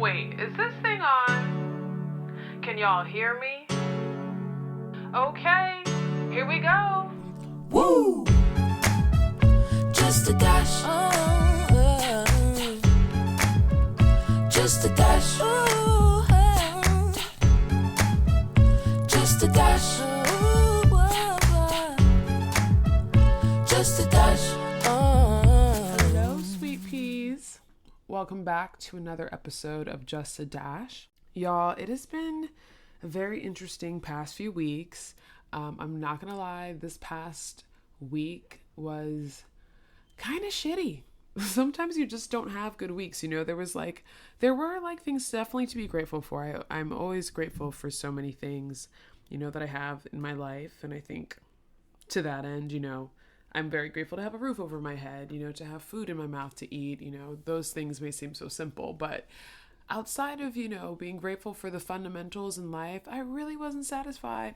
Wait, is this thing on? Can y'all hear me? Okay, here we go. Woo! Just a dash. Just a dash. Just a dash. Just a dash. Hello, sweet peas. Welcome back to another episode of Just a Dash. Y'all, it has been a very interesting past few weeks. I'm not gonna lie, this past week was kind of shitty. Sometimes you just don't have good weeks, you know. There were things definitely to be grateful for. I'm always grateful for so many things, you know, that I have in my life. And I think to that end, you know, I'm very grateful to have a roof over my head, you know, to have food in my mouth to eat, you know. Those things may seem so simple, but outside of, you know, being grateful for the fundamentals in life, I really wasn't satisfied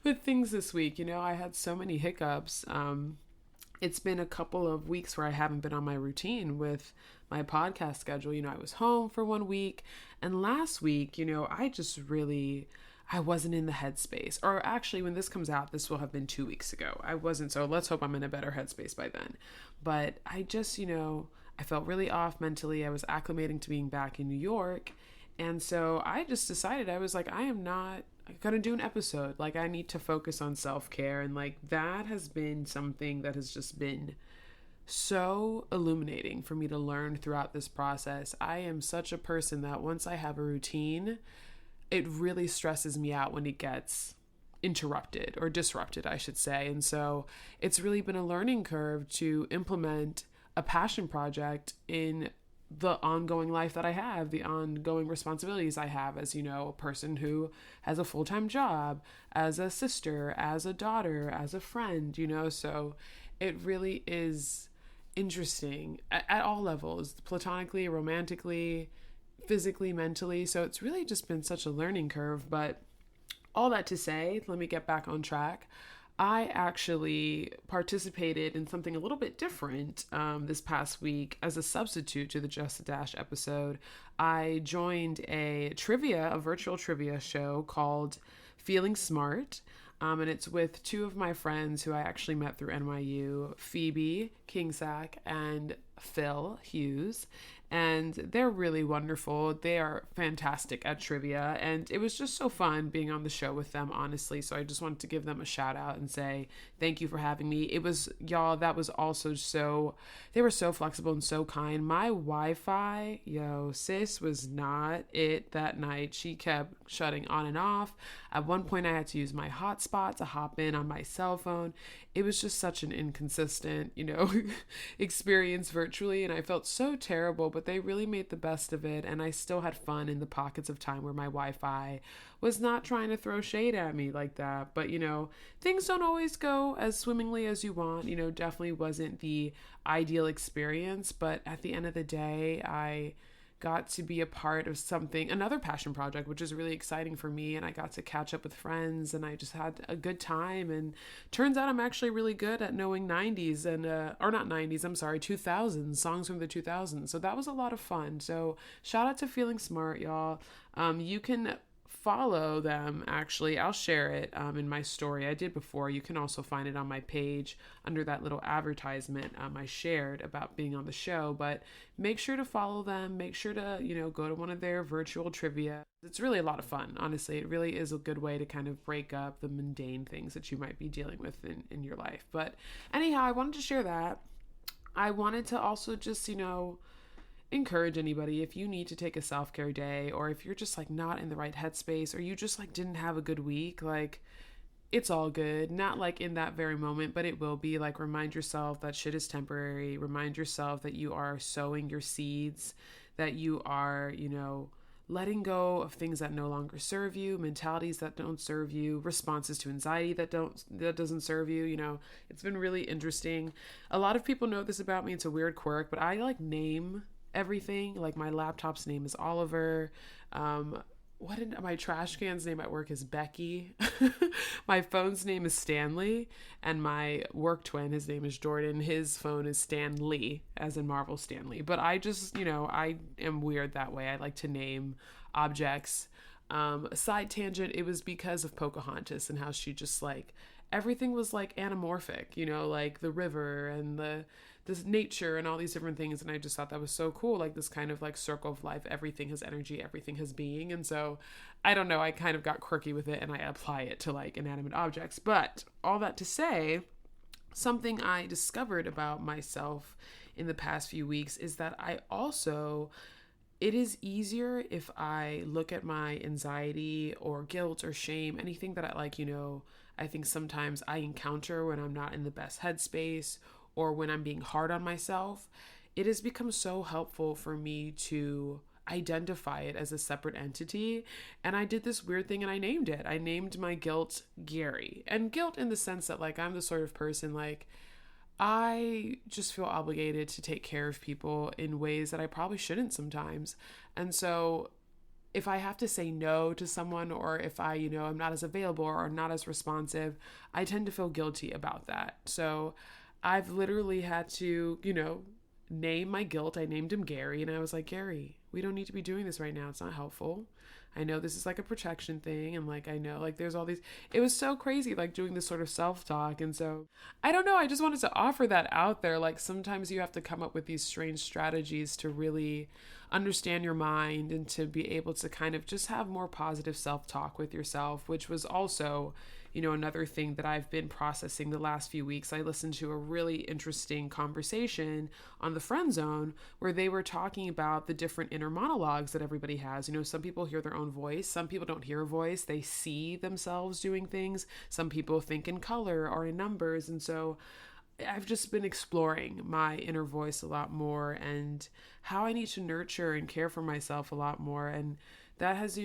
with things this week. You know, I had so many hiccups. It's been a couple of weeks where I haven't been on my routine with my podcast schedule. You know, I was home for 1 week, and last week, you know, I wasn't in the headspace. Or actually, when this comes out, this will have been 2 weeks ago. I wasn't, so let's hope I'm in a better headspace by then. But I just, you know, I felt really off mentally. I was acclimating to being back in New York. And so I just decided, I was like, I am not going to do an episode. Like, I need to focus on self-care. And like, that has been something that has just been so illuminating for me to learn throughout this process. I am such a person that once I have a routine, it really stresses me out when it gets interrupted or disrupted, I should say. And so it's really been a learning curve to implement a passion project in the ongoing life that I have, the ongoing responsibilities I have as, you know, a person who has a full-time job, as a sister, as a daughter, as a friend, you know. So it really is interesting at all levels, platonically, romantically, physically, mentally. So it's really just been such a learning curve. But all that to say, let me get back on track. I actually participated in something a little bit different this past week as a substitute to the Just a Dash episode. I joined a virtual trivia show called Feeling Smart. And it's with two of my friends who I actually met through NYU, Phoebe Kingsack and Phil Hughes. And they're really wonderful. They are fantastic at trivia. And it was just so fun being on the show with them, honestly. So I just wanted to give them a shout out and say, thank you for having me. It was, y'all, that was also they were so flexible and so kind. My Wi-Fi, sis, was not it that night. She kept shutting on and off. At one point I had to use my hotspot to hop in on my cell phone. It was just such an inconsistent, you know, experience virtually. And I felt so terrible, but they really made the best of it. And I still had fun in the pockets of time where my Wi-Fi was not trying to throw shade at me like that. But, you know, things don't always go as swimmingly as you want. You know, definitely wasn't the ideal experience. But at the end of the day, I got to be a part of another passion project, which is really exciting for me. And I got to catch up with friends and I just had a good time. And turns out I'm actually really good at knowing 90s and, or not 90s, I'm sorry, 2000s, songs from the 2000s. So that was a lot of fun. So shout out to Feeling Smart, y'all. You can follow them. Actually, I'll share it in my story. I did before. You can also find it on my page under that little advertisement I shared about being on the show. But make sure to follow them. Make sure to, you know, go to one of their virtual trivia. It's really a lot of fun. Honestly, it really is a good way to kind of break up the mundane things that you might be dealing with in your life. But anyhow, I wanted to share that. I wanted to also just, you know, encourage anybody, if you need to take a self-care day, or if you're just like not in the right headspace, or you just like didn't have a good week, like it's all good. Not like in that very moment, but it will be. Like, remind yourself that shit is temporary. Remind yourself that you are sowing your seeds, that you are, you know, letting go of things that no longer serve you, mentalities that don't serve you, responses to anxiety that doesn't serve you. You know, it's been really interesting. A lot of people know this about me. It's a weird quirk, but I like name everything. Like, my laptop's name is Oliver. my trash can's name at work is Becky. My phone's name is Stanley, and my work twin, his name is Jordan. His phone is Stan Lee, as in Marvel Stanley. But I just, I am weird that way. I like to name objects. A side tangent, it was because of Pocahontas and how she just like, everything was like anamorphic, like the river and this nature and all these different things. And I just thought that was so cool. Like this kind of like circle of life, everything has energy, everything has being. And so I don't know, I kind of got quirky with it and I apply it to like inanimate objects. But all that to say, something I discovered about myself in the past few weeks is that it is easier if I look at my anxiety or guilt or shame, anything that I think sometimes I encounter when I'm not in the best headspace or when I'm being hard on myself. It has become so helpful for me to identify it as a separate entity. And I did this weird thing and I named it. I named my guilt Gary. And guilt in the sense that like I'm the sort of person like I just feel obligated to take care of people in ways that I probably shouldn't sometimes. And so if I have to say no to someone, or if I'm not as available or not as responsive, I tend to feel guilty about that. So I've literally had to, name my guilt. I named him Gary, and I was like, Gary, we don't need to be doing this right now. It's not helpful. I know this is like a protection thing. And like, I know like there's all these, it was so crazy, like doing this sort of self-talk. And so I don't know. I just wanted to offer that out there. Like sometimes you have to come up with these strange strategies to really understand your mind and to be able to kind of just have more positive self-talk with yourself, which was also, another thing that I've been processing the last few weeks. I listened to a really interesting conversation on the Friend Zone where they were talking about the different inner monologues that everybody has. Some people hear their own voice. Some people don't hear a voice. They see themselves doing things. Some people think in color or in numbers. And so I've just been exploring my inner voice a lot more and how I need to nurture and care for myself a lot more. And that has,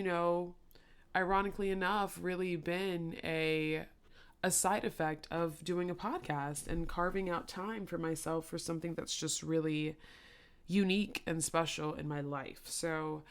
ironically enough, really been a side effect of doing a podcast and carving out time for myself for something that's just really unique and special in my life. So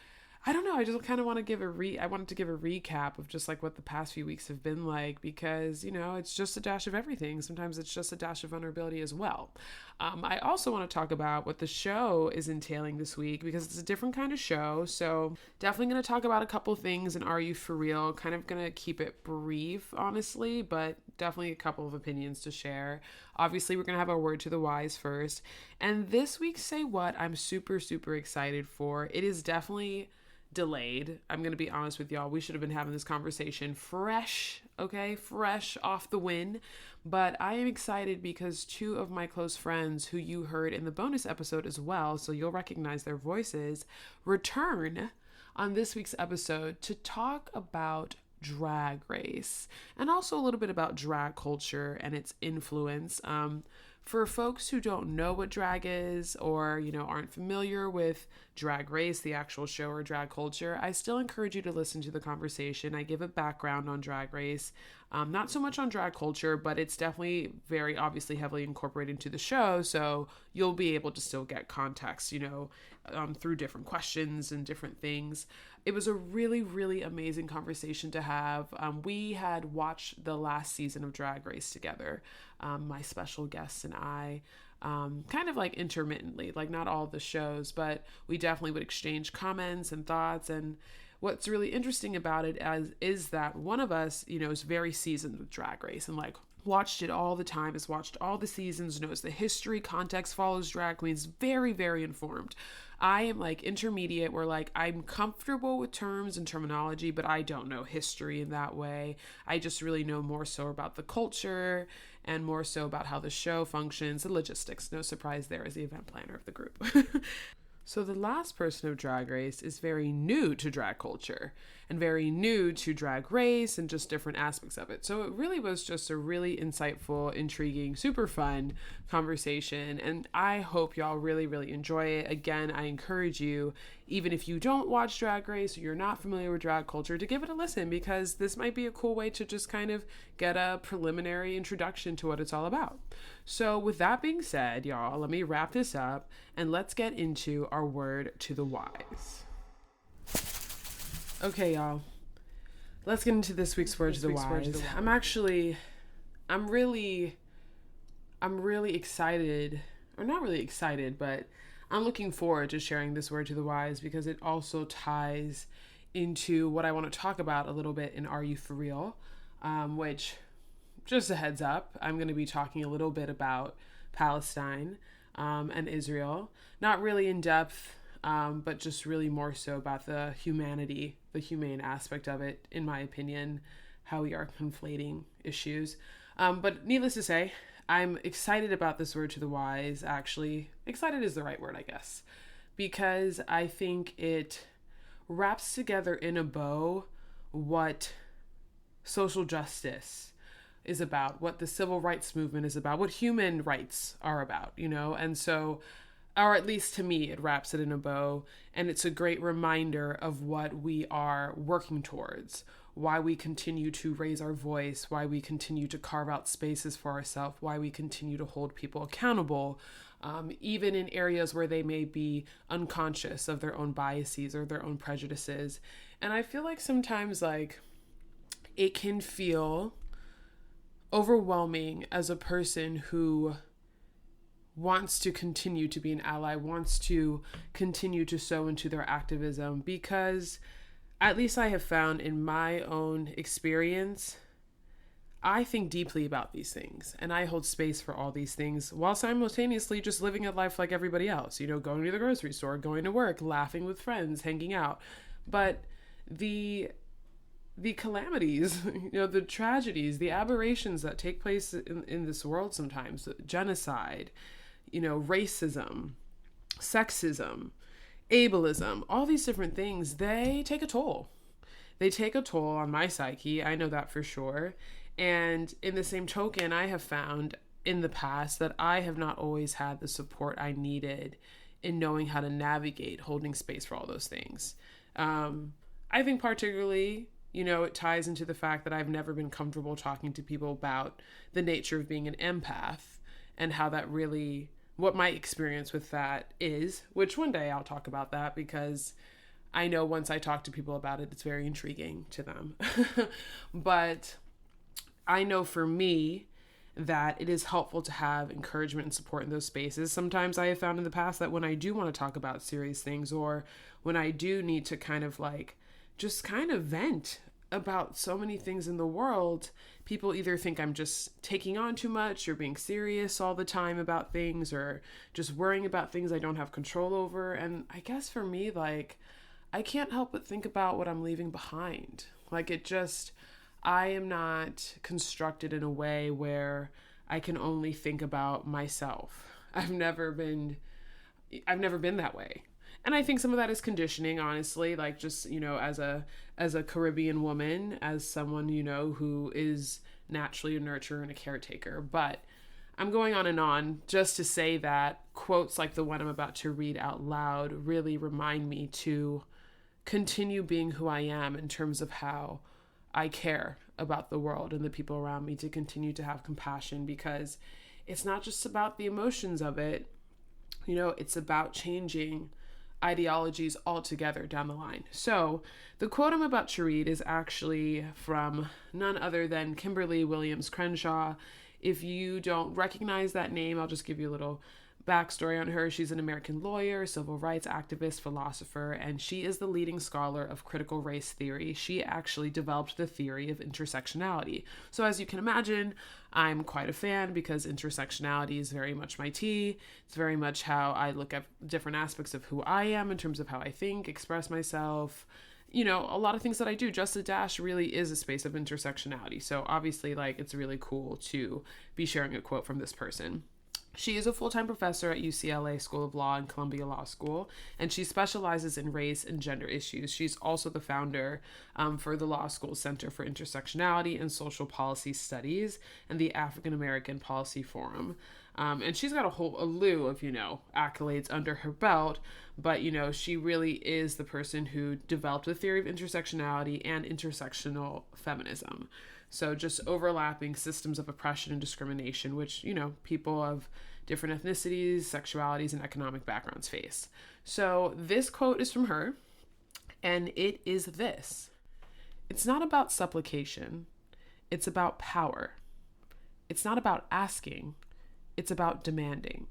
I don't know. I just kind of want to I wanted to give a recap of just like what the past few weeks have been like, because, it's just a dash of everything. Sometimes it's just a dash of vulnerability as well. I also want to talk about what the show is entailing this week, because it's a different kind of show. So definitely going to talk about a couple things in Are You For Real? Kind of going to keep it brief, honestly, but definitely a couple of opinions to share. Obviously, we're going to have our word to the wise first. And this week's Say What, I'm super, super excited for. It is definitely delayed. I'm going to be honest with y'all. We should have been having this conversation fresh off the win. But I am excited because two of my close friends who you heard in the bonus episode as well, so you'll recognize their voices, return on this week's episode to talk about Drag Race and also a little bit about drag culture and its influence. For folks who don't know what drag is or, aren't familiar with Drag Race, the actual show, or drag culture, I still encourage you to listen to the conversation. I give a background on Drag Race, not so much on drag culture, but it's definitely very obviously heavily incorporated into the show. So you'll be able to still get context, through different questions and different things. It was a really, really amazing conversation to have. We had watched the last season of Drag Race together, my special guests and I, kind of like intermittently, like not all the shows, but we definitely would exchange comments and thoughts. And what's really interesting about it is that one of us, is very seasoned with Drag Race and like watched it all the time, has watched all the seasons, knows the history, context, follows drag queens, very, very informed. I am like intermediate where like I'm comfortable with terms and terminology, but I don't know history in that way. I just really know more so about the culture and more so about how the show functions, the logistics. No surprise there as the event planner of the group. So the last person of Drag Race is very new to drag culture and very new to Drag Race and just different aspects of it. So it really was just a really insightful, intriguing, super fun conversation. And I hope y'all really, really enjoy it. Again, I encourage you, even if you don't watch Drag Race or you're not familiar with drag culture, to give it a listen, because this might be a cool way to just kind of get a preliminary introduction to what it's all about. So with that being said, y'all, let me wrap this up and let's get into our word to the wise. Okay, y'all. Let's get into this week's Word to the Wise. I'm really excited, or not really excited, but I'm looking forward to sharing this Word to the Wise because it also ties into what I want to talk about a little bit in Are You For Real? Which, just a heads up, I'm going to be talking a little bit about Palestine and Israel. Not really in depth, but just really more so about the humane aspect of it, in my opinion, how we are conflating issues. But needless to say, I'm excited about this Word to the Wise. Actually, excited is the right word, I guess, because I think it wraps together in a bow what social justice is about, what the civil rights movement is about, what human rights are about, and so, or at least to me, it wraps it in a bow, and it's a great reminder of what we are working towards, why we continue to raise our voice, why we continue to carve out spaces for ourselves, why we continue to hold people accountable, even in areas where they may be unconscious of their own biases or their own prejudices. And I feel like sometimes it can feel overwhelming as a person who wants to continue to be an ally, wants to continue to sow into their activism, because at least I have found in my own experience, I think deeply about these things and I hold space for all these things while simultaneously just living a life like everybody else, going to the grocery store, going to work, laughing with friends, hanging out. But the calamities, the tragedies, the aberrations that take place in this world sometimes, genocide, racism, sexism, ableism, all these different things, they take a toll. They take a toll on my psyche. I know that for sure. And in the same token, I have found in the past that I have not always had the support I needed in knowing how to navigate holding space for all those things. I think particularly, it ties into the fact that I've never been comfortable talking to people about the nature of being an empath and how that really, what my experience with that is, which one day I'll talk about that because I know once I talk to people about it, it's very intriguing to them. But I know for me that it is helpful to have encouragement and support in those spaces. Sometimes I have found in the past that when I do want to talk about serious things, or when I do need to just vent about so many things in the world, people either think I'm just taking on too much or being serious all the time about things, or just worrying about things I don't have control over. And I guess for me, I can't help but think about what I'm leaving behind. I am not constructed in a way where I can only think about myself. I've never been that way. And I think some of that is conditioning, honestly, as a Caribbean woman, as someone, who is naturally a nurturer and a caretaker. But I'm going on and on just to say that quotes like the one I'm about to read out loud really remind me to continue being who I am in terms of how I care about the world and the people around me, to continue to have compassion, because it's not just about the emotions of it, it's about changing ideologies altogether down the line. So the quote I'm about to read is actually from none other than Kimberly Williams Crenshaw. If you don't recognize that name, I'll just give you a little backstory on her. She's an American lawyer, civil rights activist, philosopher, and she is the leading scholar of critical race theory. She actually developed the theory of intersectionality. So as you can imagine, I'm quite a fan because intersectionality is very much my tea. It's very much how I look at different aspects of who I am in terms of how I think, express myself. A lot of things that I do. Just a Dash really is a space of intersectionality. So obviously, it's really cool to be sharing a quote from this person. She is a full-time professor at UCLA School of Law and Columbia Law School, and she specializes in race and gender issues. She's also the founder for the Law School Center for Intersectionality and Social Policy Studies and the African American Policy Forum. And she's got a slew of, accolades under her belt, but, she really is the person who developed the theory of intersectionality and intersectional feminism. So just overlapping systems of oppression and discrimination, which, people of different ethnicities, sexualities, and economic backgrounds face. So this quote is from her, And it is this: it's not about supplication, it's about power. It's not about asking, it's about demanding.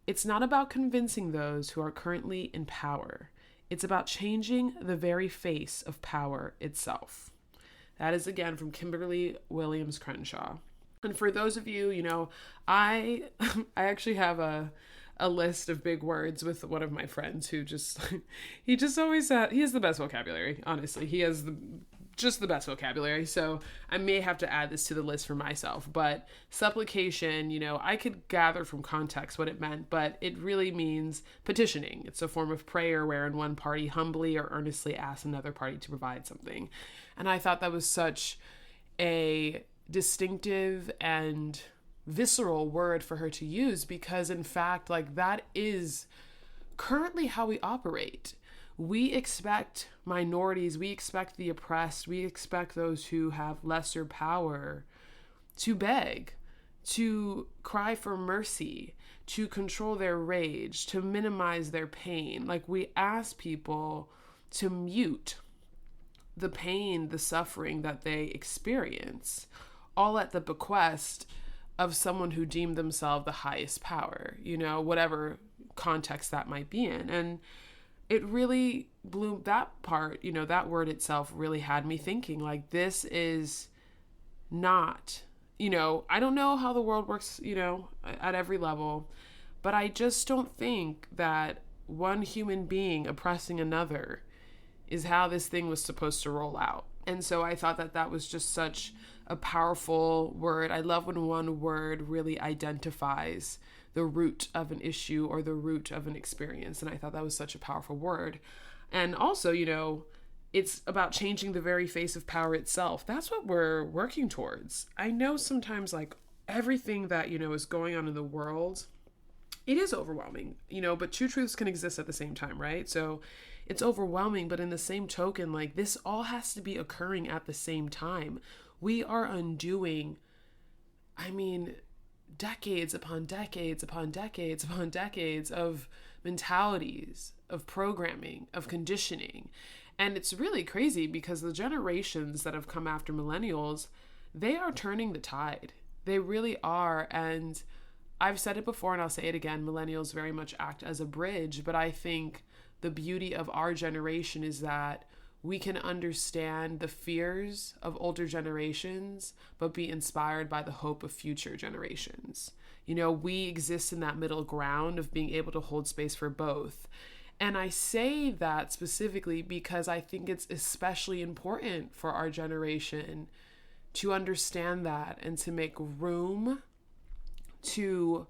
It's not about convincing those who are currently in power. It's about changing the very face of power itself. That is again from Kimberly Williams Crenshaw. And for those of you, I I actually have a list of big words with one of my friends who he has the best vocabulary. Honestly, he has just the best vocabulary. So I may have to add this to the list for myself. But supplication, I could gather from context what it meant, but it really means petitioning. It's a form of prayer wherein one party humbly or earnestly asks another party to provide something. And I thought that was such a distinctive and visceral word for her to use, because in fact, that is currently how we operate. We expect minorities, we expect the oppressed, we expect those who have lesser power to beg, to cry for mercy, to control their rage, to minimize their pain. We ask people to mute the pain, the suffering that they experience, all at the bequest of someone who deemed themselves the highest power, whatever context that might be in. And it really blew that part, that word itself really had me thinking, this is not, I don't know how the world works, at every level, but I just don't think that one human being oppressing another is how this thing was supposed to roll out. And so I thought that was just such a powerful word. I love when one word really identifies the root of an issue or the root of an experience. And I thought that was such a powerful word. And also, it's about changing the very face of power itself. That's what we're working towards. I know sometimes everything that, is going on in the world, it is overwhelming, but two truths can exist at the same time, right? So it's overwhelming, but in the same token, this all has to be occurring at the same time. We are undoing, decades upon decades upon decades upon decades of mentalities, of programming, of conditioning. And it's really crazy because the generations that have come after millennials, they are turning the tide. They really are. And I've said it before and I'll say it again, millennials very much act as a bridge, but I think the beauty of our generation is that we can understand the fears of older generations, but be inspired by the hope of future generations. We exist in that middle ground of being able to hold space for both. And I say that specifically because I think it's especially important for our generation to understand that and to make room to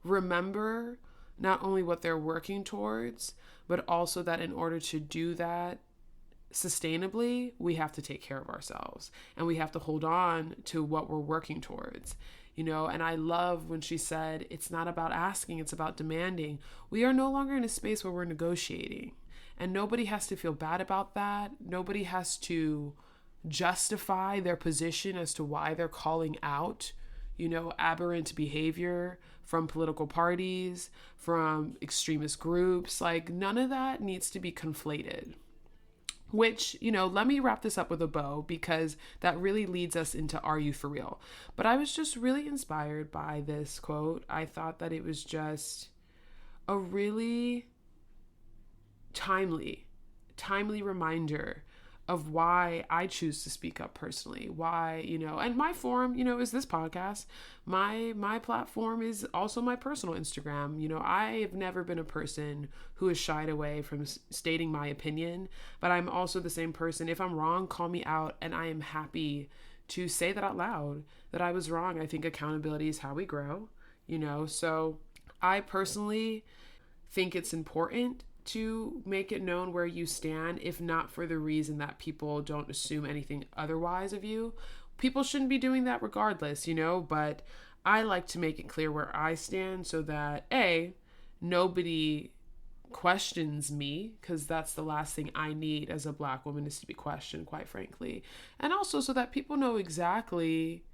remember not only what they're working towards, but also that in order to do that sustainably, we have to take care of ourselves and we have to hold on to what we're working towards, and I love when she said, it's not about asking, it's about demanding. We are no longer in a space where we're negotiating, and nobody has to feel bad about that. Nobody has to justify their position as to why they're calling out, aberrant behavior from political parties, from extremist groups. None of that needs to be conflated. Which, let me wrap this up with a bow because that really leads us into Are You For Real? But I was just really inspired by this quote. I thought that it was just a really timely reminder of why I choose to speak up personally, why, and my forum, is this podcast. My platform is also my personal Instagram. I have never been a person who has shied away from stating my opinion, but I'm also the same person. If I'm wrong, call me out, and I am happy to say that out loud, that I was wrong. I think accountability is how we grow, so I personally think it's important to make it known where you stand, if not for the reason that people don't assume anything otherwise of you. People shouldn't be doing that regardless, but I like to make it clear where I stand so that nobody questions me, because that's the last thing I need as a Black woman, is to be questioned, quite frankly. And also so that people know exactly,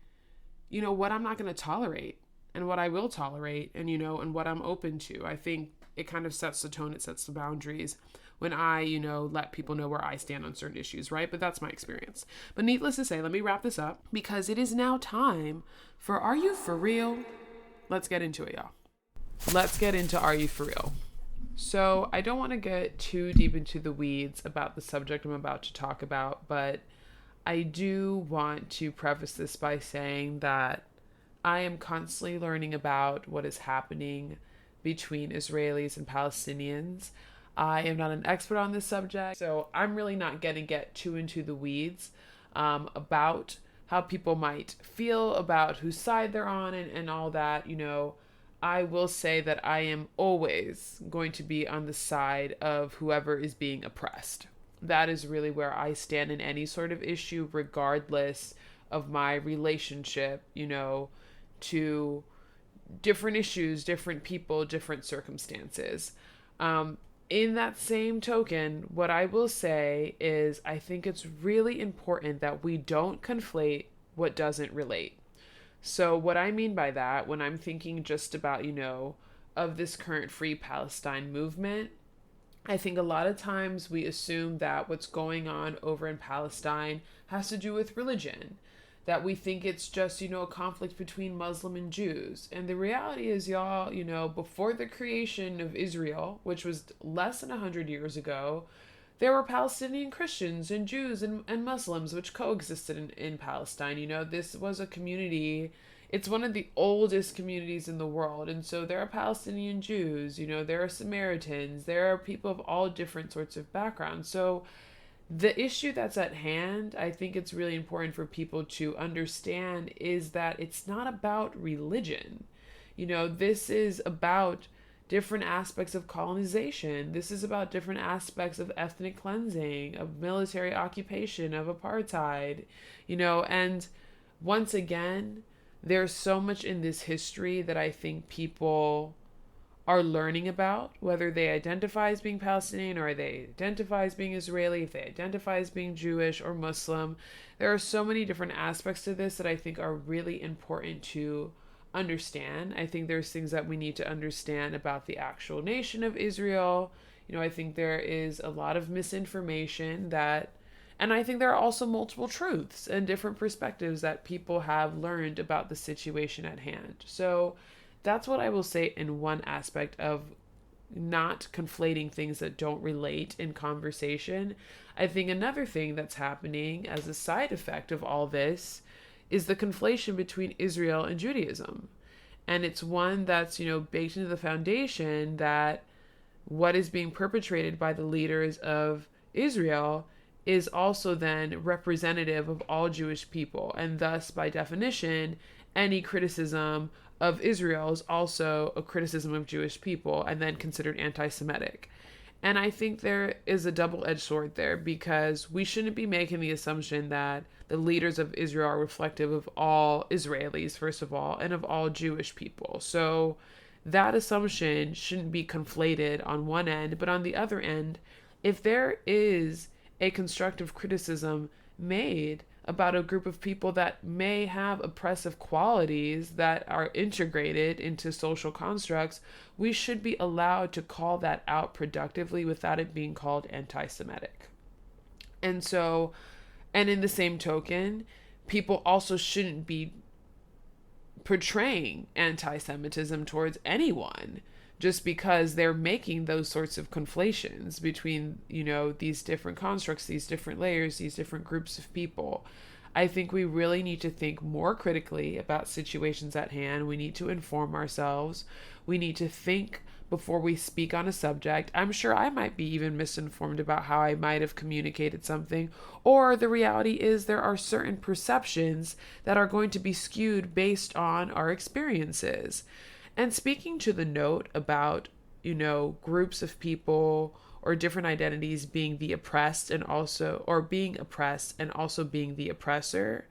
what I'm not going to tolerate and what I will tolerate and, and what I'm open to. I think it kind of sets the tone, it sets the boundaries when I, let people know where I stand on certain issues, right? But that's my experience. But needless to say, let me wrap this up because it is now time for Are You For Real? Let's get into it, y'all. Let's get into Are You For Real? So I don't want to get too deep into the weeds about the subject I'm about to talk about, but I do want to preface this by saying that I am constantly learning about what is happening between Israelis and Palestinians. I am not an expert on this subject, so I'm really not going to get too into the weeds about how people might feel about whose side they're on and all that. I will say that I am always going to be on the side of whoever is being oppressed. That is really where I stand in any sort of issue, regardless of my relationship, to different issues, different people, different circumstances. In that same token, what I will say is I think it's really important that we don't conflate what doesn't relate. So what I mean by that, when I'm thinking just about, of this current Free Palestine movement, I think a lot of times we assume that what's going on over in Palestine has to do with religion, that we think it's just, a conflict between Muslim and Jews. And the reality is, y'all, before the creation of Israel, which was less than 100 years ago, there were Palestinian Christians and Jews and Muslims, which coexisted in Palestine. This was a community. It's one of the oldest communities in the world. And so there are Palestinian Jews, there are Samaritans, there are people of all different sorts of backgrounds. So the issue that's at hand, I think it's really important for people to understand, is that it's not about religion. This is about different aspects of colonization. This is about different aspects of ethnic cleansing, of military occupation, of apartheid, and once again, there's so much in this history that I think people are learning about, whether they identify as being Palestinian or they identify as being Israeli, if they identify as being Jewish or Muslim. There are so many different aspects to this that I think are really important to understand. I think there's things that we need to understand about the actual nation of Israel. I think there is a lot of misinformation and I think there are also multiple truths and different perspectives that people have learned about the situation at hand. So that's what I will say in one aspect of not conflating things that don't relate in conversation. I think another thing that's happening as a side effect of all this is the conflation between Israel and Judaism. And it's one that's, baked into the foundation that what is being perpetrated by the leaders of Israel is also then representative of all Jewish people. And thus, by definition, any criticism of Israel is also a criticism of Jewish people and then considered anti-Semitic. And I think there is a double-edged sword there, because we shouldn't be making the assumption that the leaders of Israel are reflective of all Israelis, first of all, and of all Jewish people. So that assumption shouldn't be conflated on one end, but on the other end, if there is a constructive criticism made about a group of people that may have oppressive qualities that are integrated into social constructs, we should be allowed to call that out productively without it being called anti-Semitic. And in the same token, people also shouldn't be portraying anti-Semitism towards anyone just because they're making those sorts of conflations between, these different constructs, these different layers, these different groups of people. I think we really need to think more critically about situations at hand. We need to inform ourselves. We need to think before we speak on a subject. I'm sure I might be even misinformed about how I might have communicated something, or the reality is there are certain perceptions that are going to be skewed based on our experiences. And speaking to the note about, groups of people or different identities being the oppressed and also being the oppressor,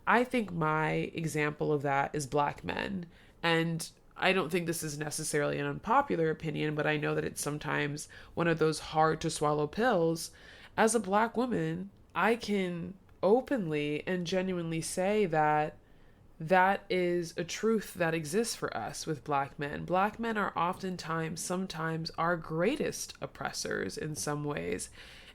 I think my example of that is Black men. And I don't think this is necessarily an unpopular opinion, but I know that it's sometimes one of those hard to swallow pills. As a Black woman, I can openly and genuinely say that that is a truth that exists for us with Black men. Black men are sometimes our greatest oppressors in some ways.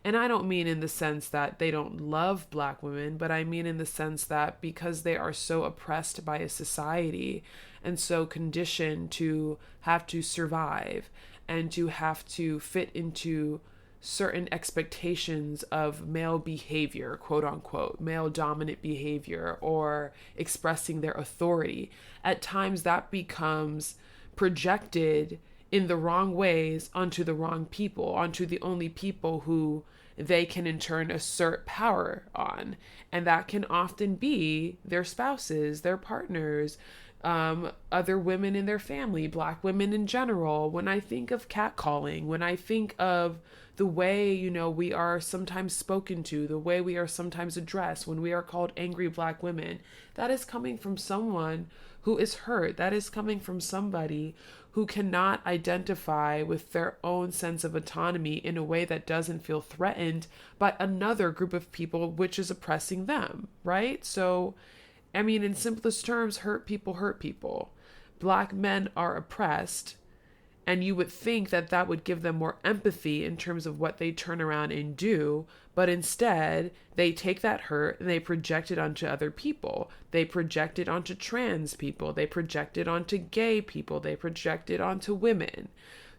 And I don't mean in the sense that they don't love Black women, but I mean in the sense that because they are so oppressed by a society and so conditioned to have to survive and to have to fit into certain expectations of male behavior, quote unquote, male dominant behavior, or expressing their authority. At times that becomes projected in the wrong ways onto the wrong people, onto the only people who they can in turn assert power on. And that can often be their spouses, their partners, other women in their family, Black women in general. When I think of catcalling, when I think of the way, we are sometimes spoken to, the way we are sometimes addressed, when we are called angry Black women, that is coming from someone who is hurt. That is coming from somebody who cannot identify with their own sense of autonomy in a way that doesn't feel threatened by another group of people which is oppressing them, right? So, in simplest terms, hurt people hurt people. Black men are oppressed, and you would think that that would give them more empathy in terms of what they turn around and do, but instead they take that hurt and they project it onto other people. They project it onto trans people. They project it onto gay people. They project it onto women.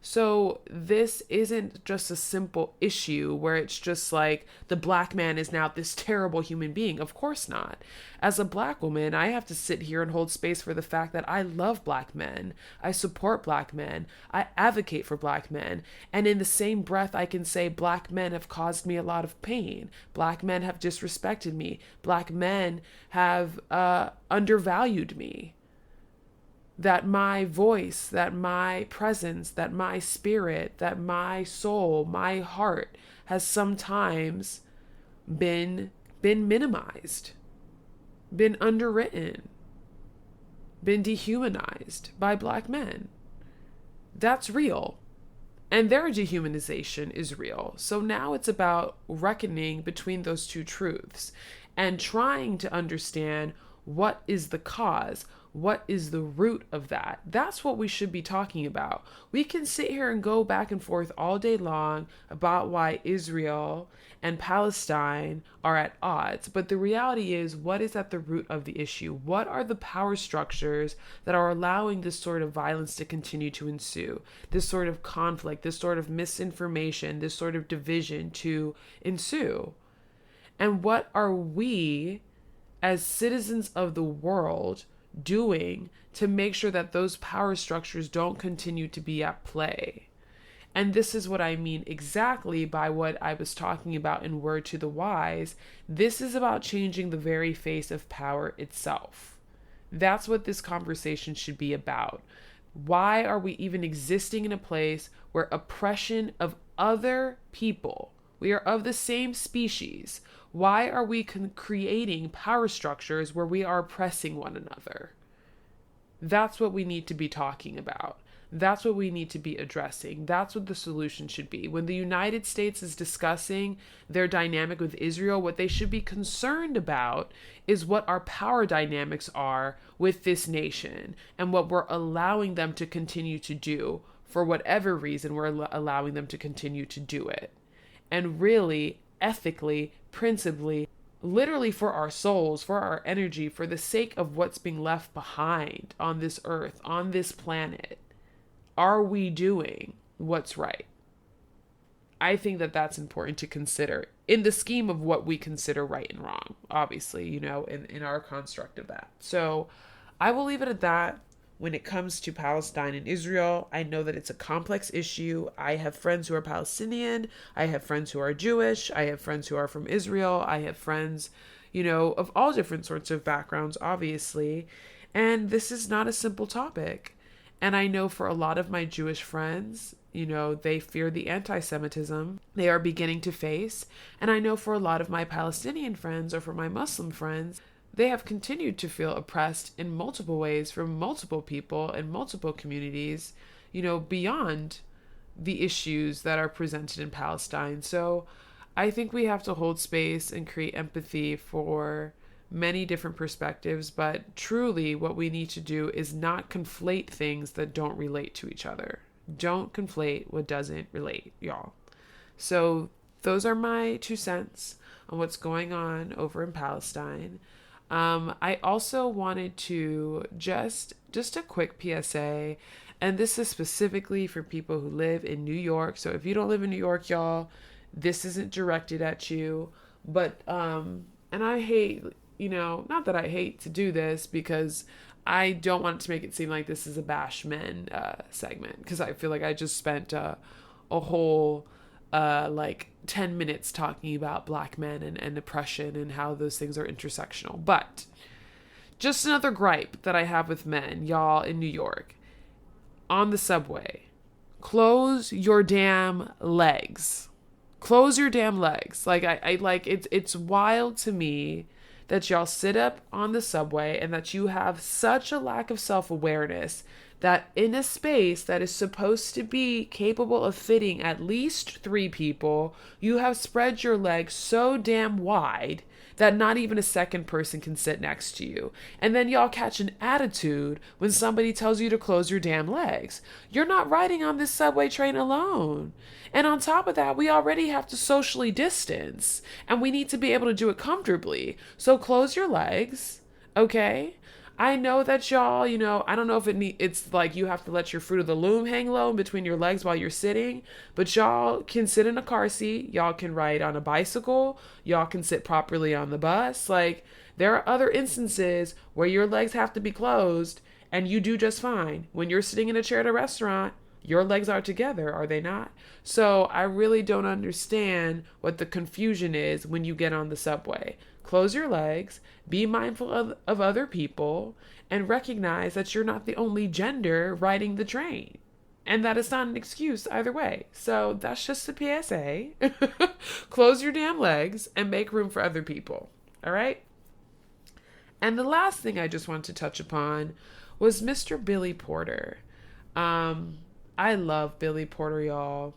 So this isn't just a simple issue where it's just like the Black man is now this terrible human being. Of course not. As a Black woman, I have to sit here and hold space for the fact that I love Black men. I support Black men. I advocate for Black men. And in the same breath, I can say Black men have caused me a lot of pain. Black men have disrespected me. Black men have undervalued me. That my voice, that my presence, that my spirit, that my soul, my heart has sometimes been minimized, been underwritten, been dehumanized by Black men. That's real. And their dehumanization is real. So now it's about reckoning between those two truths and trying to understand what is the cause. What is the root of that? That's what we should be talking about. We can sit here and go back and forth all day long about why Israel and Palestine are at odds. But the reality is, what is at the root of the issue? What are the power structures that are allowing this sort of violence to continue to ensue? This sort of conflict, this sort of misinformation, this sort of division to ensue? And what are we, as citizens of the world, doing to make sure that those power structures don't continue to be at play? And this is what I mean exactly by what I was talking about in Word to the Wise. This is about changing the very face of power itself. That's what this conversation should be about. Why are we even existing in a place where oppression of other people, we are of the same species, why are we creating power structures where we are oppressing one another? That's what we need to be talking about. That's what we need to be addressing. That's what the solution should be. When the United States is discussing their dynamic with Israel, what they should be concerned about is what our power dynamics are with this nation and what we're allowing them to continue to do. For whatever reason, we're allowing them to continue to do it. And really, ethically, principally, literally for our souls, for our energy, for the sake of what's being left behind on this earth, on this planet, are we doing what's right? I think that that's important to consider in the scheme of what we consider right and wrong, obviously, in our construct of that. So I will leave it at that. When it comes to Palestine and Israel, I know that it's a complex issue. I have friends who are Palestinian. I have friends who are Jewish. I have friends who are from Israel. I have friends, of all different sorts of backgrounds, obviously. And this is not a simple topic. And I know for a lot of my Jewish friends, they fear the anti-Semitism they are beginning to face. And I know for a lot of my Palestinian friends or for my Muslim friends, they have continued to feel oppressed in multiple ways from multiple people and multiple communities, beyond the issues that are presented in Palestine. So I think we have to hold space and create empathy for many different perspectives, but truly what we need to do is not conflate things that don't relate to each other. Don't conflate what doesn't relate, y'all. So those are my 2 cents on what's going on over in Palestine. I also wanted to just a quick PSA, and this is specifically for people who live in New York. So if you don't live in New York, y'all, this isn't directed at you, but and I hate, not that I hate to do this, because I don't want to make it seem like this is a bash men segment, because I feel like I just spent a whole like 10 minutes talking about Black men and oppression and how those things are intersectional. But just another gripe that I have with men, y'all, in New York. On the subway, close your damn legs. Close your damn legs. Like, I like, it's wild to me that y'all sit up on the subway and that you have such a lack of self-awareness that in a space that is supposed to be capable of fitting at least 3 people, you have spread your legs so damn wide that not even a second person can sit next to you. And then y'all catch an attitude when somebody tells you to close your damn legs. You're not riding on this subway train alone. And on top of that, we already have to socially distance, and we need to be able to do it comfortably. So close your legs, okay? I know that y'all, I don't know if it's like you have to let your fruit of the loom hang low in between your legs while you're sitting, but y'all can sit in a car seat, y'all can ride on a bicycle, y'all can sit properly on the bus. Like, there are other instances where your legs have to be closed and you do just fine. When you're sitting in a chair at a restaurant, your legs are together, are they not? So I really don't understand what the confusion is when you get on the subway. Close your legs, be mindful of other people, and recognize that you're not the only gender riding the train. And that is not an excuse either way. So that's just a PSA. Close your damn legs and make room for other people. All right? And the last thing I just wanted to touch upon was Mr. Billy Porter. I love Billy Porter, y'all.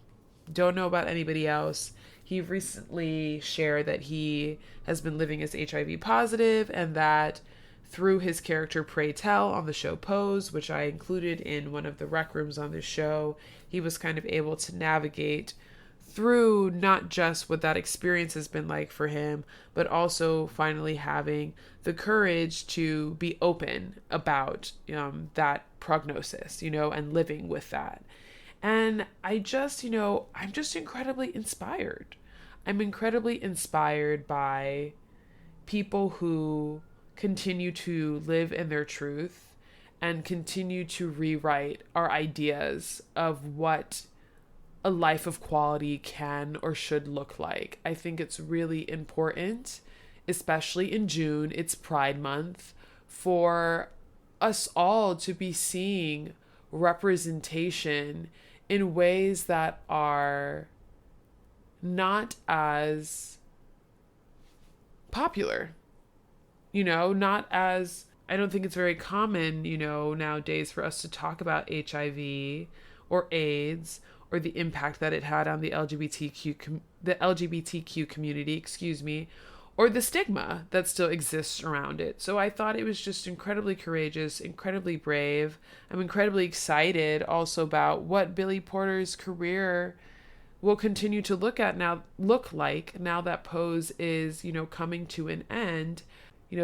Don't know about anybody else. He recently shared that he has been living as HIV positive, and that through his character Pray Tell on the show Pose, which I included in one of the rec rooms on this show, he was kind of able to navigate through not just what that experience has been like for him, but also finally having the courage to be open about that prognosis, and living with that. And I'm just incredibly inspired. I'm incredibly inspired by people who continue to live in their truth and continue to rewrite our ideas of what a life of quality can or should look like. I think it's really important, especially in June, it's Pride Month, for us all to be seeing representation in ways that are not as popular, not as, I don't think it's very common, nowadays for us to talk about HIV or AIDS or the impact that it had on the LGBTQ community, or the stigma that still exists around it. So I thought it was just incredibly courageous, incredibly brave. I'm incredibly excited also about what Billy Porter's career will continue to look like now that Pose is, coming to an end.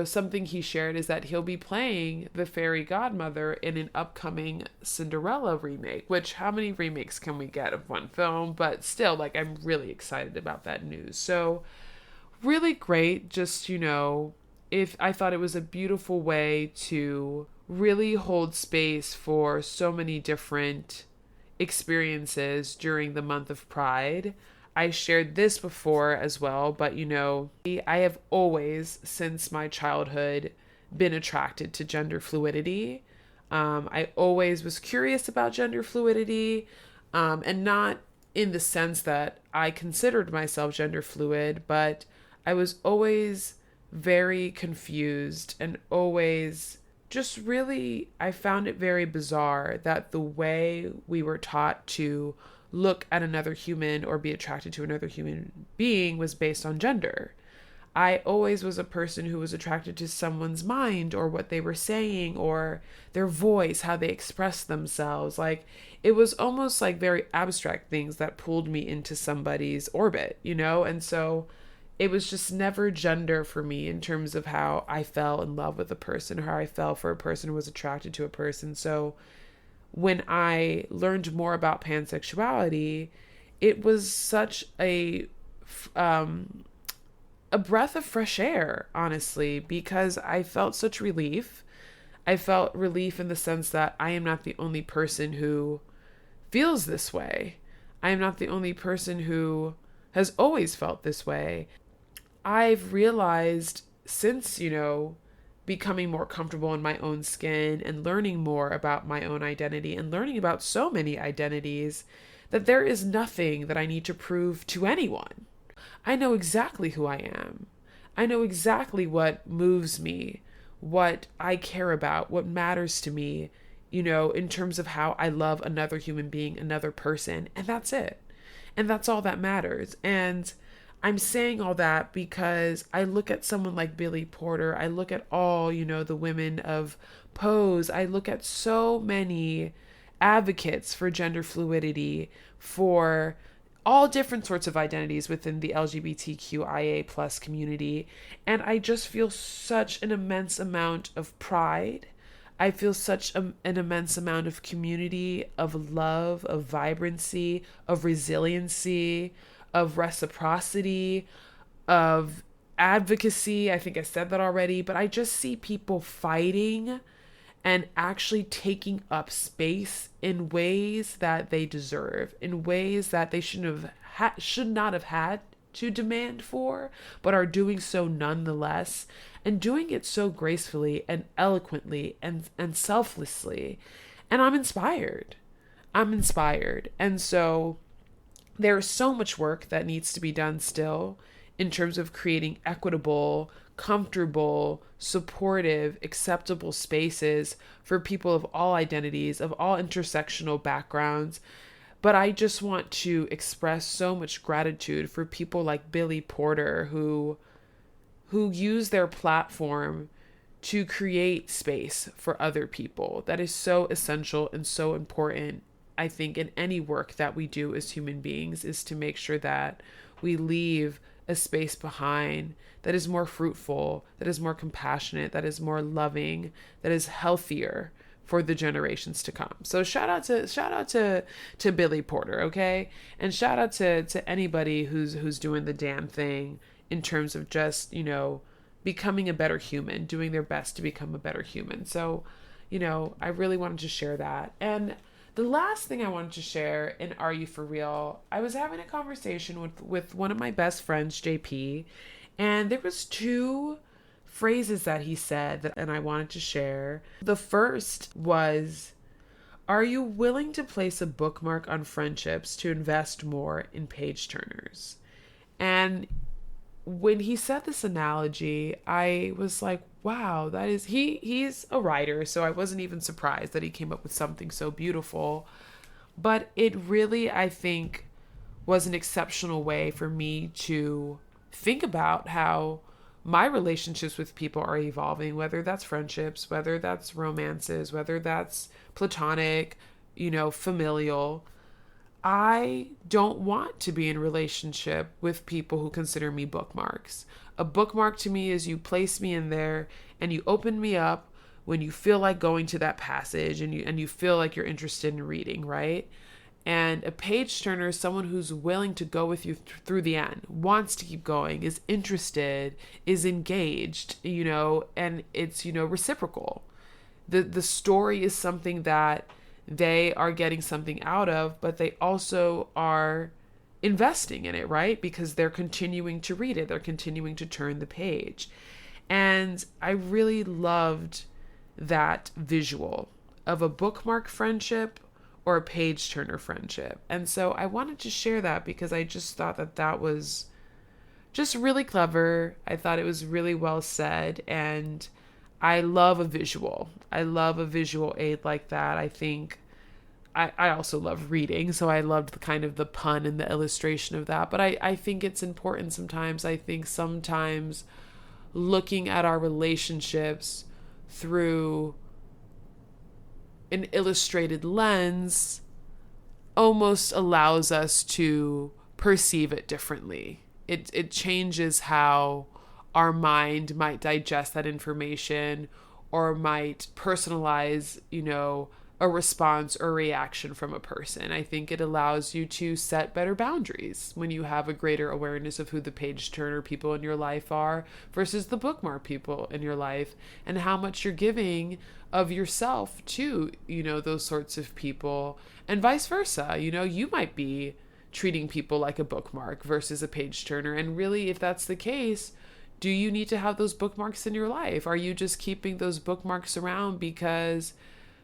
Something he shared is that he'll be playing the fairy godmother in an upcoming Cinderella remake, which how many remakes can we get of one film? But still, I'm really excited about that news. So really great. Just, if I thought it was a beautiful way to really hold space for so many different experiences during the month of Pride. I shared this before as well, but I have always, since my childhood, been attracted to gender fluidity. I always was curious about gender fluidity, and not in the sense that I considered myself gender fluid, but I was always very confused and always just really, I found it very bizarre that the way we were taught to look at another human or be attracted to another human being was based on gender. I always was a person who was attracted to someone's mind or what they were saying or their voice, how they expressed themselves. Like, it was almost like very abstract things that pulled me into somebody's orbit, you know? And so it was just never gender for me in terms of how I fell in love with a person or how I fell for a person or was attracted to a person. So when I learned more about pansexuality, it was such a breath of fresh air, honestly, because I felt such relief. I felt relief in the sense that I am not the only person who feels this way. I am not the only person who has always felt this way. I've realized since, becoming more comfortable in my own skin and learning more about my own identity and learning about so many identities, that there is nothing that I need to prove to anyone. I know exactly who I am. I know exactly what moves me, what I care about, what matters to me, in terms of how I love another human being, another person. And that's it. And that's all that matters. And I'm saying all that because I look at someone like Billy Porter. I look at all, the women of Pose. I look at so many advocates for gender fluidity, for all different sorts of identities within the LGBTQIA plus community. And I just feel such an immense amount of pride. I feel such an immense amount of community, of love, of vibrancy, of resiliency, of reciprocity, of advocacy. I think I said that already, but I just see people fighting and actually taking up space in ways that they deserve, in ways that they should not have had to demand for, but are doing so nonetheless, and doing it so gracefully and eloquently and selflessly. And I'm inspired. And so there is so much work that needs to be done still in terms of creating equitable, comfortable, supportive, acceptable spaces for people of all identities, of all intersectional backgrounds. But I just want to express so much gratitude for people like Billy Porter who use their platform to create space for other people. That is so essential and so important, I think, in any work that we do as human beings, is to make sure that we leave a space behind that is more fruitful, that is more compassionate, that is more loving, that is healthier for the generations to come. So shout out to Billy Porter, okay? And shout out to anybody who's doing the damn thing in terms of just, becoming a better human, doing their best to become a better human. So, I really wanted to share that. And the last thing I wanted to share in Are You For Real, I was having a conversation with one of my best friends, JP, and there was two phrases that he said and I wanted to share. The first was, are you willing to place a bookmark on friendships to invest more in page turners? And when he said this analogy, I was like, wow, that is, he's a writer, so I wasn't even surprised that he came up with something so beautiful. But it really, I think, was an exceptional way for me to think about how my relationships with people are evolving, whether that's friendships, whether that's romances, whether that's platonic, familial. I don't want to be in a relationship with people who consider me bookmarks. A bookmark to me is you place me in there and you open me up when you feel like going to that passage and you feel like you're interested in reading, right? And a page turner is someone who's willing to go with you through the end, wants to keep going, is interested, is engaged, and it's, reciprocal. The story is something that they are getting something out of, but they also are investing in it, right? Because they're continuing to read it. They're continuing to turn the page. And I really loved that visual of a bookmark friendship or a page turner friendship. And so I wanted to share that because I just thought that was just really clever. I thought it was really well said. And I love a visual. I love a visual aid like that. I think I also love reading, so I loved the kind of the pun and the illustration of that. But I think it's important sometimes. I think sometimes looking at our relationships through an illustrated lens almost allows us to perceive it differently. It changes how our mind might digest that information or might personalize, a response or reaction from a person. I think it allows you to set better boundaries when you have a greater awareness of who the page turner people in your life are versus the bookmark people in your life, and how much you're giving of yourself to, those sorts of people, and vice versa. You might be treating people like a bookmark versus a page turner. And really, if that's the case, do you need to have those bookmarks in your life? Are you just keeping those bookmarks around because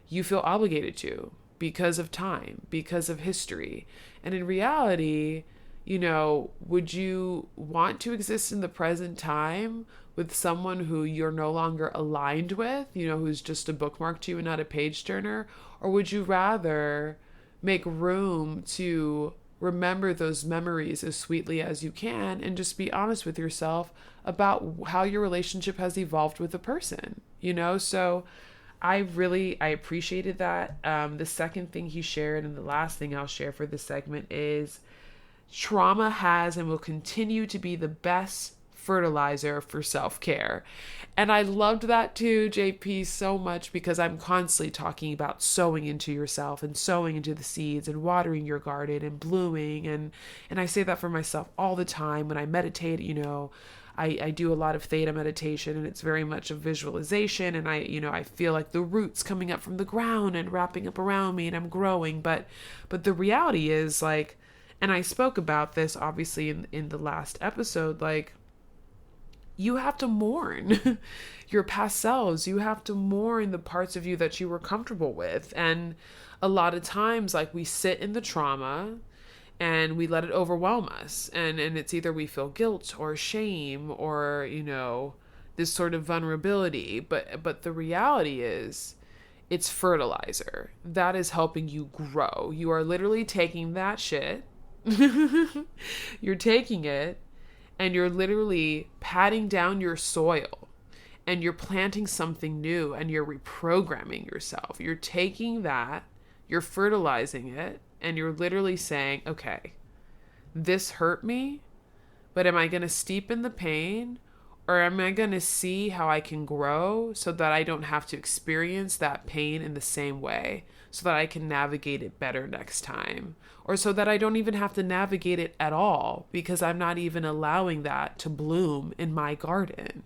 you feel obligated to, because of time, because of history? And in reality, would you want to exist in the present time with someone who you're no longer aligned with, who's just a bookmark to you and not a page turner? Or would you rather make room to remember those memories as sweetly as you can and just be honest with yourself about how your relationship has evolved with a person, So I appreciated that. The second thing he shared, and the last thing I'll share for this segment, is trauma has and will continue to be the best fertilizer for self-care. And I loved that too, JP, so much, because I'm constantly talking about sowing into yourself and sowing into the seeds and watering your garden and blooming. And I say that for myself all the time when I meditate. I do a lot of theta meditation, and it's very much a visualization, and I feel like the roots coming up from the ground and wrapping up around me, and I'm growing. But the reality is, like, and I spoke about this obviously in the last episode, like, you have to mourn your past selves. You have to mourn the parts of you that you were comfortable with. And a lot of times, like, we sit in the trauma and we let it overwhelm us. And it's either we feel guilt or shame or, this sort of vulnerability. But the reality is, it's fertilizer that is helping you grow. You are literally taking that shit. You're taking it and you're literally patting down your soil, and you're planting something new, and you're reprogramming yourself. You're taking that, you're fertilizing it, and you're literally saying, okay, this hurt me, but am I going to steep in the pain, or am I going to see how I can grow so that I don't have to experience that pain in the same way, so that I can navigate it better next time, or so that I don't even have to navigate it at all because I'm not even allowing that to bloom in my garden.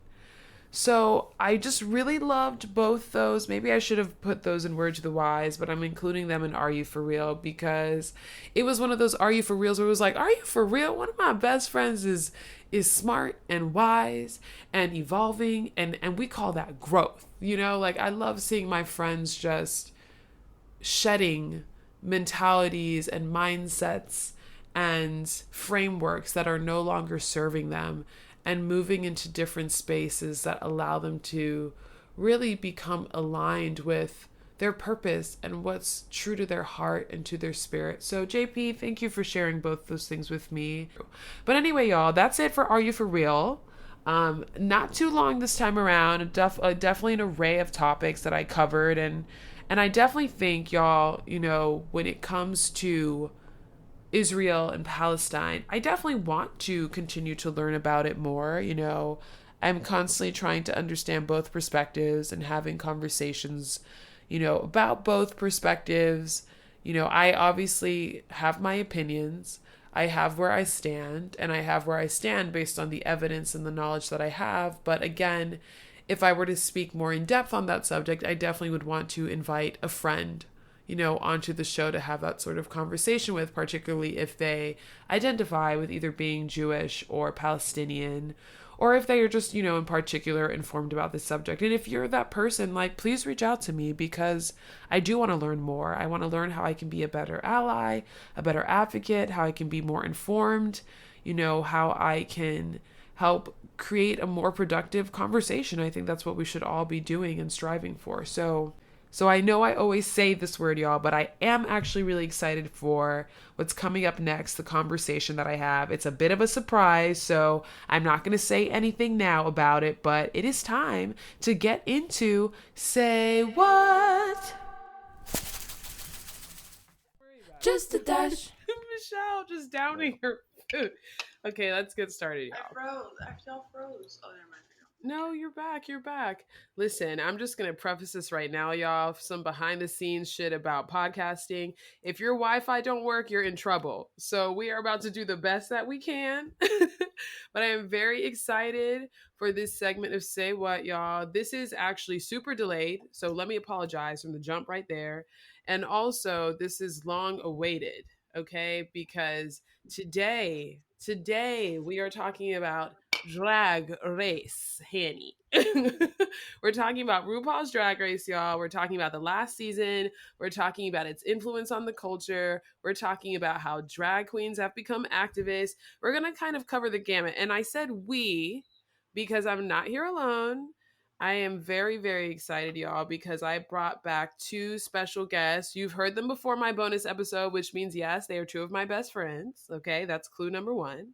So I just really loved both those. Maybe I should have put those in Words of the Wise, but I'm including them in Are You For Real, because it was one of those Are You For Reals where it was like, are you for real? One of my best friends is smart and wise and evolving, and we call that growth. Like, I love seeing my friends just shedding mentalities and mindsets and frameworks that are no longer serving them, and moving into different spaces that allow them to really become aligned with their purpose and what's true to their heart and to their spirit. So JP, thank you for sharing both those things with me. But anyway, y'all, that's it for Are You For Real? Not too long this time around. Definitely an array of topics that I covered, and I definitely think, y'all, when it comes to Israel and Palestine, I definitely want to continue to learn about it more. I'm constantly trying to understand both perspectives and having conversations, about both perspectives. I obviously have my opinions. I have where I stand, and I have where I stand based on the evidence and the knowledge that I have. But again, if I were to speak more in depth on that subject, I definitely would want to invite a friend, onto the show to have that sort of conversation with, particularly if they identify with either being Jewish or Palestinian, or if they are just, in particular informed about this subject. And if you're that person, like, please reach out to me, because I do want to learn more. I want to learn how I can be a better ally, a better advocate, how I can be more informed, how I can help create a more productive conversation. I think that's what we should all be doing and striving for. So So I know I always say this word, y'all, but I am actually really excited for what's coming up next, the conversation that I have. It's a bit of a surprise, so I'm not going to say anything now about it, but it is time to get into Say What? Just a dash. Michelle just downing her food. Okay, let's get started, y'all. I froze. Actually, I froze. Oh, never mind. No, you're back. You're back. Listen, I'm just going to preface this right now, y'all. Some behind the scenes shit about podcasting. If your Wi Fi don't work, you're in trouble. So we are about to do the best that we can. But I am very excited for this segment of Say What, y'all. This is actually super delayed. So let me apologize from the jump right there. And also, this is long awaited, okay? Because today we are talking about Drag Race, Hanny. We're talking about RuPaul's Drag Race, y'all. We're talking about the last season. We're talking about its influence on the culture. We're talking about how drag queens have become activists. We're going to kind of cover the gamut. And I said we because I'm not here alone. I am very, very excited, y'all, because I brought back two special guests. You've heard them before my bonus episode, which means, yes, they are two of my best friends. Okay, that's clue number one.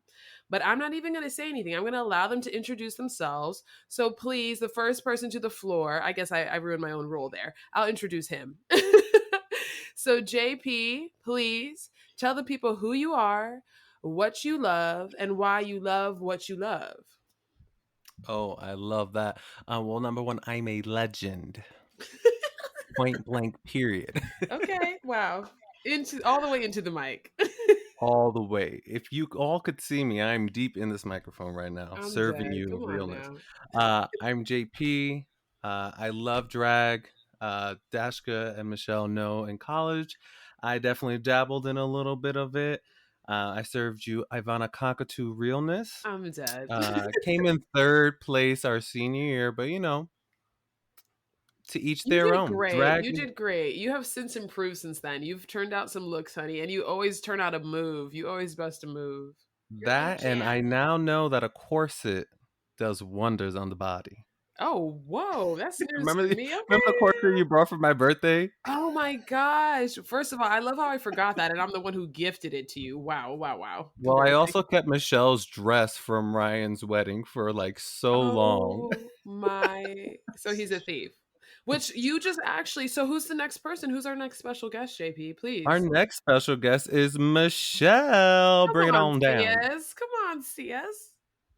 But I'm not even going to say anything. I'm going to allow them to introduce themselves. So please, the first person to the floor, I guess I ruined my own rule there. I'll introduce him. So JP, please tell the people who you are, what you love, and why you love what you love. Oh, I love that. Well, number one, I'm a legend. Point blank, period. Okay, wow. All the way into the mic. All the way. If you all could see me, I'm deep in this microphone right now, I'm serving dead. you Come on realness. now. I'm JP. I love drag. Dashka and Michelle know in college, I definitely dabbled in a little bit of it. I served you Ivana Cockatoo realness. I'm dead. Came in third place our senior year, but to each You their did own. great. Drag You did great. You have since improved since then. You've turned out some looks, honey, and you always turn out a move. You always bust a move. that, and I now know that a corset does wonders on the body. Oh, whoa. That's news Remember to the me. remember the corset Okay. you brought for my birthday? Oh my gosh. First of all, I love how I forgot that, and I'm the one who gifted it to you. Wow, wow, wow. Well, I Congrats. also kept Michelle's dress from Ryan's wedding for like so long. Oh my. So he's a thief. Which you just actually, so who's the next person? Who's our next special guest, JP? Our Please. next special guest is Michelle. Come Bring it on, on down. CS. Come on, CS.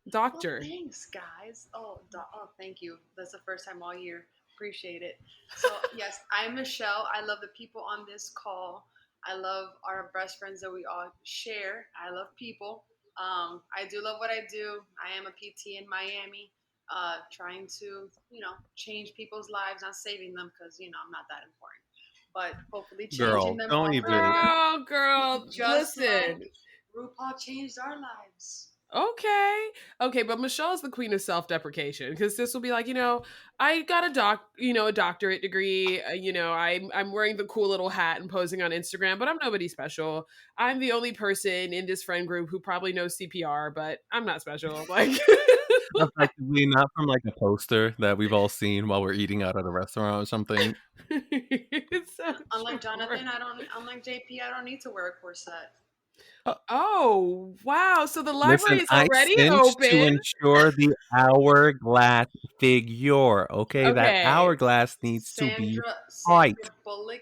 Well, Doctor. thanks, guys. Thank you. That's the first time all year. Appreciate it. So, yes, I'm Michelle. I love the people on this call. I love our best friends that we all share. I love people. I do love what I do. I am a PT in Miami, trying to, change people's lives, not saving them because, I'm not that important. But hopefully changing Girl, them don't all for even. better. Girl, Just listen. like RuPaul changed our lives. Okay, but Michelle's the queen of self-deprecation because this will be like, I got a doctorate degree. I'm wearing the cool little hat and posing on Instagram, but I'm nobody special. I'm the only person in this friend group who probably knows CPR, but I'm not special. Like, Effectively, not from like a poster that we've all seen while we're eating out at a restaurant or something. It's so Unlike true. Jonathan, unlike JP, I don't need to wear a corset. Oh, wow. So the library Listen, is I already cinched to open. ensure the hourglass figure. Okay, that Okay. hourglass needs to be Sandra tight. Bullock,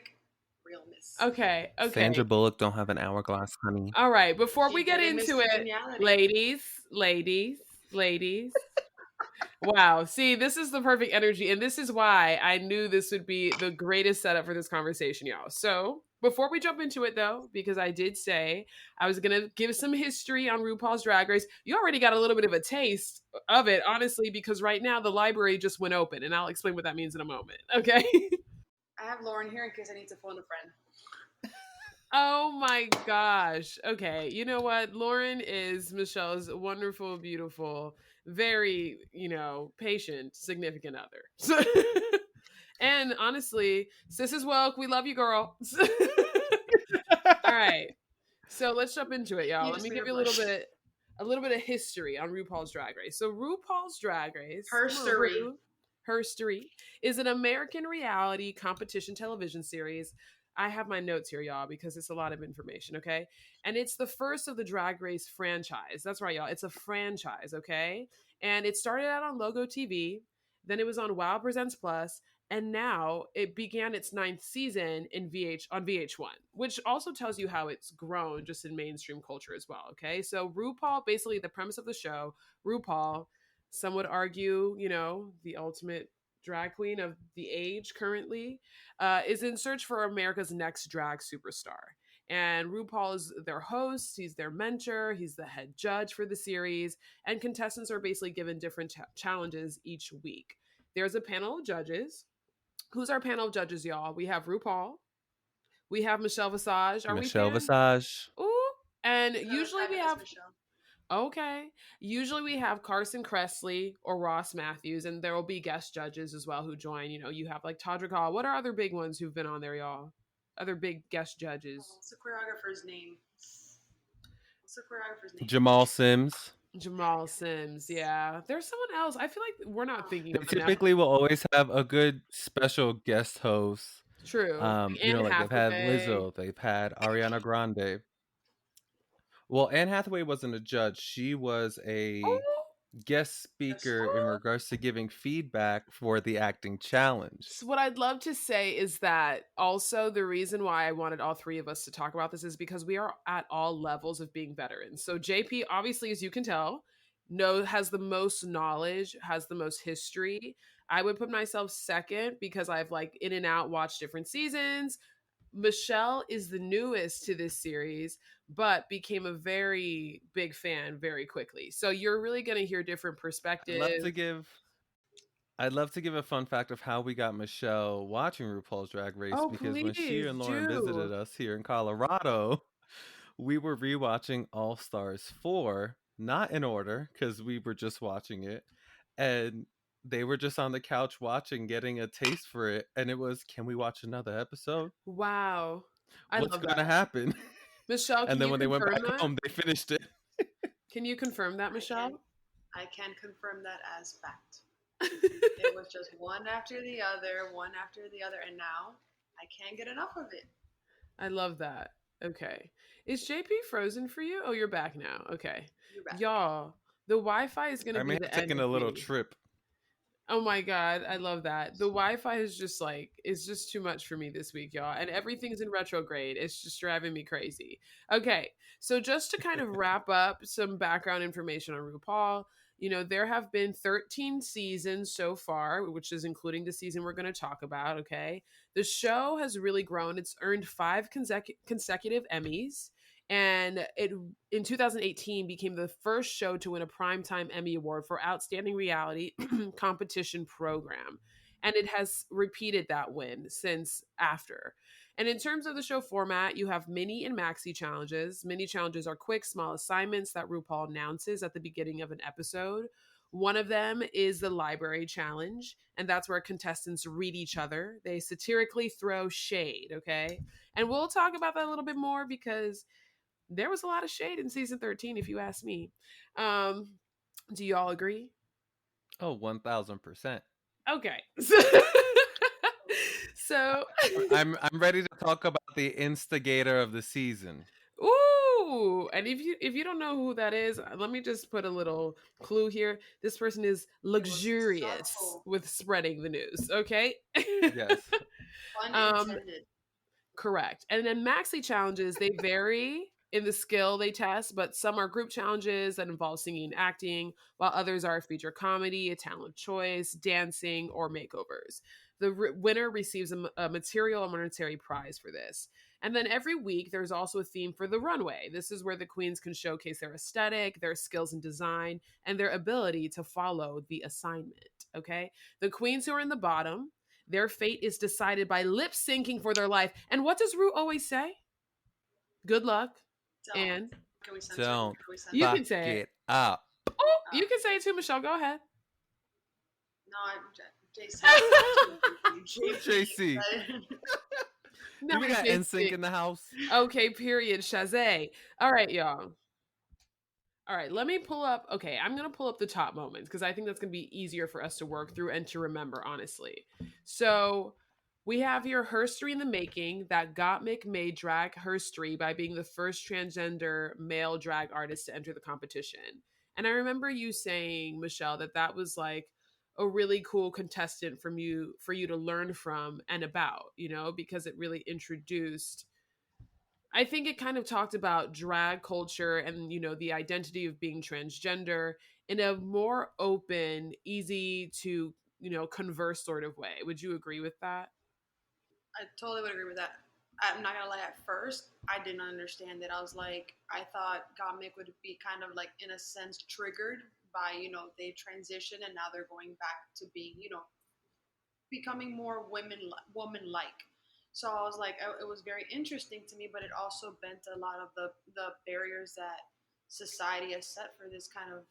realness. Okay. Sandra Bullock don't have an hourglass, honey. All right. Before She we get did Miss into it, Congeniality. ladies. Wow. See, this is the perfect energy. And this is why I knew this would be the greatest setup for this conversation, y'all. So before we jump into it, though, because I did say I was going to give some history on RuPaul's Drag Race, you already got a little bit of a taste of it, honestly, because right now the library just went open. And I'll explain what that means in a moment. Okay. I have Lauren here in case I need to phone a friend. Oh my gosh. Okay. You know what? Lauren is Michelle's wonderful, beautiful, very, patient, significant other. And honestly, sis is woke. We love you, girl. All right. So let's jump into it, y'all. You Let just me made give her you blush. a little bit of history on RuPaul's Drag Race. So RuPaul's Drag Race. Herstory. Herstory is an American reality competition television series. I have my notes here, y'all, because it's a lot of information, okay? And it's the first of the Drag Race franchise. That's right, y'all. It's a franchise, okay? And it started out on Logo TV, then it was on Wow Presents Plus, and now it began its ninth season in VH1, which also tells you how it's grown just in mainstream culture as well. Okay, so RuPaul, basically the premise of the show, RuPaul, some would argue, the ultimate drag queen of the age currently, is in search for America's next drag superstar. And RuPaul is their host, he's their mentor, he's the head judge for the series, and contestants are basically given different challenges each week. There's a panel of judges. Who's our panel of judges, y'all? We have RuPaul. We have Michelle Visage. Are Michelle we fans? Visage. Ooh. And Another usually we fabulous have Michelle. okay. Usually we have Carson Kressley or Ross Matthews, and there will be guest judges as well who join. You have like Todrick Hall. What are other big ones who've been on there, y'all? Other big guest judges. What's the choreographer's name? Jamal Sims. Jamal Sims, yeah. There's someone else. I feel like we're not thinking They of enough. typically will always have a good special guest host. True. Like they've had Lizzo, they've had Ariana Grande. Well, Anne Hathaway wasn't a judge. She was a guest speaker in regards to giving feedback for the acting challenge. So what I'd love to say is that also the reason why I wanted all three of us to talk about this is because we are at all levels of being veterans. So JP, obviously, as you can tell, has the most knowledge, has the most history. I would put myself second because I've like in and out watched different seasons. Michelle is the newest to this series, but became a very big fan very quickly. So you're really going to hear different perspectives. I'd love to give a fun fact of how we got Michelle watching RuPaul's Drag Race, because when she and Lauren visited us here in Colorado, we were rewatching All Stars 4, not in order, because we were just watching it. And they were just on the couch watching, getting a taste for it. And it was, can we watch another episode? Wow. What's going to happen? Michelle, and then when they went back home, they finished it. Can you confirm that, Michelle? I can confirm that as fact. It was just one after the other, and now I can't get enough of it. I love that. Okay. Is JP frozen for you? Oh, you're back now. Okay. You're back. Y'all, the Wi-Fi is going to be the end. Taking a little trip. Oh my God, I love that. The Wi-Fi is just it's just too much for me this week, y'all. And everything's in retrograde. It's just driving me crazy. Okay, so just to kind of wrap up some background information on RuPaul, there have been 13 seasons so far, which is including the season we're going to talk about, okay? The show has really grown. It's earned 5 consecutive Emmys. And it, in 2018, became the first show to win a Primetime Emmy Award for Outstanding Reality Competition Program. And it has repeated that win since after. And in terms of the show format, you have mini and maxi challenges. Mini challenges are quick, small assignments that RuPaul announces at the beginning of an episode. One of them is the library challenge, and that's where contestants read each other. They satirically throw shade, okay? And we'll talk about that a little bit more because there was a lot of shade in season 13, if you ask me. Do y'all agree? Oh, 1000%. Okay. So I'm ready to talk about the instigator of the season. Ooh, and if you don't know who that is, let me just put a little clue here. This person is luxurious with spreading the news, okay? Yes. Correct. And then maxi challenges, they vary in the skill they test, but some are group challenges that involve singing and acting, while others are feature comedy, a talent choice, dancing, or makeovers. The winner receives a material and monetary prize for this. And then every week, there's also a theme for the runway. This is where the queens can showcase their aesthetic, their skills in design, and their ability to follow the assignment, okay? The queens who are in the bottom, their fate is decided by lip syncing for their life. And what does Ru always say? Good luck. And don't you can say it up. Oh, you can say it too, Michelle. Go ahead. No, I'm JC. JC. No, we got NSYNC in the house. Okay, period. Shazay. All right, y'all. All right, let me pull up. Okay, I'm going to pull up the top moments because I think that's going to be easier for us to work through and to remember, honestly. So we have here Herstory in the Making, that Gottmik made drag herstory by being the first transgender male drag artist to enter the competition. And I remember you saying, Michelle, that that was like a really cool contestant from you for you to learn from and about, you know, because it really introduced, I think it kind of talked about drag culture and, you know, the identity of being transgender in a more open, easy to, you know, converse sort of way. Would you agree with that? I totally would agree with that. I'm not gonna lie. At first, I didn't understand it. I was like, I thought Gottmik would be kind of like, in a sense, triggered by, they transition and now they're going back to being, becoming more woman like. So I was like, it was very interesting to me, but it also bent a lot of the barriers that society has set for this kind of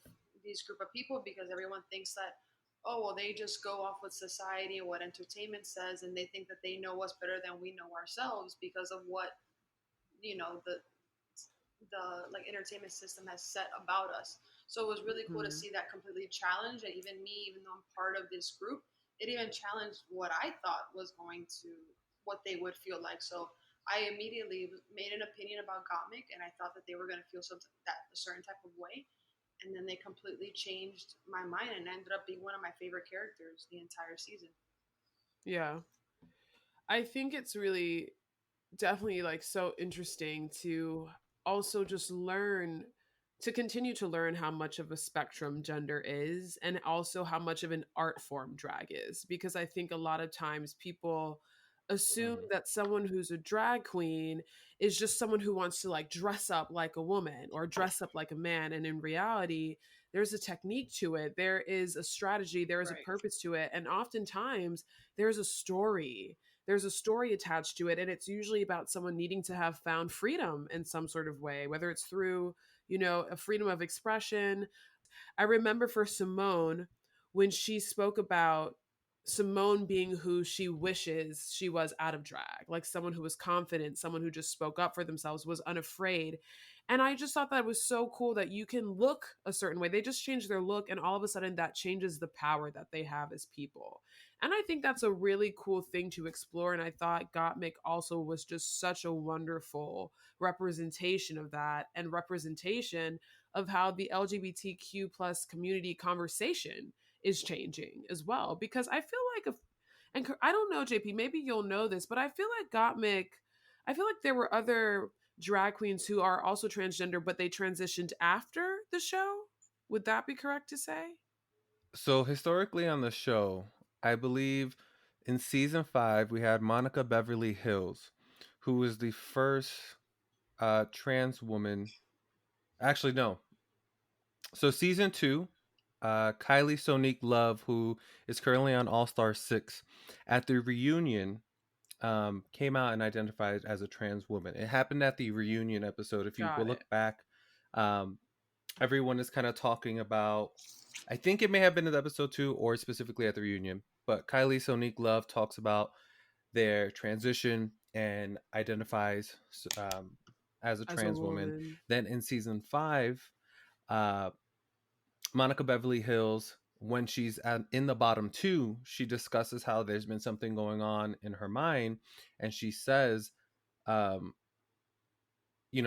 these group of people, because everyone thinks that, oh well, they just go off with society and what entertainment says, and they think that they know us better than we know ourselves because of what the like entertainment system has set about us. So it was really cool to Hmm. see that completely challenged. And even me, even though I'm part of this group, it even challenged what I thought was going to what they would feel like. So I immediately made an opinion about Gottmik, and I thought that they were going to feel something that a certain type of way. And then they completely changed my mind and ended up being one of my favorite characters the entire season. Yeah. I think it's really definitely like so interesting to also just learn to continue to learn how much of a spectrum gender is and also how much of an art form drag is, because I think a lot of times people assume Mhm. that someone who's a drag queen is just someone who wants to like dress up like a woman or dress up like a man, and in reality there's a technique to it, there is a strategy, there is a Right. purpose to it, and oftentimes there's a story, there's a story attached to it, and it's usually about someone needing to have found freedom in some sort of way, whether it's through, you know, a freedom of expression. I remember for Simone, when she spoke about Simone being who she wishes she was out of drag, like someone who was confident, someone who just spoke up for themselves, was unafraid. And I just thought that was so cool that you can look a certain way. They just change their look, and all of a sudden that changes the power that they have as people. And I think that's a really cool thing to explore. And I thought Gottmik also was just such a wonderful representation of that, and representation of how the LGBTQ plus community conversation is changing as well. Because I feel like, and I don't know, JP, maybe you'll know this, but I feel like Gottmik, I feel like there were other drag queens who are also transgender, but they transitioned after the show. Would that be correct to say? So historically on the show, I believe in season 5 we had Monica Beverly Hills, who was the first trans woman. Actually, no. So season 2, Kylie Sonique Love, who is currently on All Star 6, at the reunion, came out and identified as a trans woman. It happened at the reunion episode. If you will Got it. look back, um, everyone is kind of talking about. I think it may have been in episode 2 or specifically at the reunion, but Kylie Sonique Love talks about their transition and identifies as a As a trans woman. woman. Then in season 5, uh, Monica Beverly Hills, when she's in the bottom 2, she discusses how there's been something going on in her mind, and she says, um,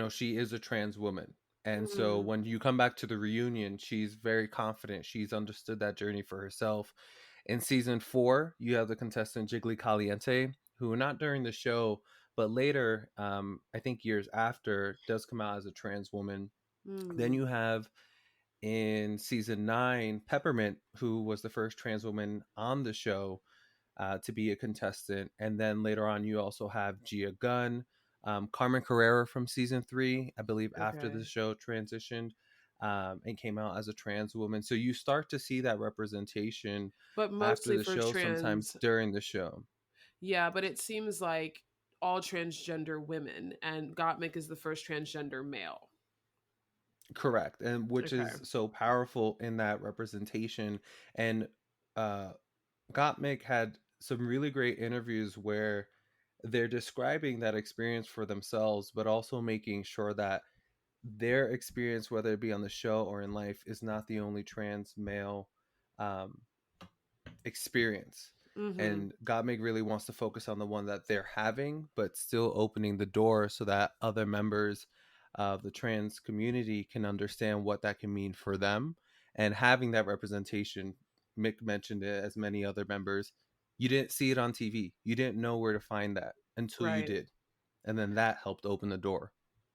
she is a trans woman. And so Mm, when you come back to the reunion, she's very confident. She's understood that journey for herself. In season 4, you have the contestant Jiggly Caliente, who not during the show, but later, I think years after, does come out as a trans woman. Then mm, you have in season 9 Peppermint, who was the first trans woman on the show to be a contestant. And then later on, you also have Gia Gunn, Carmen Carrera from season 3, I believe, after the okay. show transitioned and came out as a trans woman. So you start to see that representation But after mostly the for show, sometimes trans. during the show. Yeah, but it seems like all transgender women, and Gottmik is the first transgender male. Correct. And which Okay. is so powerful in that representation. And uh, Gottmik had some really great interviews where they're describing that experience for themselves, but also making sure that their experience, whether it be on the show or in life, is not the only trans male um, experience. And Gottmik really wants to focus on the one that they're having, but still opening the door so that other members of the trans community can understand what that can mean for them. And having that representation, Mick mentioned it, as many other members, you didn't see it on TV. You didn't know where to find that until you Right. did. And then that helped open the door.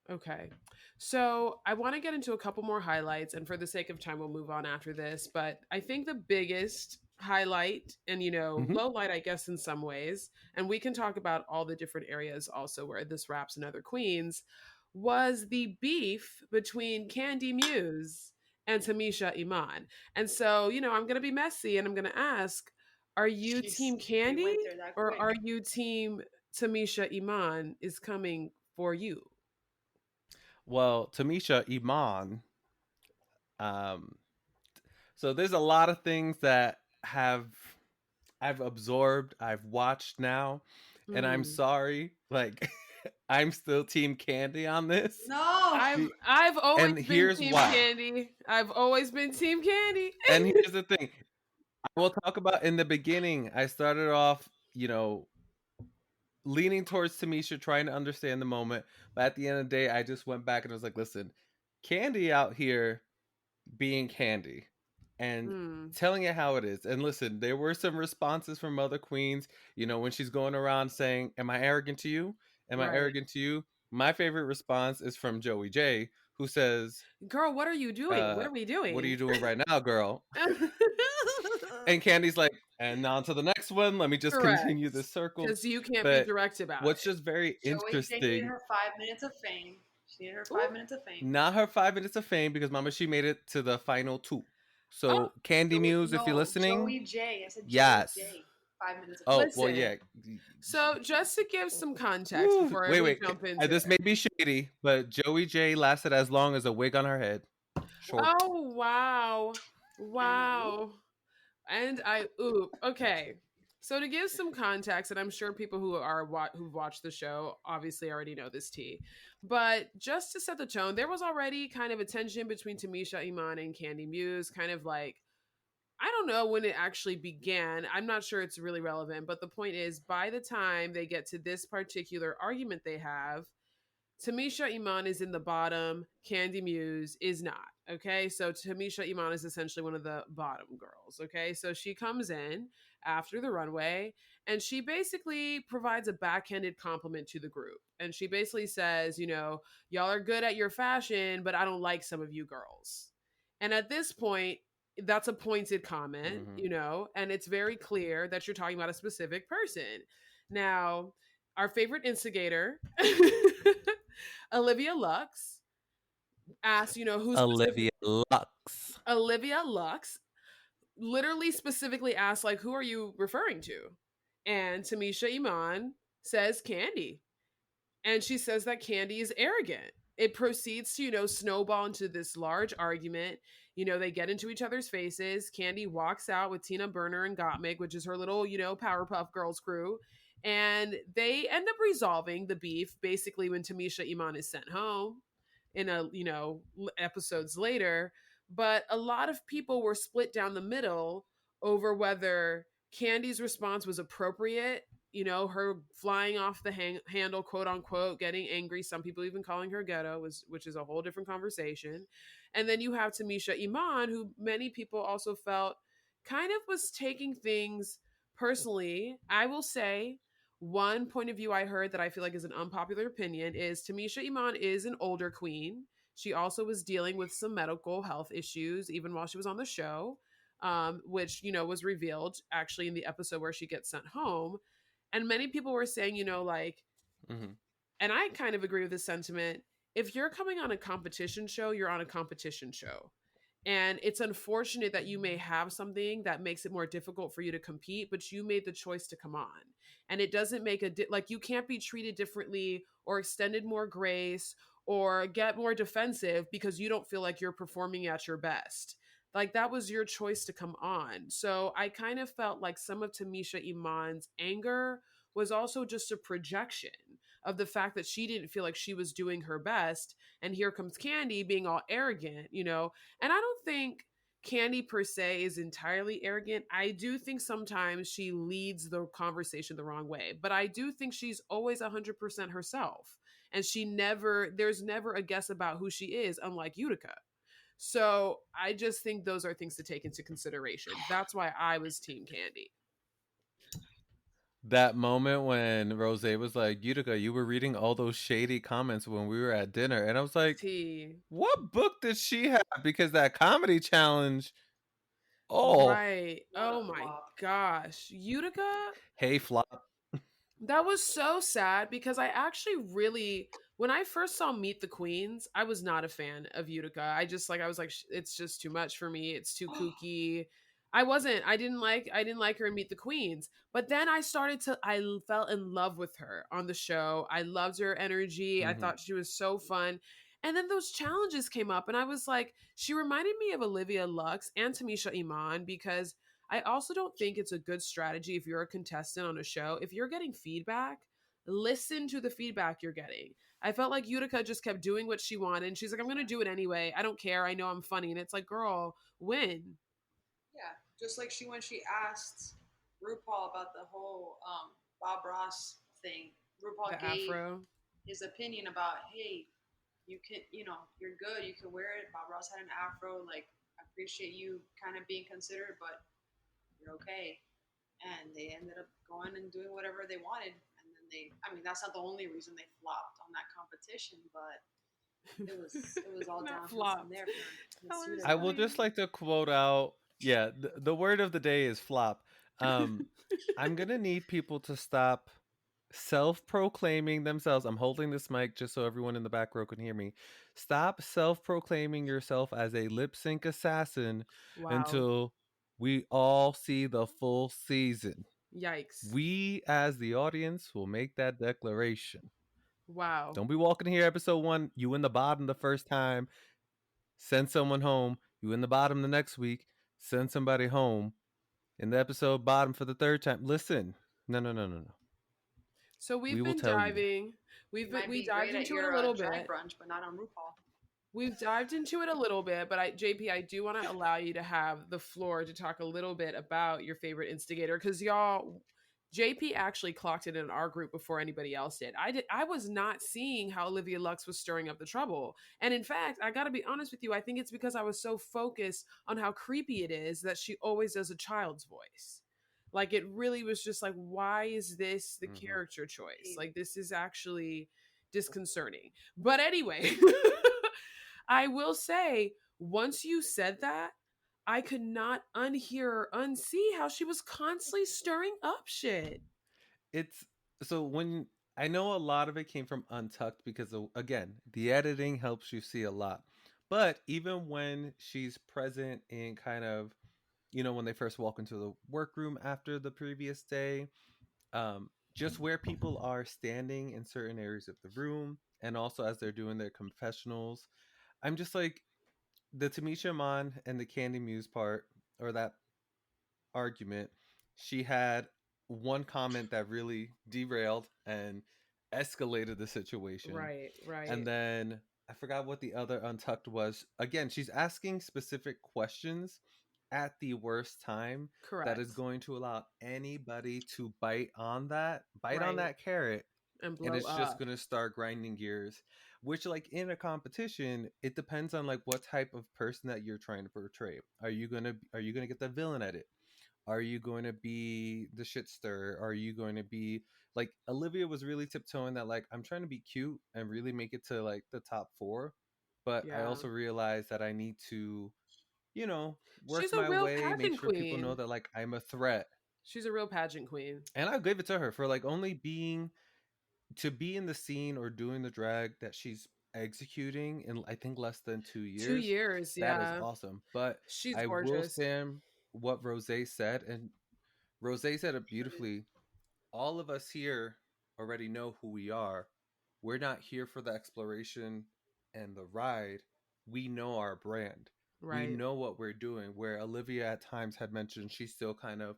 Okay. So I want to get into a couple more highlights, and for the sake of time, we'll move on after this. But I think the biggest highlight, and low light, I guess, in some ways, and we can talk about all the different areas also where this wraps in other queens, was the beef between Candy Muse and Tamisha Iman. And so, I'm going to be messy and I'm going to ask, are you Jeez, team we Candy went there that or quick. are you team Tamisha Iman is coming for you? Well, Tamisha Iman, so there's a lot of things that I've absorbed, I've watched now, and I'm sorry, like I'm still team Candy on this. No. I've always And been here's team why. Candy. I've always been team Candy. And here's the thing. I will talk about in the beginning, I started off, leaning towards Tamisha, trying to understand the moment. But at the end of the day, I just went back and was like, listen, Candy out here being Candy and telling it how it is. And listen, there were some responses from other queens, when she's going around saying, am I arrogant to you? Am I Right. arrogant to you? My favorite response is from Joey J, who says, Girl, what are you doing? What are we doing? what are you doing right now, girl? And Candy's like, and on to the next one. Let me just continue this circle. Because you can't But be direct about what's it. just very Joey J needed interesting, her 5 minutes of fame. She needed her 5 minutes of fame. not her 5 minutes of fame, because Mama, she made it to the final 2. So Candy Muse, if you're listening, Joey J. I said yes. Joey J. 5 minutes of Oh, fame. well, yeah. So just to give some context before I jump into this may be shady, but Joey J lasted as long as a wig on her head. Short. Oh, wow. And okay. So to give some context, and I'm sure people who've watched the show obviously already know this tea, but just to set the tone, there was already kind of a tension between Tamisha Iman and Candy Muse, kind of like, I don't know when it actually began. I'm not sure it's really relevant, but the point is, by the time they get to this particular argument they have, Tamisha Iman is in the bottom, Candy Muse is not. Okay, so Tamisha Iman is essentially one of the bottom girls. Okay, so she comes in after the runway and she basically provides a backhanded compliment to the group. And she basically says, y'all are good at your fashion, but I don't like some of you girls. And at this point, that's a pointed comment, and it's very clear that you're talking about a specific person. Now, our favorite instigator, Olivia Lux, asked, who's Olivia Lux. Olivia Lux literally specifically asked, like, who are you referring to? And Tamisha Iman says Candy. And she says that Candy is arrogant. It proceeds to, snowball into this large argument. They get into each other's faces. Candy walks out with Tina Burner and Gottmik, which is her little, Powerpuff Girls crew. And they end up resolving the beef basically when Tamisha Iman is sent home in episodes later. But a lot of people were split down the middle over whether Candy's response was appropriate. Her flying off the handle, quote unquote, getting angry. Some people even calling her ghetto, which is a whole different conversation. And then you have Tamisha Iman, who many people also felt kind of was taking things personally. I will say one point of view I heard that I feel like is an unpopular opinion is Tamisha Iman is an older queen. She also was dealing with some medical health issues even while she was on the show, which, was revealed actually in the episode where she gets sent home. And many people were saying, and I kind of agree with this sentiment. If you're coming on a competition show, you're on a competition show. And it's unfortunate that you may have something that makes it more difficult for you to compete, but you made the choice to come on. And it doesn't make you can't be treated differently or extended more grace or get more defensive because you don't feel like you're performing at your best. Like, that was your choice to come on. So I kind of felt like some of Tamisha Iman's anger was also just a projection of the fact that she didn't feel like she was doing her best. And here comes Candy being all arrogant, you know? And I don't think Candy per se is entirely arrogant. I do think sometimes she leads the conversation the wrong way, but I do think she's always 100% herself. And there's never a guess about who she is, unlike Utica. So I just think those are things to take into consideration. That's why I was Team Candy. That moment when Rose was like, Utica, you were reading all those shady comments when we were at dinner. And I was like, what book did she have? Because that comedy challenge. Oh. Right. Oh my gosh. Utica. Hey, flop. That was so sad because I actually really, when I first saw Meet the Queens, I was not a fan of Utica. I was like, it's just too much for me. It's too kooky. I didn't like her in Meet the Queens. But then I fell in love with her on the show. I loved her energy. I thought she was so fun. And then those challenges came up and I was like, she reminded me of Olivia Lux and Tamisha Iman because I also don't think it's a good strategy if you're a contestant on a show. If you're getting feedback, listen to the feedback you're getting. I felt like Utica just kept doing what she wanted. And she's like, I'm going to do it anyway. I don't care. I know I'm funny. And it's like, girl, win. Yeah, just like when she asked RuPaul about the whole Bob Ross thing. RuPaul gave his opinion about, hey, you can, you're good. You can wear it. Bob Ross had an afro. Like, I appreciate you kind of being considerate, but you're okay. And they ended up going and doing whatever they wanted. And then that's not the only reason they flopped on that competition, but it was all downhill from there. I will just like to quote out, the word of the day is flop. I'm going to need people to stop self-proclaiming themselves. I'm holding this mic just so everyone in the back row can hear me. Stop self-proclaiming yourself as a lip sync assassin until we all see the full season. Yikes. We as the audience will make that declaration. Wow. Don't be walking here episode 1, you in the bottom the first time, send someone home. You in the bottom the next week, send somebody home. In the episode bottom for the third time. Listen. No. So we've been diving. We dived into it a little bit. Brunch, but not on RuPaul. We've dived into it a little bit, but JP, I do want to allow you to have the floor to talk a little bit about your favorite instigator because y'all, JP actually clocked it in our group before anybody else did. I was not seeing how Olivia Lux was stirring up the trouble. And in fact, I got to be honest with you, I think it's because I was so focused on how creepy it is that she always does a child's voice. Like, it really was just like, why is this the character choice? Like, this is actually disconcerting. But anyway, I will say, once you said that, I could not unhear or unsee how she was constantly stirring up shit. It's so when I know a lot of it came from Untucked because again, the editing helps you see a lot. But even when she's present in kind of, when they first walk into the workroom after the previous day, just where people are standing in certain areas of the room, and also as they're doing their confessionals, I'm just like, the Tamisha Iman and the Candy Muse part, or that argument, she had one comment that really derailed and escalated the situation. Right. And then I forgot what the other Untucked was. Again, she's asking specific questions at the worst time. Correct. That is going to allow anybody to bite on that carrot. And it's just going to start grinding gears, which, like, in a competition, it depends on like what type of person that you're trying to portray. Are you going to get the villain at it? Are you going to be the shit stirrer? Are you going to be like Olivia was really tiptoeing that, like, I'm trying to be cute and really make it to like the top 4, but I also realized that I need to, work my way, make sure people know that like I'm a threat. She's a real pageant queen, and I gave it to her for like only to be in the scene or doing the drag that she's executing in, I think, less than 2 years. 2 years, that is awesome. But she's I gorgeous. will stand what Rose said, and Rose said it beautifully. All of us here already know who we are. We're not here for the exploration and the ride. We know our brand. Right. We know what we're doing. Where Olivia at times had mentioned she's still kind of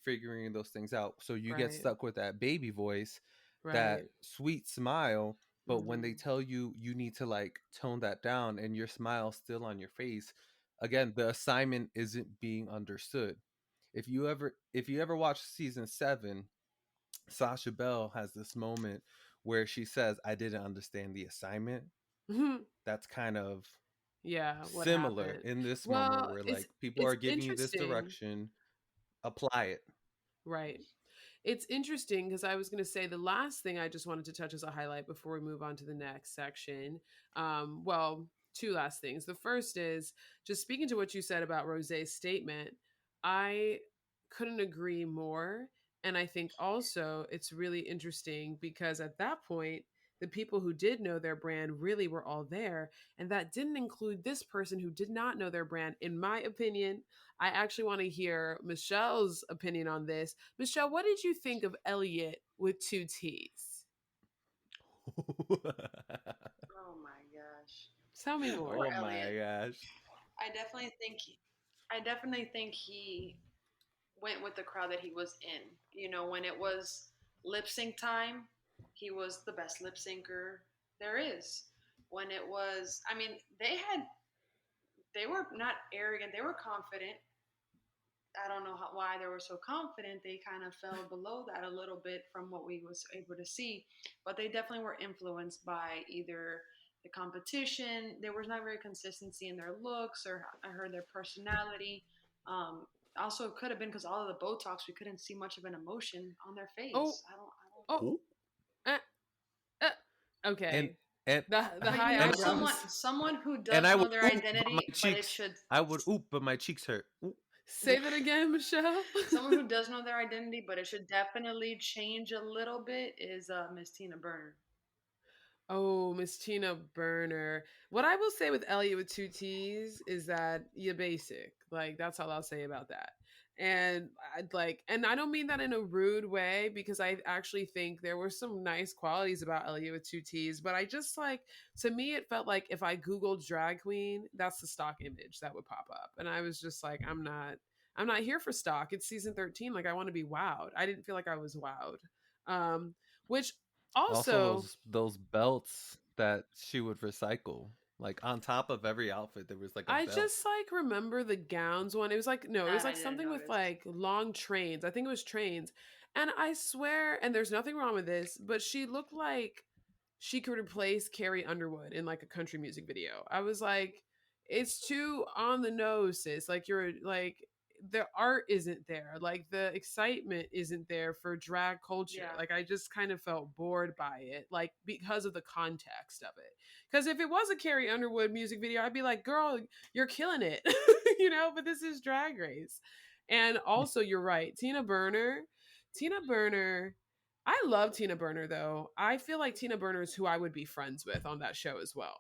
figuring those things out. So you get stuck with that baby voice. Right. that sweet smile, but when they Mhm. tell you you need to like tone that down and your smile's still on your face, again, the assignment isn't being understood. If you ever watch season 7, Sasha Bell has this moment where she says, I didn't understand the assignment. That's kind of Yeah, what similar happened? in this moment Well, where it's like people it's are giving you this interesting. direction, apply it. Right. It's interesting because I was going to say the last thing I just wanted to touch as a highlight before we move on to the next section. Well, two last things. The first is just speaking to what you said about Rosé's statement. I couldn't agree more. And I think also it's really interesting because at that point, the people who did know their brand really were all there. And that didn't include this person who did not know their brand. In my opinion, I actually want to hear Michelle's opinion on this. Michelle, what did you think of Elliot with two T's? Oh my gosh. Tell me Poor more. Oh my Elliot. gosh. I definitely think I definitely think he went with the crowd that he was in. You know, when it was lip sync time, he was the best lip syncer there is. When it was, I mean, they were not arrogant, they were confident. I don't know why they were so confident. They kind of fell below that a little bit from what we was able to see, but they definitely were influenced by either the competition. There was not very consistency in their looks, or I heard their personality. Um, Also, it could have been because all of the Botox, we couldn't see much of an emotion on their Oh, face. I don't. oh, Oh. uh, uh, And okay. and The But you high know, and eyebrows. someone who and does I know would their oop, but my identity, but it cheeks. should. I would oop, but my cheeks hurt. Oop. Say that again, Michelle. Someone who does know their identity, but it should definitely change a little bit, is Miss Tina Burner. Oh, Miss Tina Burner. What I will say with Elliot with two T's is that you're basic. Like that's all I'll say about that. And I'd like, and I don't mean that in a rude way because I actually think there were some nice qualities about Elliot with two T's. But I just like, to me, it felt like if I Googled drag queen, that's the stock image that would pop up, and I was just like, I'm not here for stock. It's season 13. Like I want to be wowed. I didn't feel like I was wowed. Which Also, also those belts that she would recycle, like on top of every outfit, there was like a I belt. just like remember the gowns one. It was like no, it was That I like didn't something with notice. like long trains. I think it was trains. And I swear, and there's nothing wrong with this, but she looked like she could replace Carrie Underwood in like a country music video. I was like, it's too on the nose, sis. Like you're like the art isn't there. Like the excitement isn't there for drag culture. Yeah. Like I just kind of felt bored by it, like because of the context of it. Because if it was a Carrie Underwood music video, I'd be like, girl, you're killing it. You know, but this is Drag Race. And also, you're right. Tina Burner. Tina Burner. I love Tina Burner, though. I feel like Tina Burner is who I would be friends with on that show as well.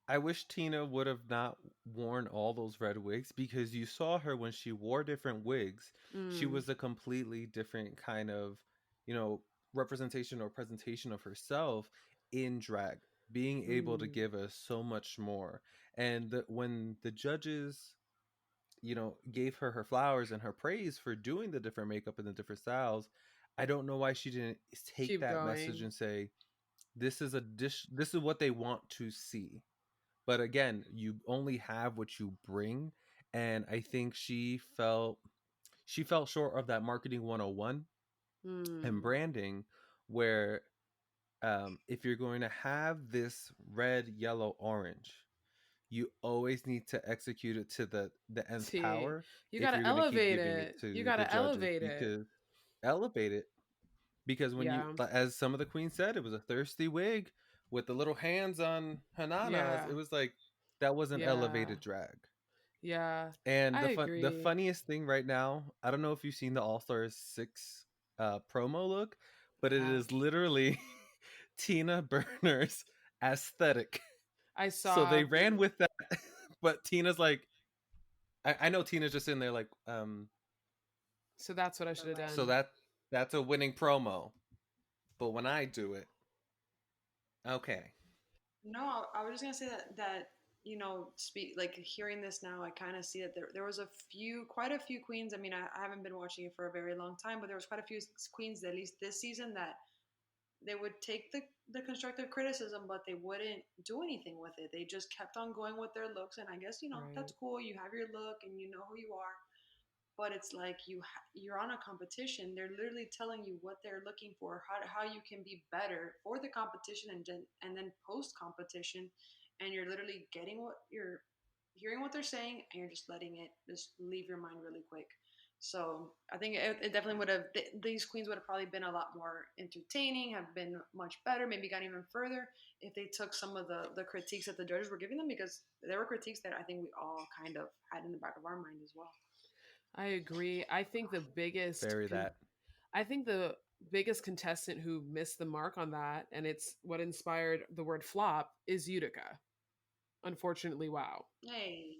I wish Tina would have not worn all those red wigs, because you saw her when she wore different wigs. She Mm, was a completely different kind of, you know, representation or presentation of herself in drag, being able to mm, give us so much more. And when the judges, you know, gave her her flowers and her praise for doing the different makeup and the different styles, I don't know why she didn't take keep that message going. and say, this is a dish, this is what they want to see. But again, you only have what you bring, and I think she felt short of that marketing 101 and Mm, branding, where if you're going to have this red, yellow, orange, you always need to execute it to the nth T. power You if gotta you're going to keep elevate giving it it. You to the gotta judges, elevate it. because elevate it, because when you, Yeah. as some of the queens said, it was a thirsty wig with the little hands on Hanana's. It Yeah. was like, that wasn't Yeah. elevated drag. Yeah. And I the agree. funniest thing right now, I don't know if you've seen the All Stars 6 promo look, I but it have. is literally Tina Burner's aesthetic. I So they saw. ran with that, but Tina's like, I know Tina's just in there like, So that's what I should The have red. so done. that's a winning promo. But when I do it, okay. No, I was just gonna say that speak like hearing this now, I kind of see that there was quite a few queens. I mean, I haven't been watching it for a very long time, but there was quite a few queens, at least this season, that they would take the constructive criticism, but they wouldn't do anything with it. They just kept on going with their looks, and I guess Right. that's cool. You have your look, and you know who you are. But it's like you're on a competition. They're literally telling you what they're looking for, how you can be better for the competition, and then post competition, and you're literally getting what you're hearing what they're saying, and you're just letting it just leave your mind really quick. So I think it definitely would have, these queens would have probably been a lot more entertaining, have been much better, maybe gone even further if they took some of the critiques that the judges were giving them, because there were critiques that I think we all kind of had in the back of our mind as well. I agree. Very that. I think the biggest contestant who missed the mark on that, and it's what inspired the word flop, is Utica. Unfortunately, wow. Hey,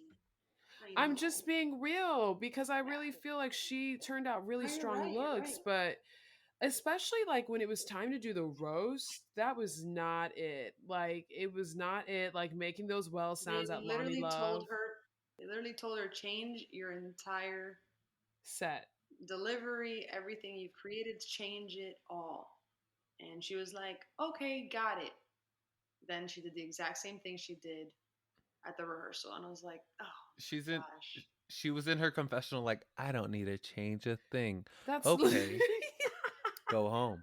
I'm just being real because I really feel like she turned out really strong looks, but especially like when it was time to do the roast, that was not it. Like it was not it. Like making those well sounds that Lonnie Love they literally told her change your entire set. delivery, everything you've created, change it all. And she was like, okay, got it. Then she did the exact same thing she did at the rehearsal, and I was like, oh, gosh. She was in her confessional like, I don't need to change a thing. That's okay. Go home.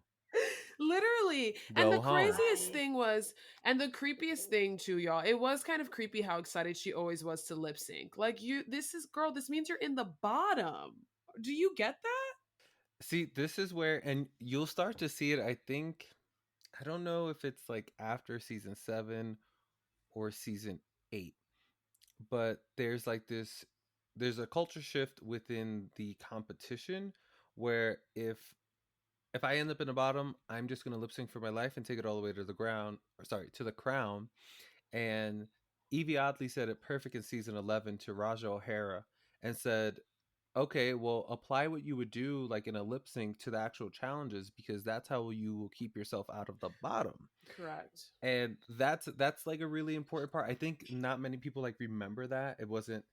Literally. Go and the home. craziest thing was, and the creepiest thing too, y'all, it was kind of creepy how excited she always was to lip sync. Like this means you're in the bottom. Do you get that? See, this is where, and you'll start to see it, I think, I don't know if it's like after season 7 or season 8, but there's a culture shift within the competition where if I end up in the bottom, I'm just going to lip sync for my life and take it all the way to the to the crown. And Evie Oddly said it perfect in season 11 to Raja O'Hara and said, okay, well, apply what you would do like in a lip sync to the actual challenges, because that's how you will keep yourself out of the bottom. Correct. And that's like a really important part. I think not many people like remember that. It wasn't,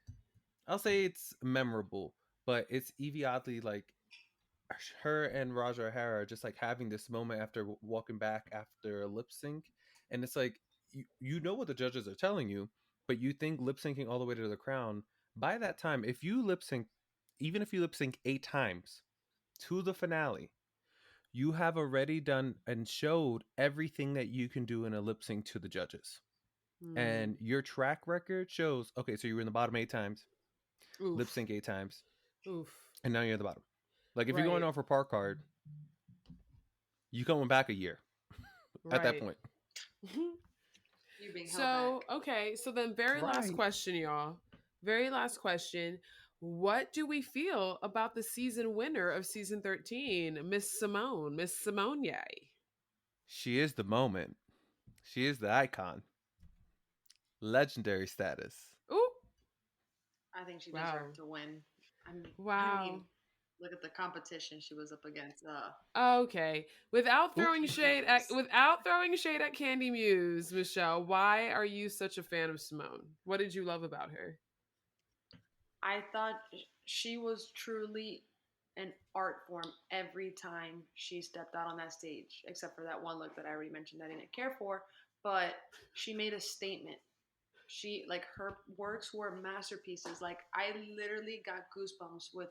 I'll say it's memorable, but it's Evie Oddly, like her and Raja O'Hara just like having this moment after walking back after a lip sync. And it's like, you know what the judges are telling you, but you think lip syncing all the way to the crown. By that time, if you lip sync, even if you lip sync 8 times to the finale, you have already done and showed everything that you can do in a lip sync to the judges. And your track record shows, okay, so you were in the bottom 8 times, lip sync 8 times, and now you're at the bottom. Like if you're going off for park card, you coming back a year at that point. You're being so back. Okay, so then last question, y'all. Very last question. What do we feel about the season winner of season 13, Miss Simone Yay? She is the moment. She is the icon. Legendary status. Ooh. I think she deserved to win. I mean, look at the competition she was up against. Okay. Without throwing shade at Candy Muse, Michelle, why are you such a fan of Simone? What did you love about her? I thought she was truly an art form every time she stepped out on that stage, except for that one look that I already mentioned that I didn't care for. But she made a statement. Her works were masterpieces. Like I literally got goosebumps with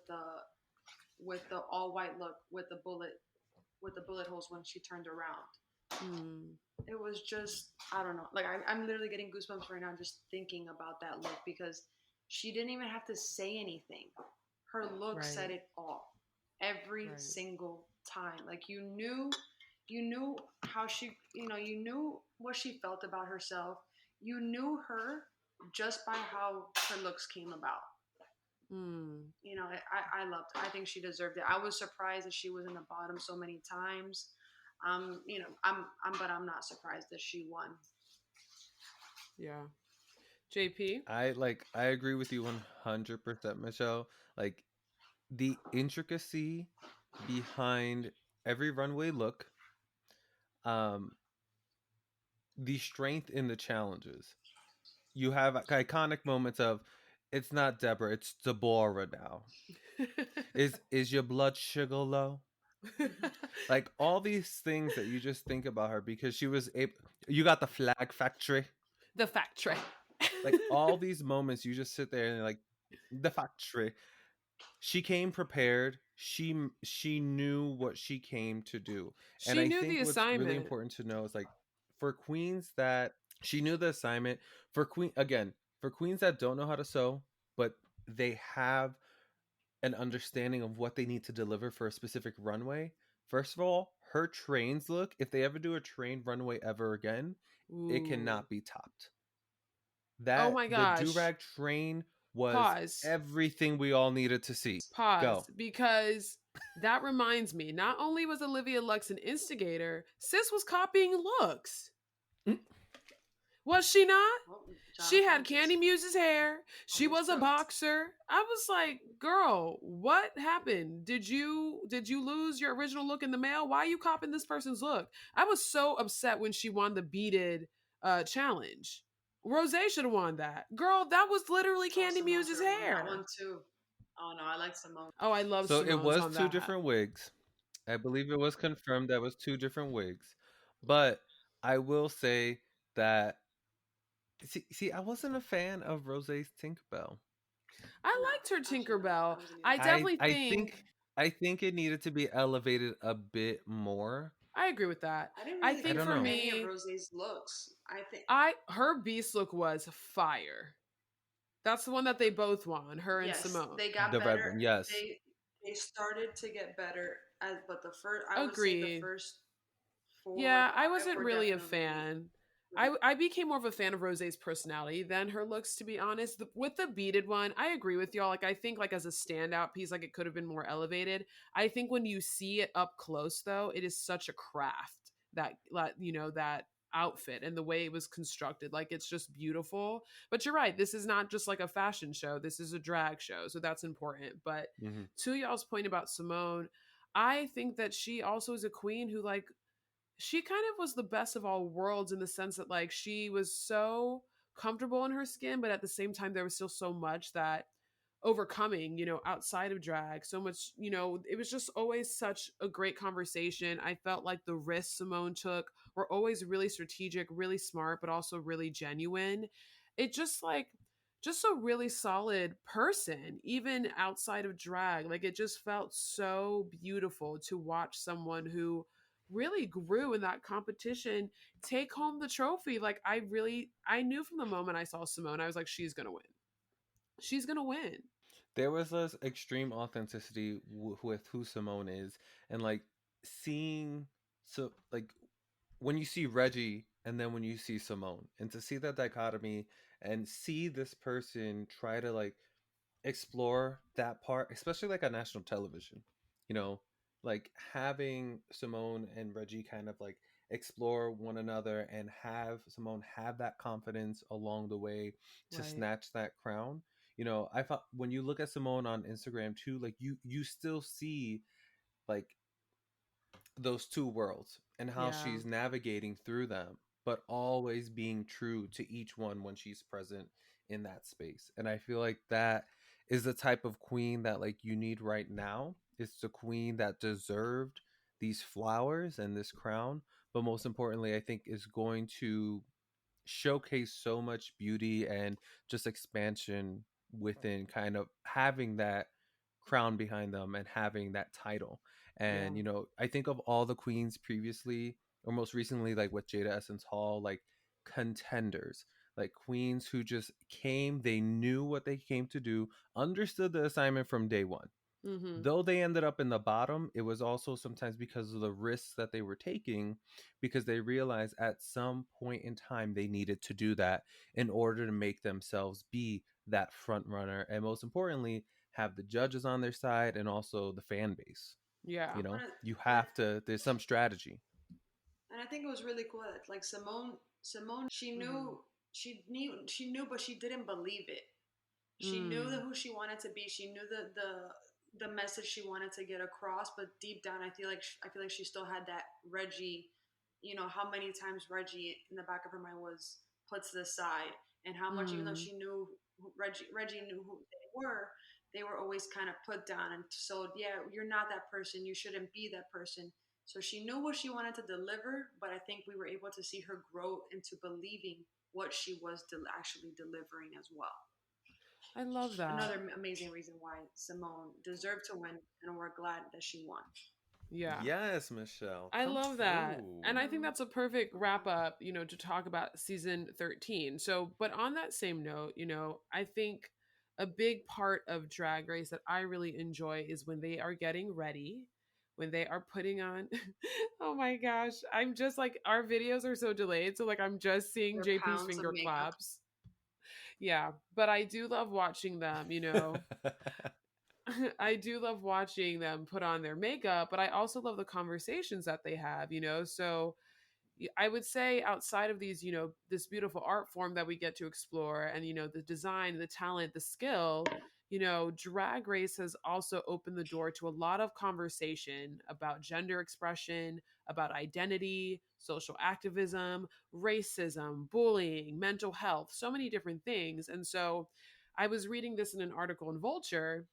the all white look with the bullet holes when she turned around. It was just, I don't know. Like I'm literally getting goosebumps right now just thinking about that look, because she didn't even have to say anything. Her look said it all. Every single time. Like you knew how she, you knew what she felt about herself. You knew her just by how her looks came about. I loved her. I think she deserved it. I was surprised that she was in the bottom so many times. But I'm not surprised that she won. Yeah. JP? I agree with you 100%, Michelle. Like the intricacy behind every runway look, the strength in the challenges. You have iconic moments of, it's not Deborah, it's Deborah now. Is your blood sugar low? Like all these things that you just think about her because she was able. You got the flag factory. The factory. Like all these moments, you just sit there and like the factory. She came prepared. She knew what she came to do, and She I knew the think what's really assignment. important to know is like for queens that she knew the assignment for queens that don't know how to sew, but they have an understanding of what they need to deliver for a specific runway. First of all, her trains look, if they ever do a trained runway ever again, it Ooh. cannot be topped. Oh That my the gosh. do-rag train was Pause. everything we all needed to see. Pause. Go. Because that reminds me, not only was Olivia Lux an instigator, sis was copying looks. Was she not? Oh, She had Jonathan Candy just Muse's hair. on She his was a throat. boxer. I was like, girl, what happened? Did you lose your original look in the mail? Why are you copying this person's look? I was so upset when she won the beaded challenge. Rose should have won that. Girl, that was literally Oh, Candy Simone Muse's should have won that hair. one too. Oh no, I like Simone. Oh, I love So it Simone's was on two that. different wigs. I believe it was confirmed that was two different wigs. But I will say that see I wasn't a fan of Rose's Tinkerbell. I No, liked her actually no, I Tinkerbell. wasn't either. I definitely I think think I think it needed to be elevated a bit more. I agree with that. I didn't I really I think care don't for for know. any of me, Rose's looks. I think her beast look was fire. That's the one that they both won, her and yes, Simone. they got The red better. one, yes. They started to get better, but the first I would say the Agreed. first four or Yeah, I five wasn't were really a definitely fan. great. I became more of a fan of Rose's personality than her looks, to be honest. With the beaded one, I agree with y'all. Like, I think, like, as a standout piece, like, it could have been more elevated. I think when you see it up close, though, it is such a craft that outfit and the way it was constructed. Like, it's just beautiful. But you're right. This is not just like a fashion show, this is a drag show. So that's important. But Hmm. to y'all's point about Simone, I think that she also is a queen who, like, she kind of was the best of all worlds in the sense that, like, she was so comfortable in her skin, but at the same time there was still so much that overcoming, outside of drag. So much, it was just always such a great conversation. I felt like the risks Simone took were always really strategic, really smart, but also really genuine. It just a really solid person, even outside of drag. Like, it just felt so beautiful to watch someone who really grew in that competition take home the trophy. Like, I knew from the moment I saw Simone, I was like, she's gonna win. She's gonna win. There was this extreme authenticity with who Simone is, and like seeing so like when you see Reggie and then when you see Simone, and to see that dichotomy and see this person try to like explore that part, especially like on national television, you know, like having Simone and Reggie kind of like explore one another and have Simone have that confidence along the way to Right. snatch that crown. You know, I thought when you look at Simone on Instagram too, like you still see like those two worlds and how Yeah. she's navigating through them, but always being true to each one when she's present in that space. And I feel like that is the type of queen that like you need right now. It's the queen that deserved these flowers and this crown, but most importantly, I think is going to showcase so much beauty and just expansion within kind of having that crown behind them and having that title. And Yeah. you know, I think of all the queens previously or most recently, like with Jada Essence Hall, like contenders, like queens who just came, they knew what they came to do, understood the assignment from day one. Mm-hmm. Though they ended up in the bottom, it was also sometimes because of the risks that they were taking, because they realized at some point in time they needed to do that in order to make themselves be that front runner, and most importantly, have the judges on their side and also the fan base. Yeah. You know, you And have to, there's some strategy. and I think it was really cool that like Simone Mm-hmm. she knew but she didn't believe it. She knew Mm. who she wanted to be. She knew the message she wanted to get across, but deep down I feel like she still had that Reggie, how many times Reggie in the back of her mind was put to the side, and how much even though Mm. she knew Reggie knew who they were, they were always kind of put down and so yeah, you're not that person, you shouldn't be that person. So she knew what she wanted to deliver, but I think we were able to see her grow into believing what she was actually delivering as well. I love that. Another amazing reason why Simone deserved to win, and we're glad that she won. Yeah. Yes, Michelle. I love that. Through. And I think that's a perfect wrap up, to talk about season 13. So, but on that same note, I think a big part of Drag Race that I really enjoy is when they are getting ready, when they are putting on. Oh my gosh. I'm just like, our videos are so delayed. So, like, I'm just seeing Their JP's finger claps. Yeah. But I do love watching them, I do love watching them put on their makeup, but I also love the conversations that they have, So I would say outside of these, this beautiful art form that we get to explore and, the design, the talent, the skill, Drag Race has also opened the door to a lot of conversation about gender expression, about identity, social activism, racism, bullying, mental health, so many different things. And so I was reading this in an article in Vulture.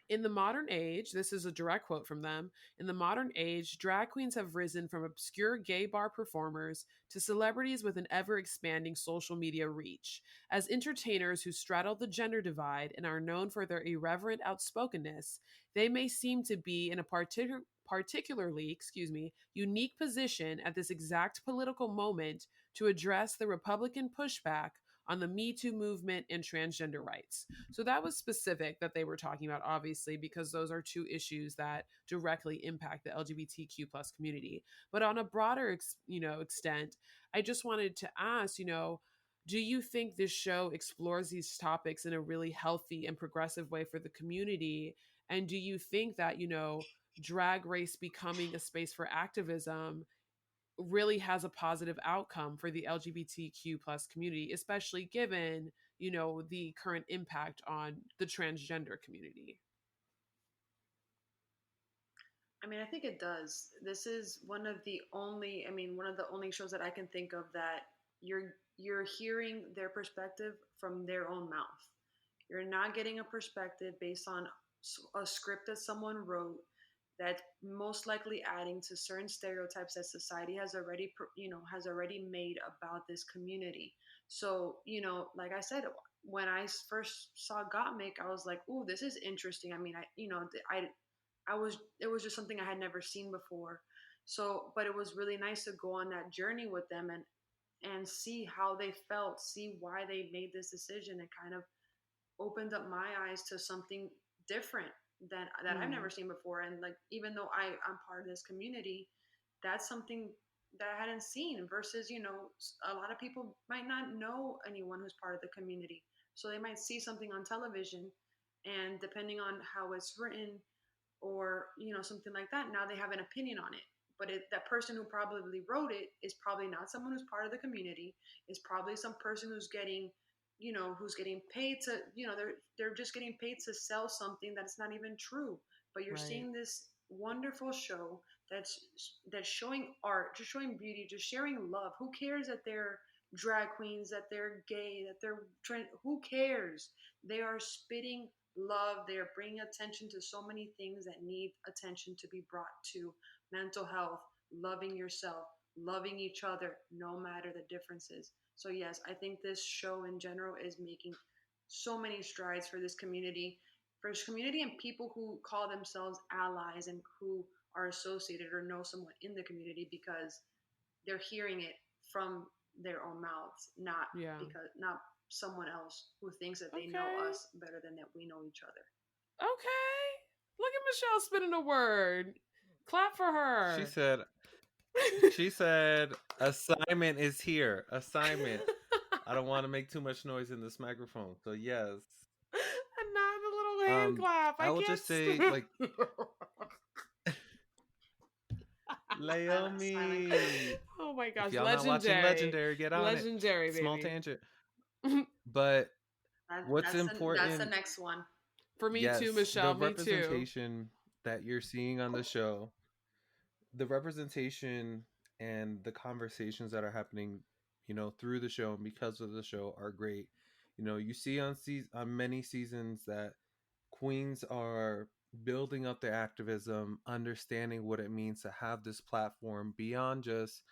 In the modern age, this is a direct quote from them. In the modern age, drag queens have risen from obscure gay bar performers to celebrities with an ever expanding social media reach. As entertainers who straddle the gender divide and are known for their irreverent outspokenness, they may seem to be in a particularly, unique position at this exact political moment to address the Republican pushback on the Me Too movement and transgender rights. So that was specific that they were talking about, obviously, because those are two issues that directly impact the LGBTQ plus community. But on a broader, extent, I just wanted to ask, do you think this show explores these topics in a really healthy and progressive way for the community? And do you think that, Drag Race becoming a space for activism really has a positive outcome for the LGBTQ plus community, especially given, the current impact on the transgender community? I mean, I think it does. This is one of the only, one of the only shows that I can think of that you're hearing their perspective from their own mouth. You're not getting a perspective based on a script that someone wrote that's most likely adding to certain stereotypes that society has already made about this community. So, like I said, when I first saw Gottmik, I was like, "Ooh, this is interesting." I mean, I was it was just something I had never seen before. So, but it was really nice to go on that journey with them and see how they felt, see why they made this decision. It kind of opened up my eyes to something different that I've never seen before. And like, even though I'm part of this community, that's something that I hadn't seen versus, a lot of people might not know anyone who's part of the community. So they might see something on television, and depending on how it's written or, something like that, now they have an opinion on it. But that person who probably wrote it is probably not someone who's part of the community. It's probably some person who's getting paid to, they're just getting paid to sell something that's not even true. But you're seeing this wonderful show that's showing art, just showing beauty, just sharing love. Who cares that they're drag queens, that they're gay, that they're who cares? They are spitting love. They are bringing attention to so many things that need attention to be brought to: mental health, loving yourself, loving each other, no matter the differences. So yes, I think this show in general is making so many strides for this community and people who call themselves allies and who are associated or know someone in the community, because they're hearing it from their own mouths, not someone else who thinks that they know us better than that we know each other. Okay. Look at Michelle spinning a word. Clap for her. She said, assignment is here. Assignment. I don't want to make too much noise in this microphone. So yes. And not the little hand clap. I will just say, like, Laomi. Oh my gosh, if y'all legendary. Not watching Legendary, get on legendary, it. Baby. Small tangent. But what's important? That's the next one. For me too, Michelle. The representation that you're seeing on the show, the representation and the conversations that are happening, through the show and because of the show are great. You see on many seasons that queens are building up their activism, understanding what it means to have this platform beyond just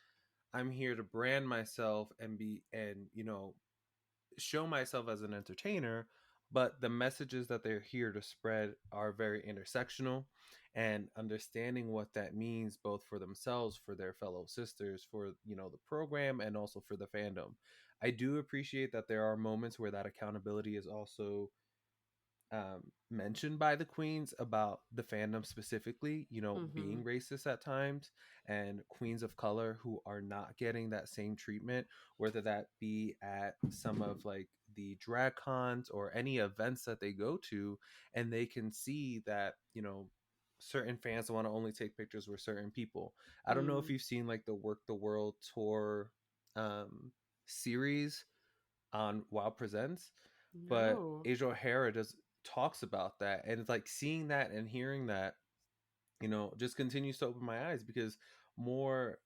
I'm here to brand myself and be and show myself as an entertainer, but the messages that they're here to spread are very intersectional, and understanding what that means both for themselves, for their fellow sisters, for the program, and also for the fandom. I do appreciate that there are moments where that accountability is also mentioned by the queens about the fandom specifically, being racist at times, and queens of color who are not getting that same treatment, whether that be at some of like the drag cons or any events that they go to, and they can see that, certain fans want to only take pictures with certain people. I don't know if you've seen like the Work the World tour series on Wow Presents, but No. Asia O'Hara does talks about that, and it's like seeing that and hearing that, just continues to open my eyes, because more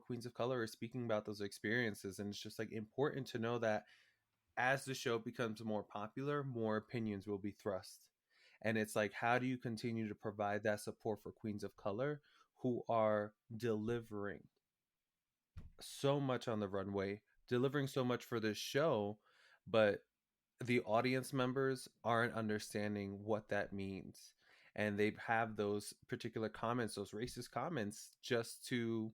queens of color are speaking about those experiences, and it's just like important to know that as the show becomes more popular, more opinions will be thrust. And it's like, how do you continue to provide that support for queens of color who are delivering so much on the runway, delivering so much for this show, but the audience members aren't understanding what that means, and they have those particular comments, those racist comments, just to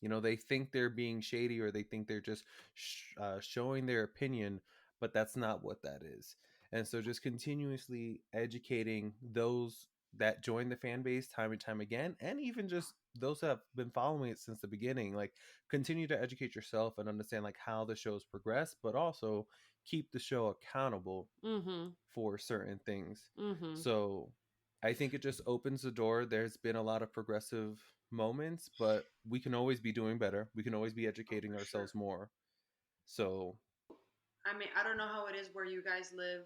they think they're being shady, or they think they're just showing their opinion, but that's not what that is. And so just continuously educating those that join the fan base time and time again, and even just those that have been following it since the beginning, like continue to educate yourself and understand like how the show's progressed, but also keep the show accountable for certain things. So I think it just opens the door. There's been a lot of progressive moments, but we can always be doing better. We can always be Oh, educating for sure. ourselves more. So, I mean, I don't know how it is where you guys live,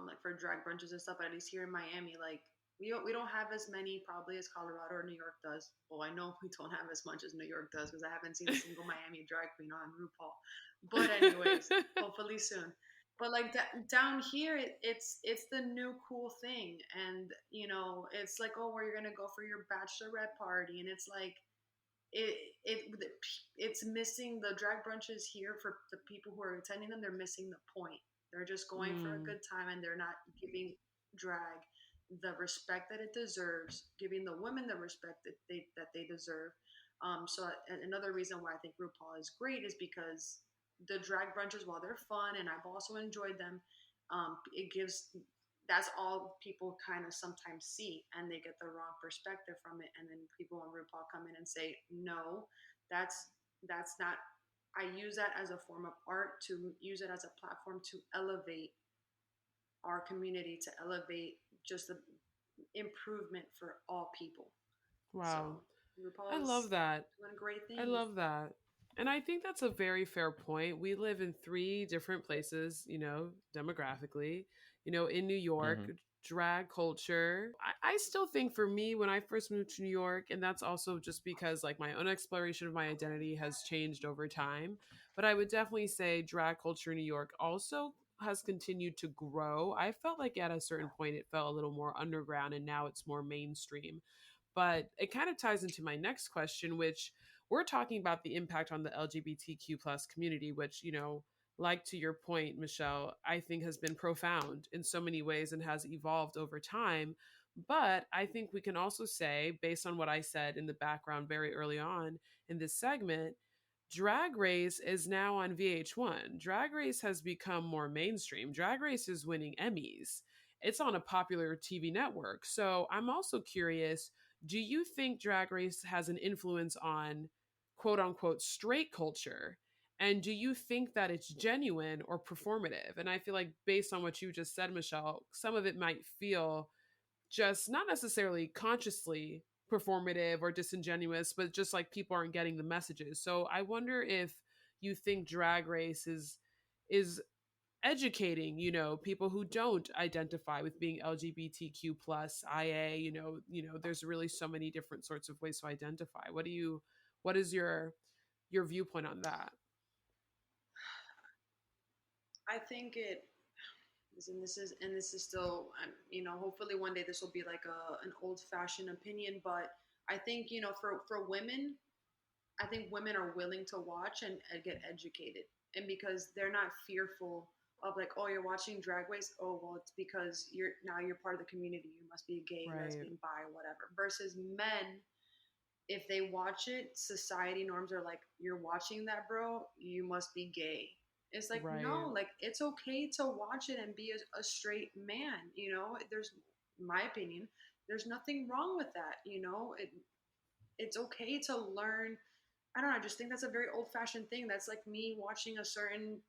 like for drag brunches and stuff. But at least here in Miami, like we don't have as many probably as Colorado or New York does. Well, I know we don't have as much as New York does because I haven't seen a single Miami drag queen on RuPaul. But anyways, hopefully soon. But like down here, it's the new cool thing, and it's like, oh, where you're gonna go for your bachelorette party, and it's like it it's missing the drag brunches here for the people who are attending them. They're missing the point. They're just going for a good time, and they're not giving drag the respect that it deserves, giving the women the respect that they deserve. So another reason why I think RuPaul is great is because the drag brunches, while they're fun and I've also enjoyed them, it gives that's all people kind of sometimes see, and they get the wrong perspective from it, and then people on RuPaul come in and say no, that's not. I use that as a form of art, to use it as a platform to elevate our community, to elevate just the improvement for all people. Wow. So I RuPaul love is that. doing great I things. love that. And I think that's a very fair point. We live in three different places, demographically. In New York, mhm. drag culture. I still think for me, when I first moved to New York, and that's also just because like my own exploration of my identity has changed over time. But I would definitely say drag culture in New York also has continued to grow. I felt like at a certain point it felt a little more underground, and now it's more mainstream. But it kind of ties into my next question, which we're talking about the impact on the LGBTQ plus community, which, like to your point, Michelle, I think has been profound in so many ways and has evolved over time. But I think we can also say, based on what I said in the background very early on in this segment, Drag Race is now on VH1. Drag Race has become more mainstream. Drag Race is winning Emmys. It's on a popular TV network. So I'm also curious, do you think Drag Race has an influence on quote unquote straight culture? And do you think that it's genuine or performative? And I feel like, based on what you just said, Michelle, some of it might feel just not necessarily consciously performative or disingenuous, but just like people aren't getting the messages. So I wonder if you think Drag Race is educating, people who don't identify with being LGBTQ plus IA, there's really so many different sorts of ways to identify. What is your viewpoint on that? I think And this is still, hopefully one day this will be like an old fashioned opinion, but I think, for women, I think women are willing to watch and get educated, and because they're not fearful of like, oh, you're watching Drag Race, oh well, it's because you're part of the community, you must be gay, Right. lesbian, bi, whatever. Versus men, if they watch it, society norms are like, you're watching that, bro, you must be gay. It's like, no, Right. like it's okay to watch it and be a straight man. There's, in my opinion, there's nothing wrong with that. It's okay to learn. I don't know. I just think that's a very old fashioned thing. That's like me watching a certain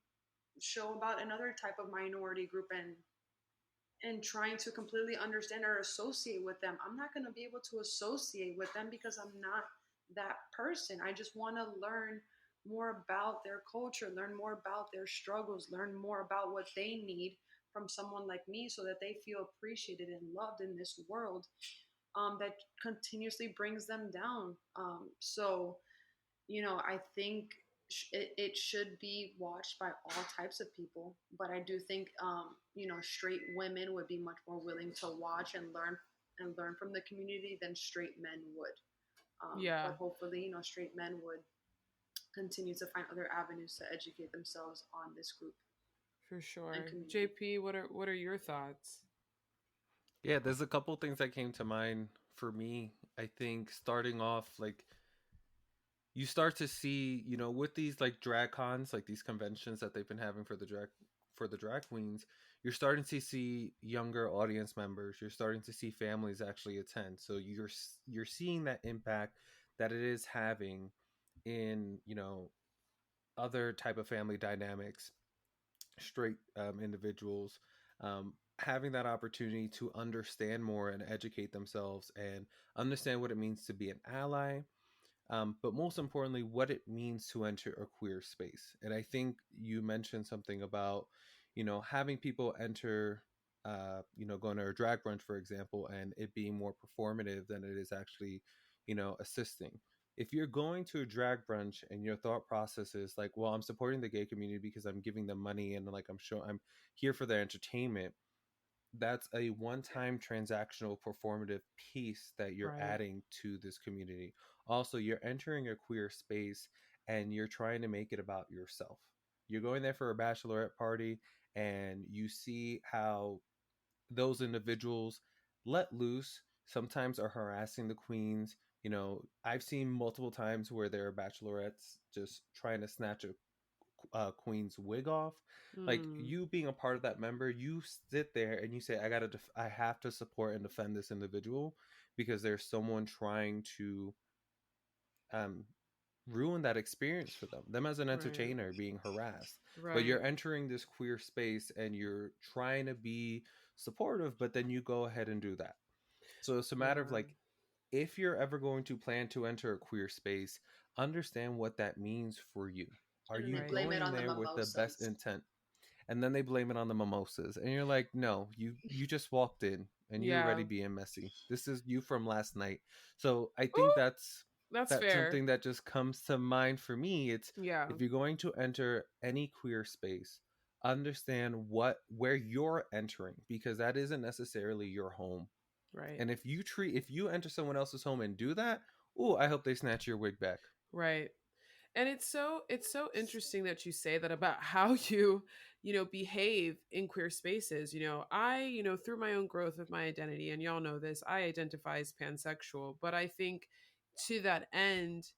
show about another type of minority group and trying to completely understand or associate with them. I'm not going to be able to associate with them because I'm not that person. I just want to learn more about their culture, learn more about their struggles, learn more about what they need from someone like me so that they feel appreciated and loved in this world that continuously brings them down. I think it should be watched by all types of people, but I do think, straight women would be much more willing to watch and learn from the community than straight men would. Yeah, But hopefully, straight men would continue to find other avenues to educate themselves on this group for and sure. community. JP, what are your thoughts? Yeah, there's a couple things that came to mind for me. I think starting off, like, you start to see, with these like drag cons, like these conventions that they've been having for the drag queens, you're starting to see younger audience members. You're starting to see families actually attend. So you're seeing that impact that it is having in, other type of family dynamics, straight individuals, having that opportunity to understand more and educate themselves and understand what it means to be an ally, but most importantly, what it means to enter a queer space. And I think you mentioned something about, having people enter, going to a drag brunch, for example, and it being more performative than it is actually, assisting. If you're going to a drag brunch and your thought process is like, well, I'm supporting the gay community because I'm giving them money and like I'm here for their entertainment, that's a one-time transactional performative piece that you're Right. adding to this community. Also, you're entering a queer space and you're trying to make it about yourself. You're going there for a bachelorette party and you see how those individuals let loose sometimes are harassing the queens. I've seen multiple times where there are bachelorettes just trying to snatch a queen's wig off. Like, Hmm. you being a part of that member, you sit there and you say, I have to support and defend this individual because there's someone trying to um ruin that experience for them as an Right. entertainer being harassed. But Right. you're entering this queer space and you're trying to be supportive, but then you go ahead and do that. So it's a matter of Yeah. like, if you're ever going to plan to enter a queer space, understand what that means for you. Are And then you they Right. blame it going on the there with the best mimosas. intent? And then they blame it on the mimosas, and you're like, no, you just walked in and you're already Yeah. being messy. This is you from last night. So I think Oh, that's that's fair. something that just comes to mind for me. It's, Yeah. if you're going to enter any queer space, understand where you're entering, because that isn't necessarily your home. Right. And if you enter someone else's home and do that, oh, I hope they snatch your wig back. Right. And it's so interesting that you say that about how you behave in queer spaces. I through my own growth of my identity, and y'all know this, I identify as pansexual, but I think to that end,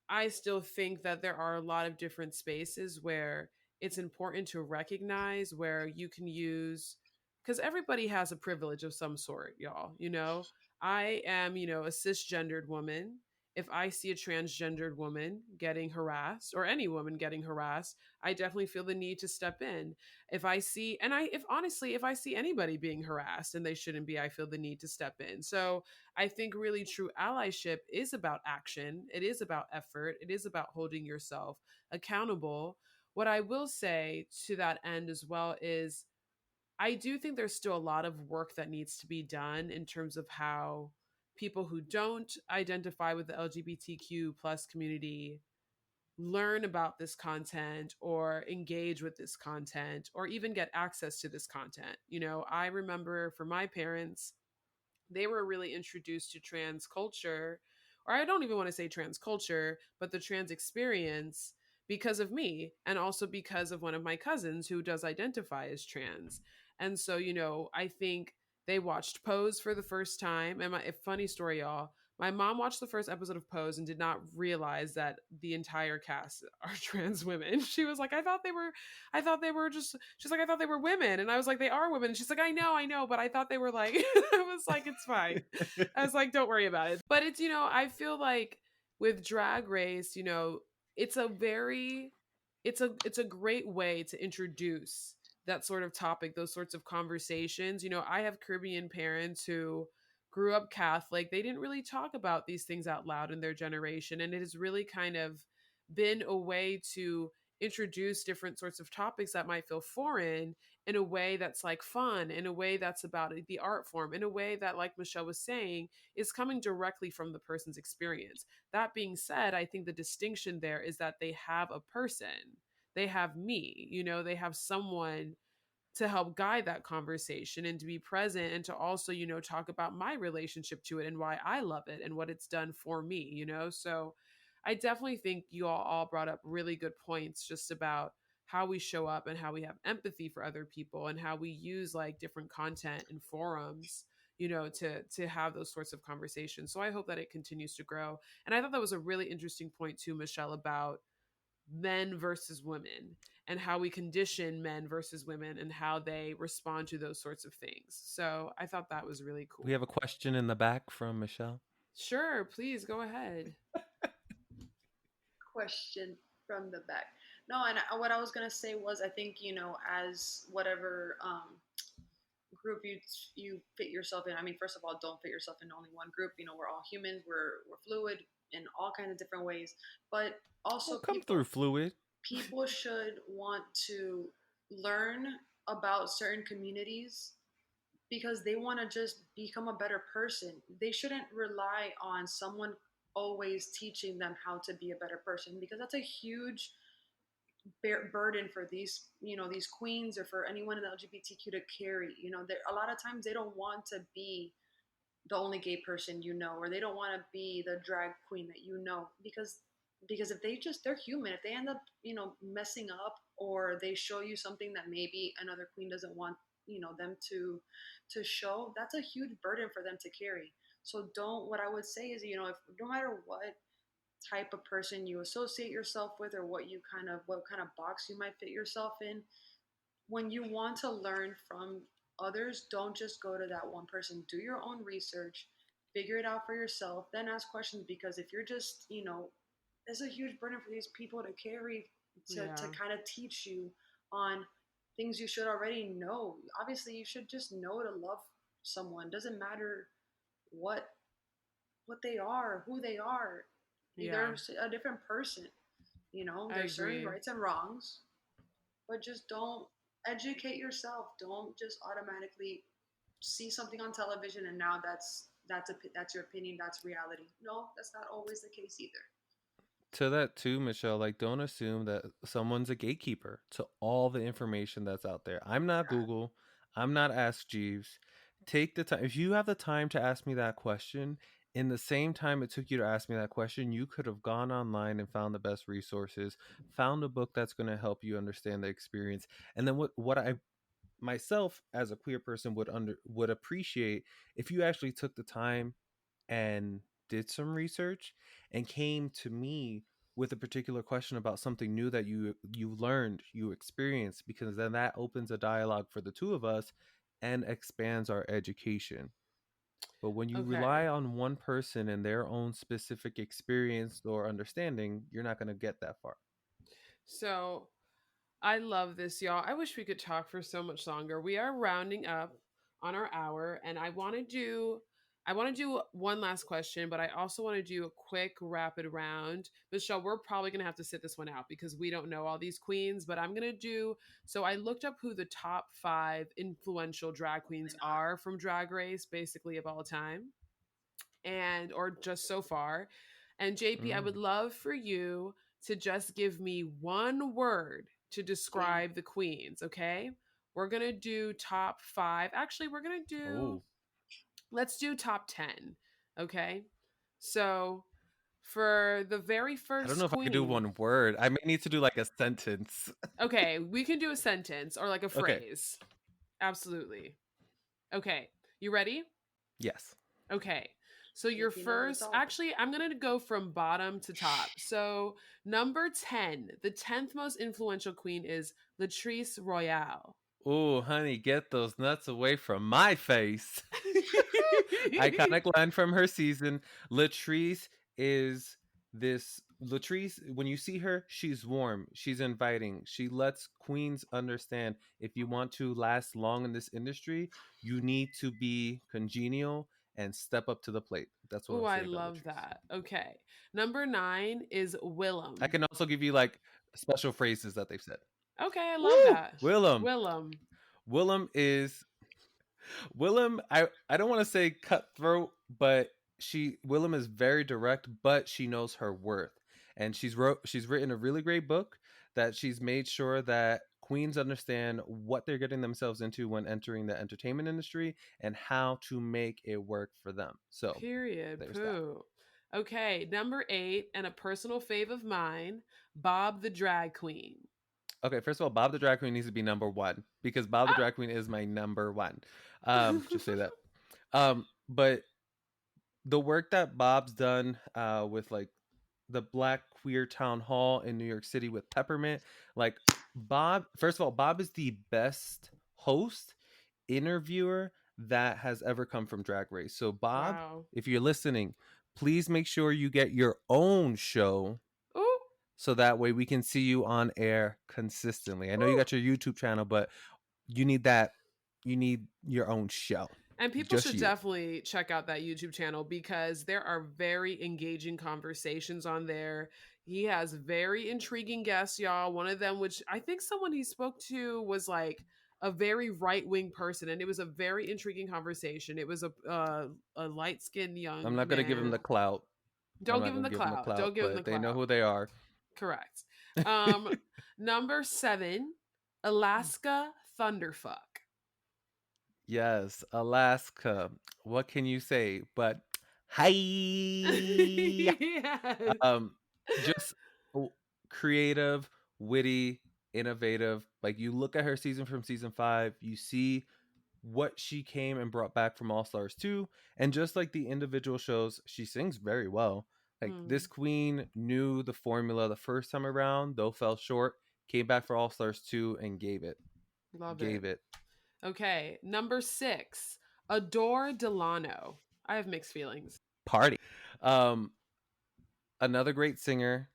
I still think that there are a lot of different spaces where it's important to recognize where you can use, because everybody has a privilege of some sort, y'all. I am, a cisgendered woman. If I see a transgendered woman getting harassed, or any woman getting harassed, I definitely feel the need to step in. If I see, and if honestly, if I see anybody being harassed and they shouldn't be, I feel the need to step in. So I think really true allyship is about action. It is about effort. It is about holding yourself accountable. What I will say to that end as well is I do think there's still a lot of work that needs to be done in terms of how people who don't identify with the LGBTQ plus community learn about this content or engage with this content or even get access to this content. I remember for my parents, they were really introduced to trans culture, or I don't even want to say trans culture, but the trans experience because of me and also because of one of my cousins who does identify as trans. And so, I think they watched Pose for the first time. And funny story, y'all. My mom watched the first episode of Pose and did not realize that the entire cast are trans women. She was like, I thought they were just, she's like, I thought they were women. And I was like, they are women. She's like, I know, but I thought they were like, I was like, it's fine. I was like, don't worry about it. But it's, I feel like with Drag Race, it's a very, it's a great way to introduce that sort of topic, those sorts of conversations. I have Caribbean parents who grew up Catholic. They didn't really talk about these things out loud in their generation. And it has really kind of been a way to introduce different sorts of topics that might feel foreign in a way that's like fun, in a way that's about the art form, in a way that, like Michelle was saying, is coming directly from the person's experience. That being said, I think the distinction there is that they have a person, they have me, they have someone to help guide that conversation and to be present and to also, talk about my relationship to it and why I love it and what it's done for me, So I definitely think you all brought up really good points just about how we show up and how we have empathy for other people and how we use like different content and forums, to have those sorts of conversations. So I hope that it continues to grow. And I thought that was a really interesting point too, Michelle, about men versus women and how we condition men versus women and how they respond to those sorts of things. So I thought that was really cool. We have a question in the back from Michelle. Sure, please go ahead. Question from the back. No, and what I was gonna say was, I think, as whatever group you fit yourself in. I mean, first of all, don't fit yourself in only one group. We're all humans. We're fluid in all kinds of different ways. But also, come through fluid. People should want to learn about certain communities because they want to just become a better person. They shouldn't rely on someone always teaching them how to be a better person, because that's a huge burden for these these queens or for anyone in the LGBTQ to carry. A lot of times they don't want to be the only gay person, or they don't want to be the drag queen that because if they're human. If they end up messing up, or they show you something that maybe another queen doesn't want them to show, that's a huge burden for them to carry. So what I would say is, if no matter what type of person you associate yourself with, or what kind of box you might fit yourself in, when you want to learn from others, don't just go to that one person. Do your own research, figure it out for yourself, then ask questions. Because if you're just, there's a huge burden for these people to carry, to kind of teach you on things you should already know. Obviously, you should just know to love someone. Doesn't matter what they are, who they are. They're a different person. There's certain rights and wrongs, but just don't educate yourself. Don't just automatically see something on television and now that's your opinion, that's reality. No, that's not always the case either. To that too, Michelle, like, don't assume that someone's a gatekeeper to all the information that's out there. I'm not Google. I'm not Ask Jeeves. Take the time. If you have the time to ask me that question, in the same time it took you to ask me that question, you could have gone online and found the best resources, found a book that's going to help you understand the experience. And then what I myself as a queer person would appreciate, if you actually took the time and did some research and came to me with a particular question about something new that you learned, you experienced, because then that opens a dialogue for the two of us and expands our education. But when you rely on one person and their own specific experience or understanding, you're not going to get that far. So I love this, y'all. I wish we could talk for so much longer. We are rounding up on our hour, and I want to do one last question, but I also want to do a quick rapid round. Michelle, we're probably going to have to sit this one out because we don't know all these queens, but I'm going to do, so I looked up who the top 5 influential drag queens are from Drag Race, basically of all time, or just so far. And JP, I would love for you to just give me one word to describe the queens, okay? We're going to do top 5. Actually, we're going to do, let's do top 10, okay? So for the very first I don't know if queen, I could do one word. I may need to do like a sentence. Okay, we can do a sentence or like a Okay. phrase. Absolutely. Okay, you ready? Yes. Okay. So your first, actually, I'm going to go from bottom to top. So number 10, the 10th most influential queen is Latrice Royale. Oh, honey, get those nuts away from my face. Iconic line from her season. Latrice is Latrice, when you see her, she's warm, she's inviting, she lets queens understand if you want to last long in this industry, you need to be congenial and step up to the plate. That's what Oh, I'll say I about love Latrice. that. Okay. Number 9 is Willem. I can also give you like special phrases that they've said. Okay, I love that. Willem. Willem, I don't want to say cutthroat, but Willem is very direct, but she knows her worth. And she's written a really great book that she's made sure that queens understand what they're getting themselves into when entering the entertainment industry and how to make it work for them. So period. Poo. Okay, number 8, and a personal fave of mine, Bob the Drag Queen. Okay, first of all, Bob the Drag Queen needs to be number 1 because Bob the Drag Queen is my number 1. Just say that. But the work that Bob's done with like the Black Queer Town Hall in New York City with Peppermint, like Bob, first of all, Bob is the best host, interviewer that has ever come from Drag Race. So Bob, if you're listening, please make sure you get your own show. Ooh. So that way we can see you on air consistently. I know you got your YouTube channel, but you need your own show. And people should definitely check out that YouTube channel because there are very engaging conversations on there. He has very intriguing guests, y'all. One of them, which I think someone he spoke to was like a very right-wing person, and it was a very intriguing conversation. It was a light-skinned young I'm not going to give him the clout. Don't give him the clout. Don't give him the clout. They know who they are. Correct. Number 7, Alaska Thunderfuck. Yes, Alaska. What can you say? But hi. Yes. Just creative, witty, innovative. Like you look at her season from season 5, you see what she came and brought back from All Stars 2, and just like the individual shows, she sings very well. Like this queen knew the formula the first time around, though fell short, came back for All Stars 2 and gave it. Gave it. Okay, number 6, Adore Delano. I have mixed feelings. Party. Another great singer.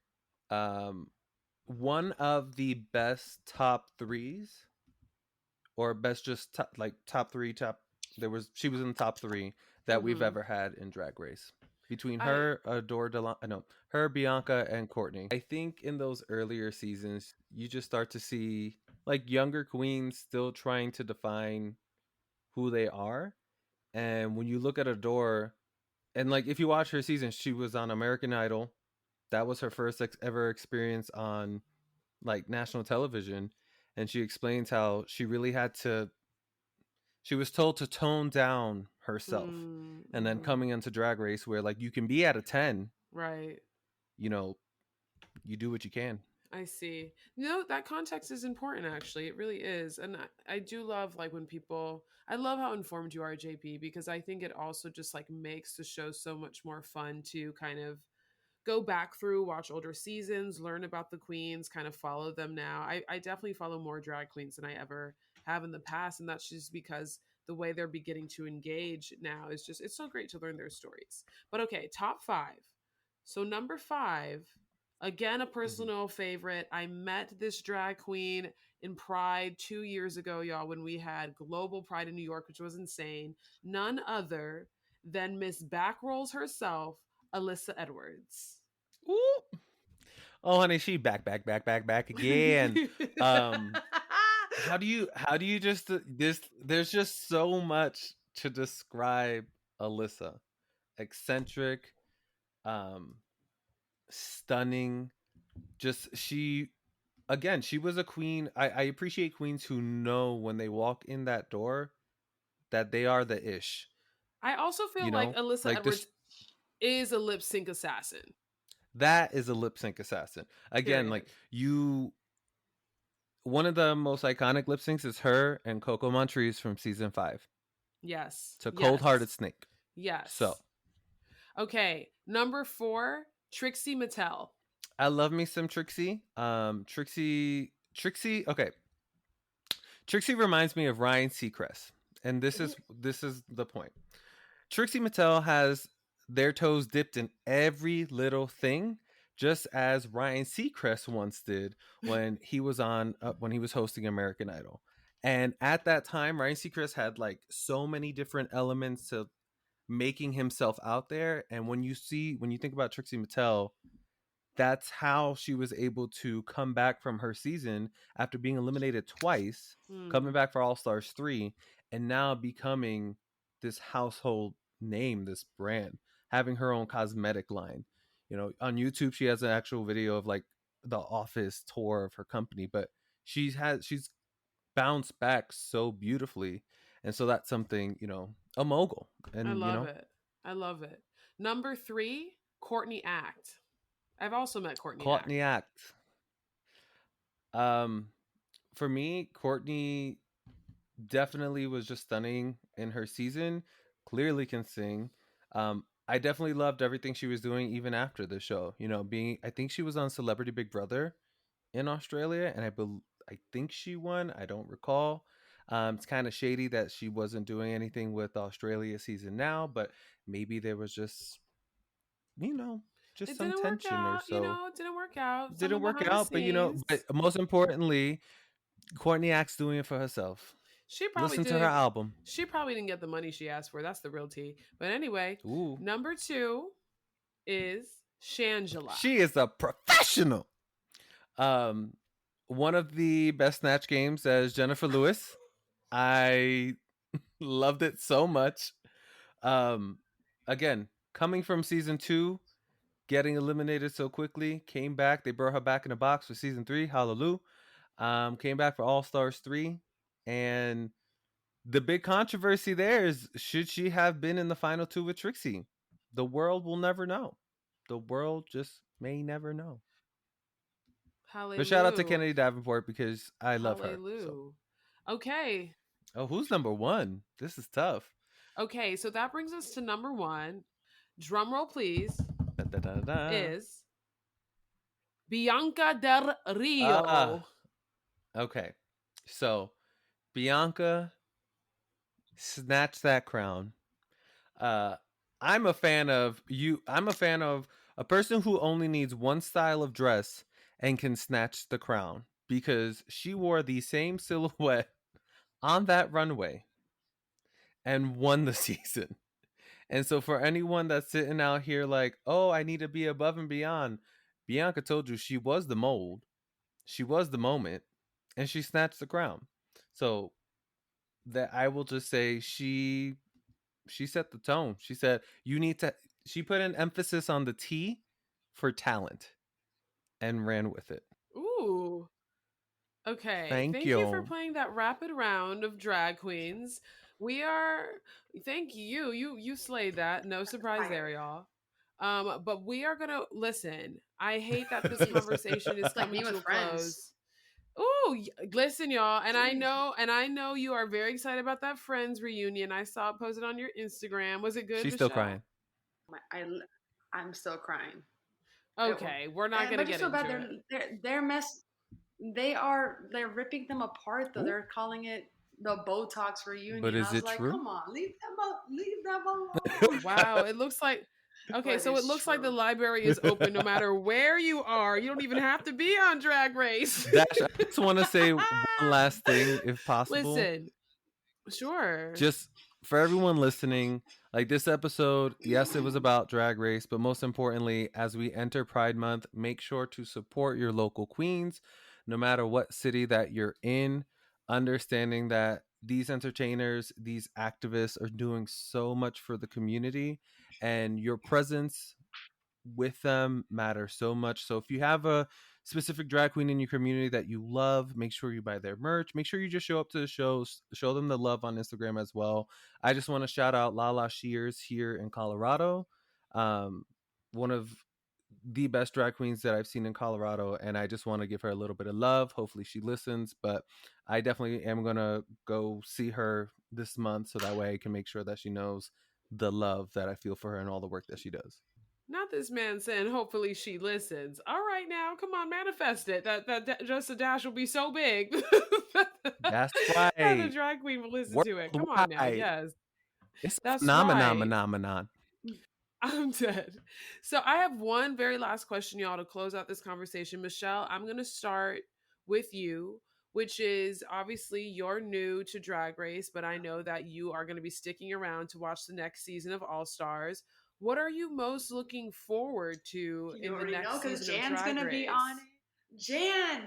One of the best top 3s, or best just top 3. She was in the top 3 that we've ever had in Drag Race. Between her, Adore Delano, her, Bianca, and Courtney. I think in those earlier seasons, you just start to see like younger queens still trying to define who they are. And when you look at Adore, and like if you watch her season, she was on American Idol. That was her first ever experience on like national television. And she explains how she really she was told to tone down herself. And then coming into Drag Race where like you can be at a 10. Right. You know, you do what you can. I see. That context is important, actually. It really is. And I do love like when I love how informed you are, JP, because I think it also just like makes the show so much more fun to kind of go back through, watch older seasons, learn about the queens, kind of follow them now. I definitely follow more drag queens than I ever have in the past. And that's just because the way they're beginning to engage now is just, it's so great to learn their stories. But okay, top 5. So number 5, again, a personal favorite. I met this drag queen in Pride 2 years ago, y'all, when we had Global Pride in New York, which was insane. None other than Miss Backrolls herself, Alyssa Edwards. Ooh. Oh, honey, she back again. How do you just there's just so much to describe Alyssa. Eccentric, stunning, just she again, she was a queen. I appreciate queens who know when they walk in that door that they are the ish. I also feel You like know, Alyssa like this. Edwards is a lip sync assassin. That is a lip sync assassin. Again, Period. like you. One of the most iconic lip syncs is her and Coco Montrese from season 5. Yes. It's a cold hearted Yes. snake. So Yes. Okay. Number 4, Trixie Mattel. I love me some Trixie. Trixie. Okay, Trixie reminds me of Ryan Seacrest, and this is the point. Trixie Mattel has their toes dipped in every little thing, just as Ryan Seacrest once did when he was hosting American Idol. And at that time, Ryan Seacrest had like so many different elements to making himself out there. And when you think about Trixie Mattel, that's how she was able to come back from her season after being eliminated twice, coming back for All Stars 3, and now becoming this household name, this brand, having her own cosmetic line. You know, on YouTube, she has an actual video of like the office tour of her company, but she's bounced back so beautifully. And so that's something, a mogul. I And, love it. I love it. Number 3, Courtney Act. I've also met Courtney Act. Courtney Act. For me, Courtney definitely was just stunning in her season. Clearly can sing. I definitely loved everything she was doing even after the show. I think she was on Celebrity Big Brother in Australia, and I think she won. I don't recall. It's kind of shady that she wasn't doing anything with Australia season now, but maybe there was just It some didn't work tension or out. so. It didn't work out. Didn't Something work behind the out, but scenes. but most importantly, Courtney Act's doing it for herself. She probably Listen to her did. album. She probably didn't get the money she asked for. That's the real tea. But anyway, Ooh. number 2 is Shangela. She is a professional. One of the best Snatch games as Jennifer Lewis. I loved it so much. Again, coming from season 2, getting eliminated so quickly, came back. They brought her back in a box for season 3. Hallelujah. Came back for All Stars 3, and the big controversy there is, should she have been in the final 2 with Trixie? The world will never know. The world just may never know. Hallelujah. But shout out to Kennedy Davenport because I love her. So. Okay. Oh, who's number 1? This is tough. Okay, so that brings us to number 1. Drum roll, please. Da, da, da, da. Is Bianca Del Rio. Okay, so Bianca snatched that crown. I'm a fan of you. I'm a fan of a person who only needs one style of dress and can snatch the crown, because she wore the same silhouette on that runway and won the season. And so for anyone that's sitting out here like, oh, I need to be above and beyond, Bianca told you she was the mold, she was the moment, and she snatched the crown. So that I will just say she set the tone. She said she put an emphasis on the T for talent and ran with it. Ooh. Okay. Thank you for playing that rapid round of drag queens. Thank you. You slayed that. No surprise there, y'all. But we are gonna listen. I hate that this conversation is coming to a close. Ooh, listen, y'all, and I know you are very excited about that Friends reunion. I saw it posted on your Instagram. Was it good? She's Michelle? still crying. I'm still crying. Okay, we're not gonna get into it. They're ripping them apart though. Ooh. They're calling it the Botox reunion. But is it true? Come on, leave them alone. Wow, it looks like. Okay, so it looks like the library is open no matter where you are. You don't even have to be on Drag Race. Dash, I just want to say one last thing, if possible. Listen, sure. Just for everyone listening, like this episode, yes, it was about Drag Race, but most importantly, as we enter Pride Month, make sure to support your local queens, no matter what city that you're in, understanding that these entertainers, these activists are doing so much for the community, and your presence with them matter so much. So if you have a specific drag queen in your community that you love, make sure you buy their merch. Make sure you just show up to the shows, show them the love on Instagram as well. I just want to shout out Lala Shears here in Colorado. One of the best drag queens that I've seen in Colorado, and I just want to give her a little bit of love. Hopefully she listens, but I definitely am going to go see her this month so that way I can make sure that she knows the love that I feel for her and all the work that she does. Not this man saying hopefully she listens. All right now, come on, manifest it. That Just a Dash will be so big. That's that the right. drag queen will listen to it. Come on now, Worldwide. yes. It's a That's phenomenon. I'm dead. So I have one very last question, y'all, to close out this conversation. Michelle, I'm going to start with you, which is obviously you're new to Drag Race, but I know that you are going to be sticking around to watch the next season of All Stars. What are you most looking forward to in the next season of Drag Race? Jan's gonna be on it. Jan!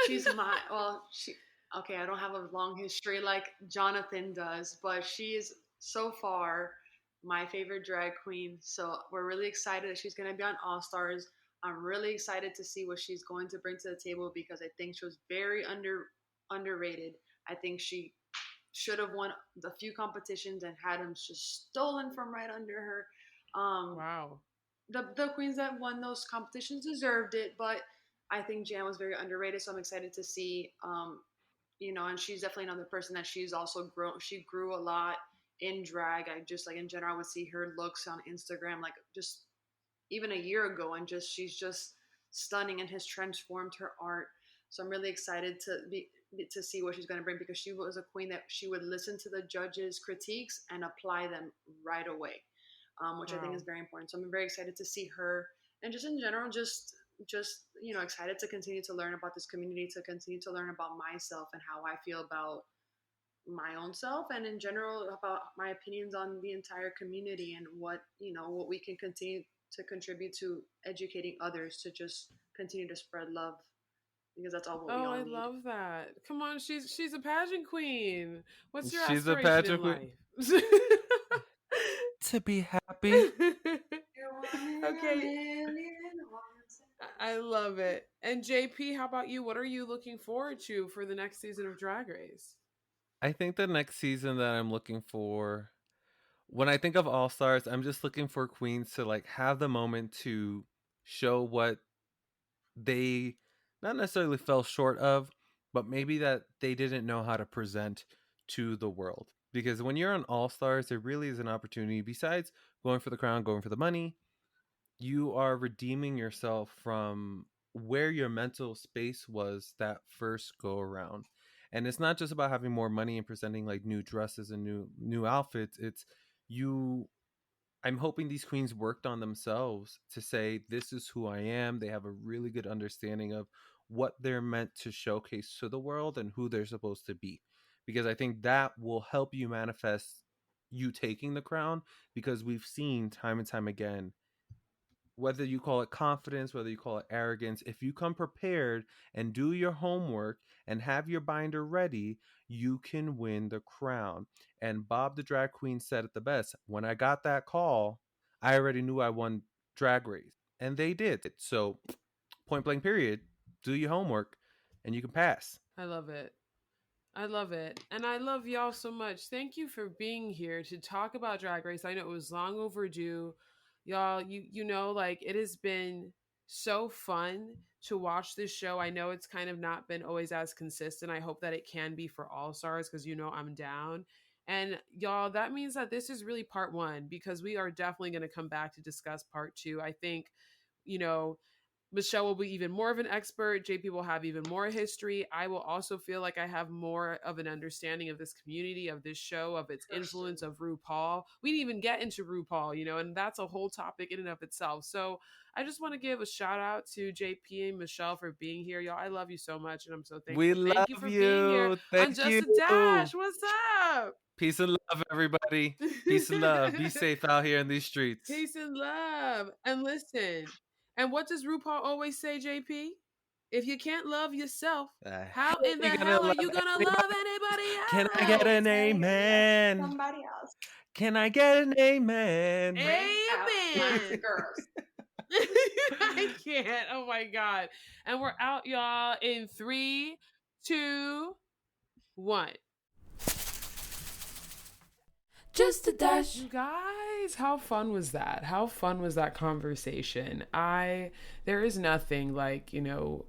She's okay, I don't have a long history like Jonathan does, but she is so far my favorite drag queen. So we're really excited that she's going to be on All Stars. I'm really excited to see what she's going to bring to the table because I think she was very underrated. I think she should have won a few competitions and had them just stolen from right under her. Wow. The queens that won those competitions deserved it, but I think Jan was very underrated. So I'm excited to see, and she's definitely another person that she's also grown. She grew a lot in drag. I just like in general, I would see her looks on Instagram, like just even a year ago, and she's just stunning and has transformed her art. So I'm really excited to see what she's going to bring because she was a queen that she would listen to the judges' critiques and apply them right away, which I think is very important. So I'm very excited to see her, and just in general, just excited to continue to learn about this community, to continue to learn about myself and how I feel about my own self, and in general about my opinions on the entire community and what we can continue to contribute to educating others to just continue to spread love, because that's all what we all need. I love that. Come on, she's a pageant queen. What's your She's a aspiration pageant in queen. life? To be happy. Okay. I love it. And JP, how about you? What are you looking forward to for the next season of Drag Race? I think the next season that I'm looking for, when I think of All Stars, I'm just looking for queens to like have the moment to show what they not necessarily fell short of, but maybe that they didn't know how to present to the world. Because when you're on All Stars, there really is an opportunity, besides going for the crown, going for the money, you are redeeming yourself from where your mental space was that first go around. And it's not just about having more money and presenting like new dresses and new outfits. It's you I'm hoping these queens worked on themselves to say, this is who I am. They have a really good understanding of what they're meant to showcase to the world and who they're supposed to be. Because I think that will help you manifest you taking the crown, because we've seen time and time again, whether you call it confidence, whether you call it arrogance, if you come prepared and do your homework and have your binder ready, you can win the crown. And Bob the drag queen said it the best. When I got that call, I already knew I won Drag Race. And they did. So point blank period, do your homework and you can pass. I love it. I love it. And I love y'all so much. Thank you for being here to talk about Drag Race. I know it was long overdue. Y'all, like it has been so fun to watch this show. I know it's kind of not been always as consistent. I hope that it can be for All Stars because I'm down. And y'all, that means that this is really part one, because we are definitely going to come back to discuss part two. I think, Michelle will be even more of an expert. JP will have even more history. I will also feel like I have more of an understanding of this community, of this show, of its influence, of RuPaul. We didn't even get into RuPaul, and that's a whole topic in and of itself. So I just want to give a shout out to JP and Michelle for being here. Y'all, I love you so much, and I'm so thankful. Thank you for being here. Thank on Just a Dash. What's up? Peace and love, everybody. Peace and love. Be safe out here in these streets. Peace and love. And listen, and what does RuPaul always say, JP? If you can't love yourself, how in the hell are you going to love anybody else? Can I get an amen? Somebody else. Can I get an amen? Amen. Lots of girls. I can't. Oh my God. And we're out, y'all, in 3, 2, 1. Just a dash. You guys, how fun was that? How fun was that conversation? There is nothing like,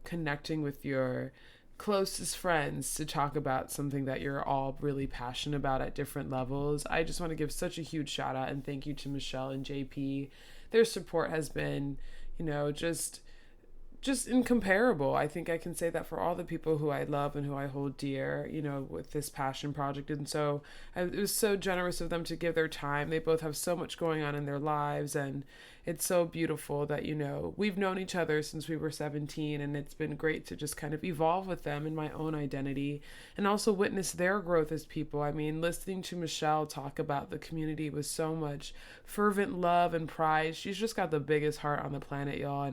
connecting with your closest friends to talk about something that you're all really passionate about at different levels. I just want to give such a huge shout out and thank you to Michelle and JP. Their support has been, just incomparable. I think I can say that for all the people who I love and who I hold dear, with this passion project. And so it was so generous of them to give their time. They both have so much going on in their lives, and it's so beautiful that, we've known each other since we were 17, and it's been great to just kind of evolve with them in my own identity and also witness their growth as people. I mean, listening to Michelle talk about the community with so much fervent love and pride. She's just got the biggest heart on the planet, y'all.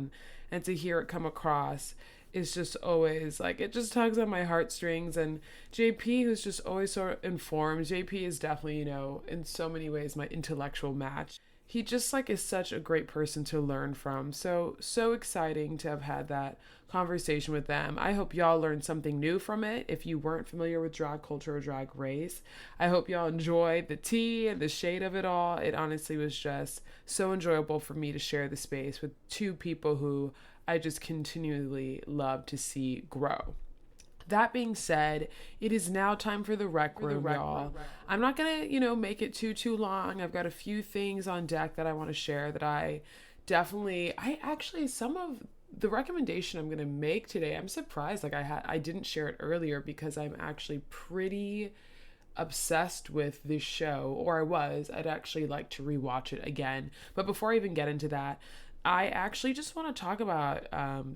And to hear it come across is just always like, it just tugs on my heartstrings. And JP, who's just always so informed, JP is definitely, in so many ways my intellectual match. He just is such a great person to learn from. So exciting to have had that conversation with them. I hope y'all learned something new from it. If you weren't familiar with drag culture or drag race, I hope y'all enjoyed the tea and the shade of it all. It honestly was just so enjoyable for me to share the space with two people who I just continually love to see grow. That being said, it is now time for the rec room, y'all. I'm not going to, make it too long. I've got a few things on deck that I want to share that some of the recommendation I'm going to make today, I'm surprised. I didn't share it earlier because I'm actually pretty obsessed with this show, or I was. I'd actually like to rewatch it again. But before I even get into that, I actually just want to talk about,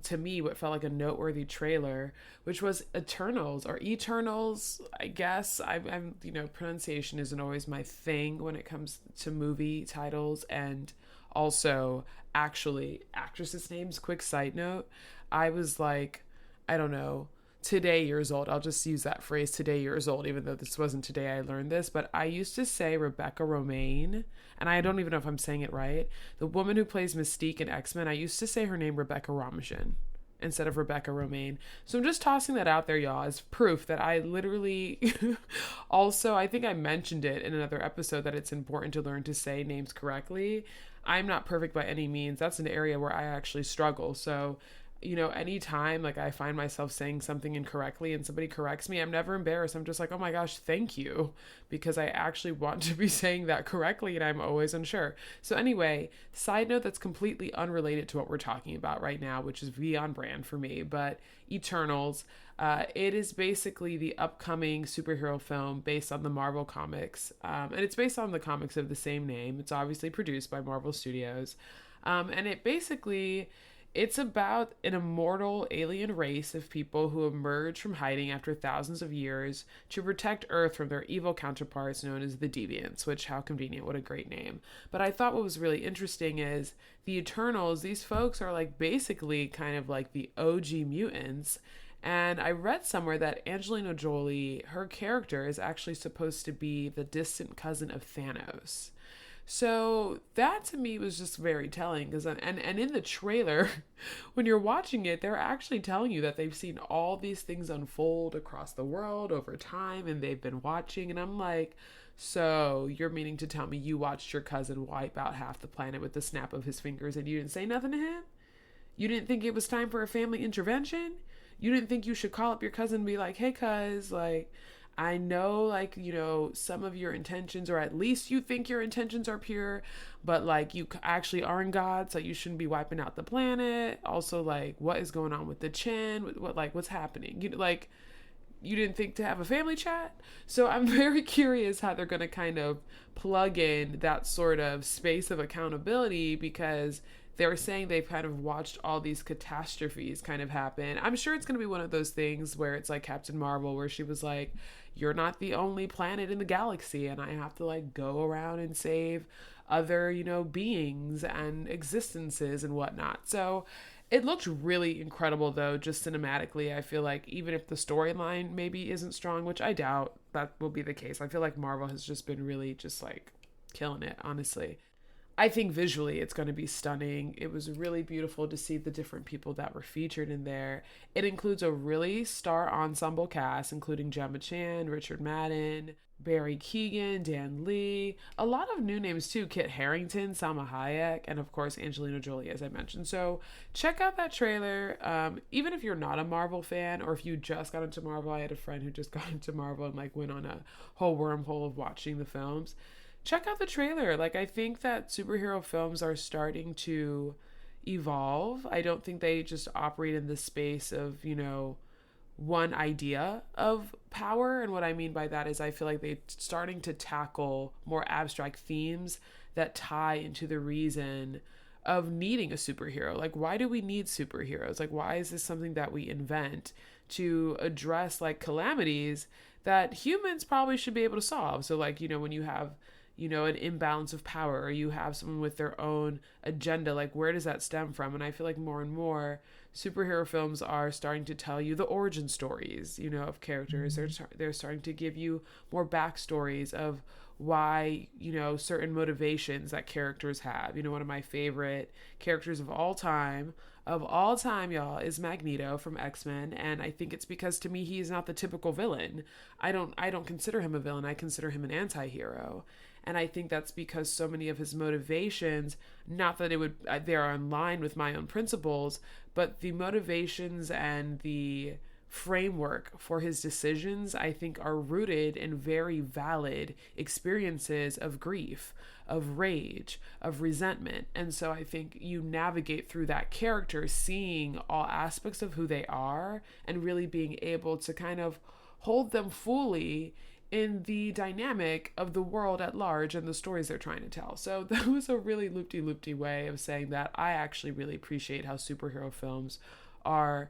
to me, what felt like a noteworthy trailer, which was Eternals, or Eternals, I guess. I'm pronunciation isn't always my thing when it comes to movie titles, and also, actually, actresses' names. Quick side note, I was like, I don't know, today years old. I'll just use that phrase, today years old, even though this wasn't today I learned this, but I used to say Rebecca Romaine, and I don't even know if I'm saying it right. The woman who plays Mystique in X-Men, I used to say her name Rebecca Romaine instead of Rebecca Romaine. So I'm just tossing that out there, y'all, as proof that I literally also, I think I mentioned it in another episode, that it's important to learn to say names correctly. I'm not perfect by any means. That's an area where I actually struggle. So anytime I find myself saying something incorrectly and somebody corrects me, I'm never embarrassed. I'm just like, oh my gosh, thank you, because I actually want to be saying that correctly and I'm always unsure. So anyway, side note that's completely unrelated to what we're talking about right now, which is on brand for me, but Eternals, it is basically the upcoming superhero film based on the Marvel comics, and it's based on the comics of the same name. It's obviously produced by Marvel Studios, and it's about an immortal alien race of people who emerge from hiding after thousands of years to protect Earth from their evil counterparts known as the Deviants, which, how convenient, what a great name. But I thought what was really interesting is the Eternals, these folks are basically kind of like the OG mutants. And I read somewhere that Angelina Jolie, her character is actually supposed to be the distant cousin of Thanos. So that to me was just very telling, because and in the trailer, when you're watching it, they're actually telling you that they've seen all these things unfold across the world over time, and they've been watching, and I'm like, so you're meaning to tell me you watched your cousin wipe out half the planet with the snap of his fingers and you didn't say nothing to him? You didn't think it was time for a family intervention? You didn't think you should call up your cousin and be like, hey cuz, I know, some of your intentions, or at least you think your intentions are pure, but you actually aren't God, so you shouldn't be wiping out the planet. Also, what is going on with the chin? What's happening? You didn't think to have a family chat? So I'm very curious how they're going to kind of plug in that sort of space of accountability, because they were saying they've kind of watched all these catastrophes kind of happen. I'm sure it's going to be one of those things where it's like Captain Marvel, where she was like, you're not the only planet in the galaxy, and I have to go around and save other, beings and existences and whatnot. So it looked really incredible, though, just cinematically. I feel like even if the storyline maybe isn't strong, which I doubt that will be the case, I feel like Marvel has just been really just killing it, honestly. I think visually it's going to be stunning. It was really beautiful to see the different people that were featured in there. It includes a really star ensemble cast, including Gemma Chan, Richard Madden, Barry Keoghan, Dan Lee, a lot of new names too, Kit Harington, Salma Hayek, and of course Angelina Jolie, as I mentioned. So check out that trailer. Even if you're not a Marvel fan, or if you just got into Marvel, I had a friend who just got into Marvel and like went on a whole wormhole of watching the films. Check out the trailer. Like, I think that superhero films are starting to evolve. I don't think they just operate in the space of, you know, one idea of power. And what I mean by that is I feel like they're starting to tackle more abstract themes that tie into the reason of needing a superhero. Like, why do we need superheroes? Like, why is this something that we invent to address like calamities that humans probably should be able to solve? So like, you know, when you have, you know, an imbalance of power, or you have someone with their own agenda, like where does that stem from? And I feel like more and more superhero films are starting to tell you the origin stories, you know, of characters. They're starting to give you more backstories of why, you know, certain motivations that characters have. You know, one of my favorite characters of all time, y'all, is Magneto from X-Men. And I think it's because to me, he's not the typical villain. I don't consider him a villain. I consider him an anti-hero. And I think that's because so many of his motivations, not that they are in line with my own principles, but the motivations and the framework for his decisions, I think, are rooted in very valid experiences of grief, of rage, of resentment. And so I think you navigate through that character, seeing all aspects of who they are and really being able to kind of hold them fully in the dynamic of the world at large and the stories they're trying to tell. So that was a really loopy way of saying that I actually really appreciate how superhero films are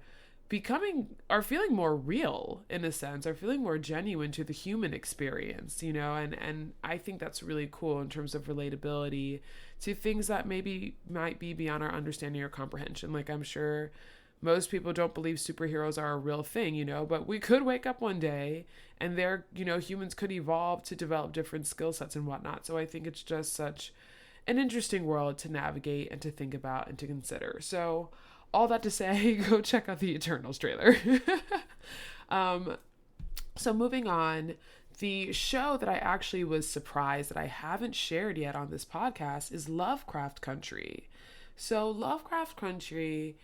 feeling more real, in a sense, are feeling more genuine to the human experience, you know, and I think that's really cool in terms of relatability to things that maybe might be beyond our understanding or comprehension. Like, I'm sure most people don't believe superheroes are a real thing, you know, but we could wake up one day and humans could evolve to develop different skill sets and whatnot. So I think it's just such an interesting world to navigate and to think about and to consider. So all that to say, go check out the Eternals trailer. So moving on, the show that I actually was surprised that I haven't shared yet on this podcast is Lovecraft Country. So Lovecraft Country,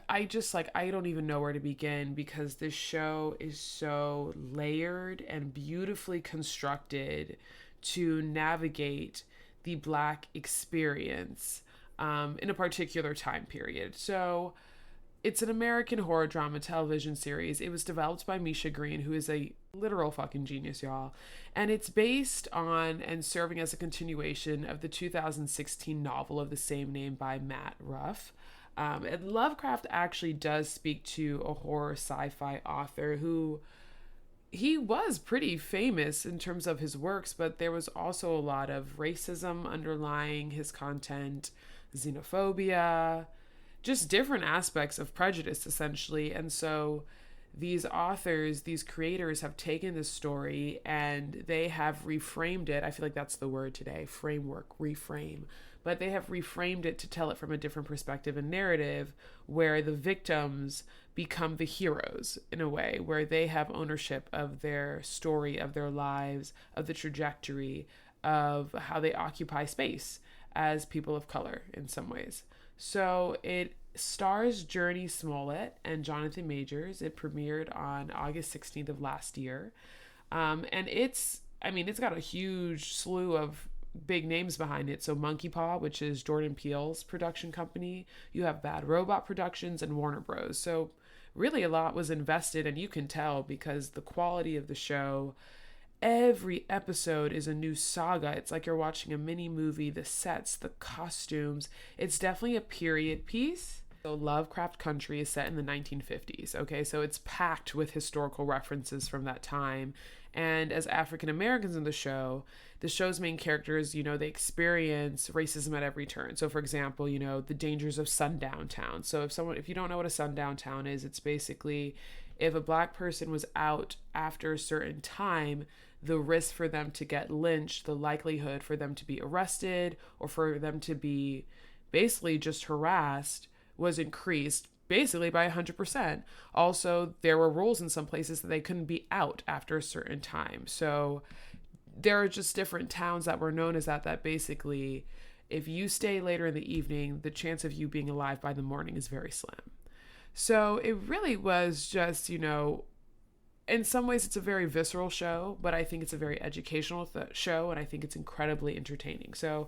I don't even know where to begin, because this show is so layered and beautifully constructed to navigate the Black experience in a particular time period. So it's an American horror drama television series. It was developed by Misha Green, who is a literal fucking genius, y'all. And it's based on and serving as a continuation of the 2016 novel of the same name by Matt Ruff. And Lovecraft actually does speak to a horror sci-fi author who he was pretty famous in terms of his works, but there was also a lot of racism underlying his content, xenophobia, just different aspects of prejudice, essentially. And so these authors, these creators have taken this story and they have reframed it. I feel like that's the word today, framework, reframe. But they have reframed it to tell it from a different perspective and narrative, where the victims become the heroes in a way, where they have ownership of their story, of their lives, of the trajectory, of how they occupy space as people of color in some ways. So it stars Journey Smollett and Jonathan Majors. It premiered on August 16th of last year. And it's got a huge slew of big names behind it. So Monkey Paw, which is Jordan Peele's production company. You have Bad Robot Productions and Warner Bros. So really a lot was invested, and you can tell because the quality of the show, every episode is a new saga. It's like you're watching a mini movie, the sets, the costumes. It's definitely a period piece. So Lovecraft Country is set in the 1950s, okay? So it's packed with historical references from that time. And as African Americans in the show's main characters, you know, they experience racism at every turn. So for example, you know, the dangers of sundown town. So if you don't know what a sundown town is, it's basically if a Black person was out after a certain time, the risk for them to get lynched, the likelihood for them to be arrested or for them to be basically just harassed was increased basically by 100%. Also, there were rules in some places that they couldn't be out after a certain time. So there are just different towns that were known as that basically, if you stay later in the evening, the chance of you being alive by the morning is very slim. So it really was just, in some ways it's a very visceral show, but I think it's a very educational show, and I think it's incredibly entertaining. So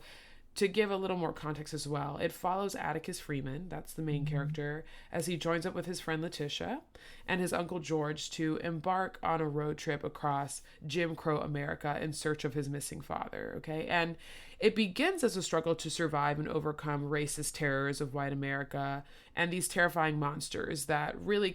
to give a little more context as well, it follows Atticus Freeman, that's the main character, as he joins up with his friend Letitia and his uncle George to embark on a road trip across Jim Crow America in search of his missing father, okay? And it begins as a struggle to survive and overcome racist terrors of white America and these terrifying monsters that really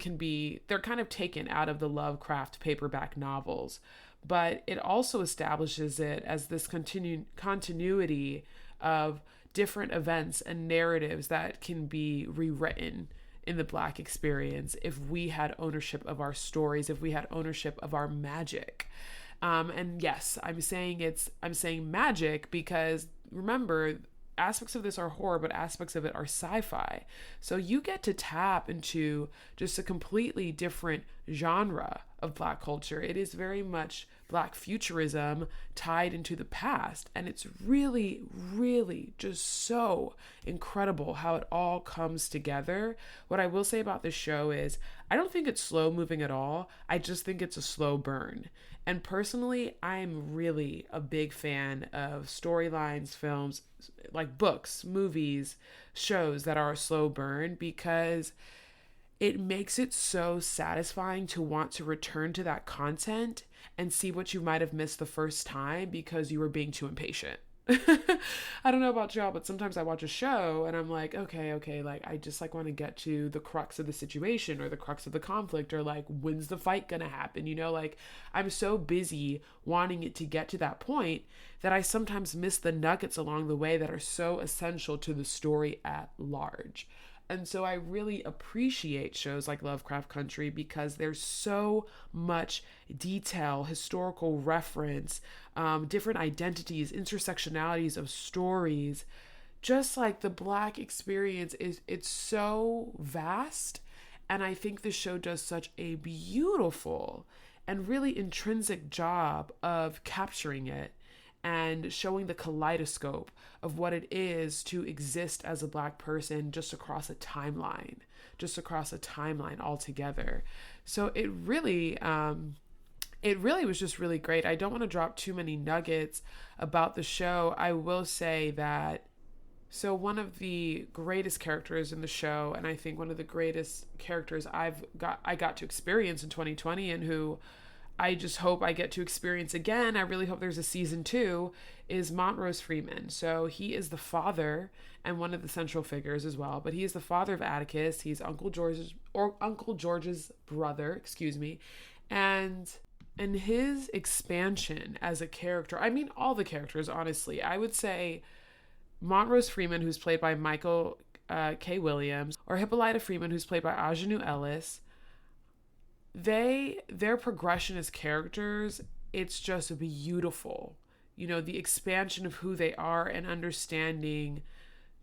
they're kind of taken out of the Lovecraft paperback novels. But it also establishes it as this continuity of different events and narratives that can be rewritten in the Black experience if we had ownership of our stories, if we had ownership of our magic. And yes, I'm saying magic because remember, aspects of this are horror, but aspects of it are sci-fi. So you get to tap into just a completely different genre of Black culture. It is very much Black futurism tied into the past. And it's really, really just so incredible how it all comes together. What I will say about this show is I don't think it's slow moving at all. I just think it's a slow burn. And personally, I'm really a big fan of storylines, films, like books, movies, shows that are a slow burn because it makes it so satisfying to want to return to that content and see what you might have missed the first time because you were being too impatient. I don't know about y'all, but sometimes I watch a show and I'm like, okay, like I just like want to get to the crux of the situation or the crux of the conflict or like when's the fight gonna happen? Like I'm so busy wanting it to get to that point that I sometimes miss the nuggets along the way that are so essential to the story at large. And so I really appreciate shows like Lovecraft Country because there's so much detail, historical reference, different identities, intersectionalities of stories. Just like the Black experience it's so vast. And I think the show does such a beautiful and really intrinsic job of capturing it and showing the kaleidoscope of what it is to exist as a Black person just across a timeline altogether. So it really was just really great. I don't want to drop too many nuggets about the show. I will say that one of the greatest characters in the show, and I think one of the greatest characters I got to experience in 2020 and who I just hope I get to experience again, I really hope there's a season 2, is Montrose Freeman. So he is the father and one of the central figures as well, but he is the father of Atticus. He's Uncle George's brother, and his expansion as a character, I mean all the characters, honestly, I would say Montrose Freeman, who's played by Michael K. Williams, or Hippolyta Freeman, who's played by Ajanou Ellis, their progression as characters, it's just beautiful. The expansion of who they are and understanding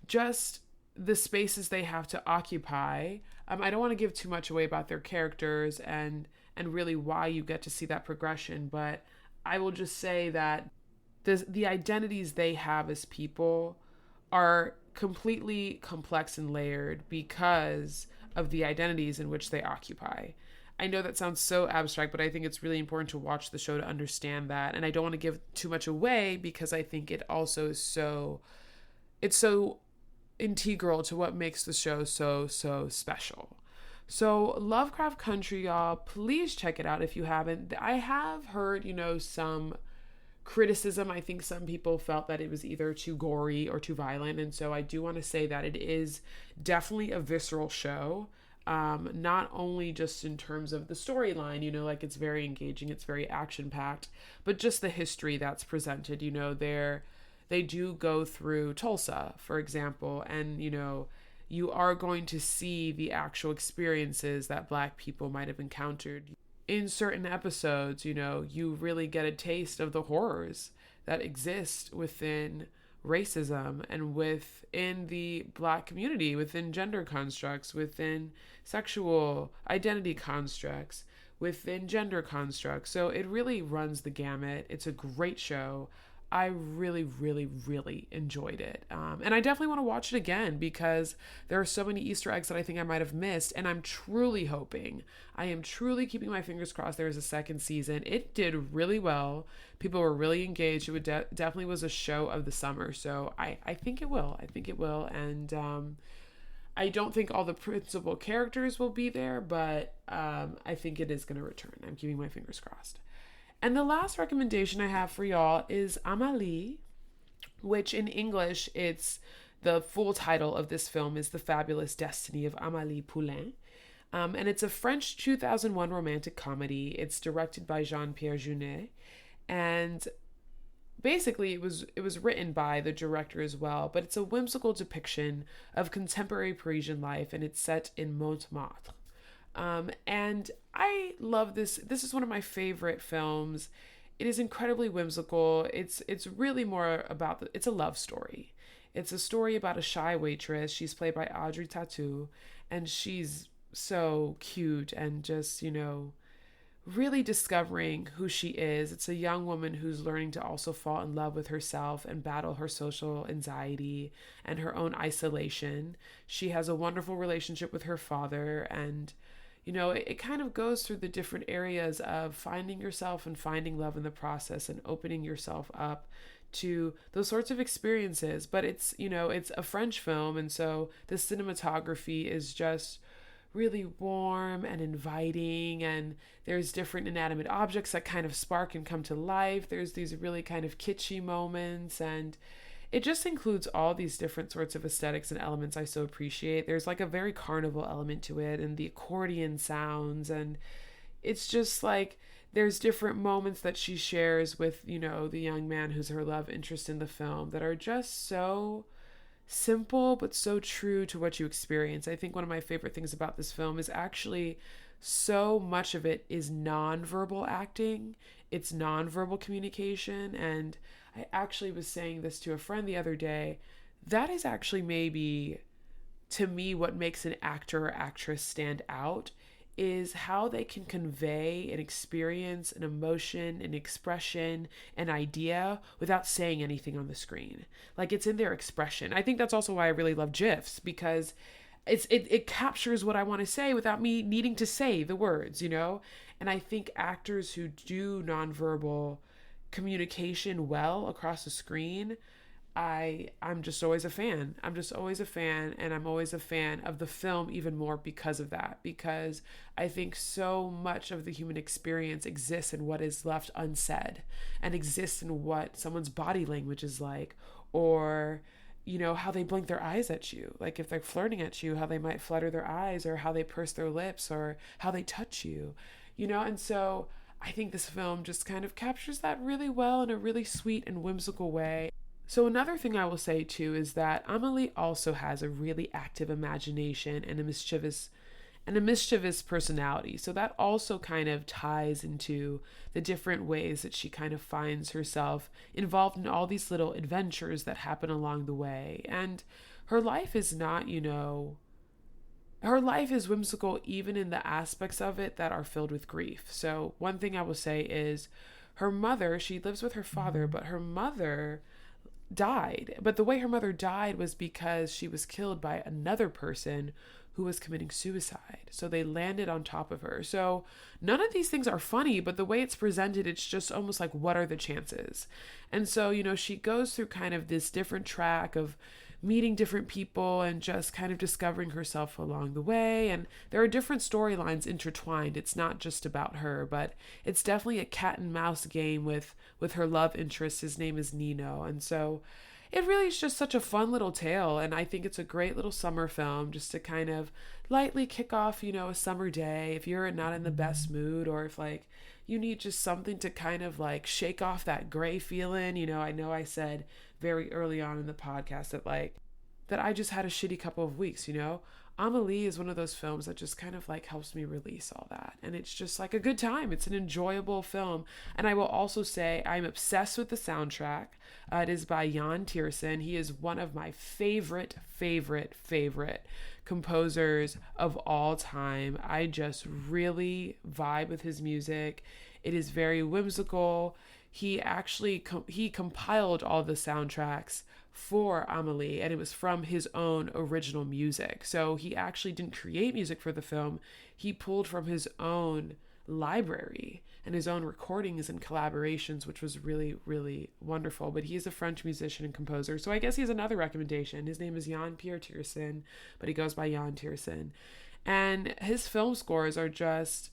just the spaces they have to occupy. I don't want to give too much away about their characters and really why you get to see that progression, but I will just say that the identities they have as people are completely complex and layered because of the identities in which they occupy. I know that sounds so abstract, but I think it's really important to watch the show to understand that. And I don't want to give too much away because I think it also is so integral to what makes the show so special. So Lovecraft Country, y'all, please check it out if you haven't. I have heard, some criticism. I think some people felt that it was either too gory or too violent. And so I do want to say that it is definitely a visceral show. Not only just in terms of the storyline, like it's very engaging, it's very action-packed, but just the history that's presented. They do go through Tulsa, for example, and, you are going to see the actual experiences that Black people might have encountered. in certain episodes, you know, you really get a taste of the horrors that exist within racism and within the Black community, within gender constructs, within sexual identity constructs, within gender constructs. So it really runs the gamut. It's a great show. I really, really, really enjoyed it. And I definitely want to watch it again because there are so many Easter eggs that I think I might have missed. And I'm truly hoping, I am truly keeping my fingers crossed there is a second season. It did really well. People were really engaged. It definitely was a show of the summer. So I think it will. I think it will. And I don't think all the principal characters will be there, but I think it is going to return. I'm keeping my fingers crossed. And the last recommendation I have for y'all is Amélie, which in English, it's the full title of this film is The Fabulous Destiny of Amélie Poulain. And it's a French 2001 romantic comedy. It's directed by Jean-Pierre Jeunet. And basically it was written by the director as well, but it's a whimsical depiction of contemporary Parisian life, and it's set in Montmartre. And I love this. This is one of my favorite films. It is incredibly whimsical. It's really more about it's a love story. It's a story about a shy waitress. She's played by Audrey Tautou, and she's so cute and just, you know, really discovering who she is. It's a young woman who's learning to also fall in love with herself and battle her social anxiety and her own isolation. She has a wonderful relationship with her father, and you know, it kind of goes through the different areas of finding yourself and finding love in the process and opening yourself up to those sorts of experiences. But it's, you know, it's a French film, and so the cinematography is just really warm and inviting, and there's different inanimate objects that kind of spark and come to life. There's these really kind of kitschy moments, and it just includes all these different sorts of aesthetics and elements I so appreciate. There's like a very carnival element to it, and the accordion sounds, and it's just like there's different moments that she shares with, you know, the young man who's her love interest in the film that are just so simple but so true to what you experience. I think one of my favorite things about this film is actually so much of it is nonverbal acting. It's nonverbal communication, and I actually was saying this to a friend the other day. That is actually maybe, to me, what makes an actor or actress stand out is how they can convey an experience, an emotion, an expression, an idea without saying anything on the screen. Like, it's in their expression. I think that's also why I really love GIFs, because it captures what I want to say without me needing to say the words, you know? And I think actors who do nonverbal communication well across the screen, I'm just always a fan. I'm just always a fan, and I'm always a fan of the film even more because of that, because I think so much of the human experience exists in what is left unsaid and exists in what someone's body language is like, or, you know, how they blink their eyes at you. Like if they're flirting at you, how they might flutter their eyes, or how they purse their lips, or how they touch you, you know? And so I think this film just kind of captures that really well in a really sweet and whimsical way. So another thing I will say too is that Amélie also has a really active imagination and a mischievous personality. So that also kind of ties into the different ways that she kind of finds herself involved in all these little adventures that happen along the way. And her life is not, you know, her life is whimsical even in the aspects of it that are filled with grief. So one thing I will say is her mother, she lives with her father, but her mother died. But the way her mother died was because she was killed by another person who was committing suicide. So they landed on top of her. So none of these things are funny, but the way it's presented, it's just almost like, what are the chances? And so, you know, she goes through kind of this different track of meeting different people and just kind of discovering herself along the way. And there are different storylines intertwined. It's not just about her, but it's definitely a cat and mouse game with her love interest. His name is Nino. And so it really is just such a fun little tale. And I think it's a great little summer film just to kind of lightly kick off, you know, a summer day. If you're not in the best mood, or if like you need just something to kind of like shake off that gray feeling. You know I said very early on in the podcast that like that I just had a shitty couple of weeks, you know? Amelie is one of those films that just kind of like helps me release all that. And it's just like a good time. It's an enjoyable film. And I will also say I'm obsessed with the soundtrack. It is by Jan Tiersen. He is one of my favorite composers of all time. I just really vibe with his music. It is very whimsical. He actually he compiled all the soundtracks for Amelie, and it was from his own original music. So he actually didn't create music for the film. He pulled from his own library and his own recordings and collaborations, which was really wonderful. But he is a French musician and composer, so I guess he has another recommendation. His name is Jan-Pierre Tiersen, but he goes by Jan Tiersen. And his film scores are just...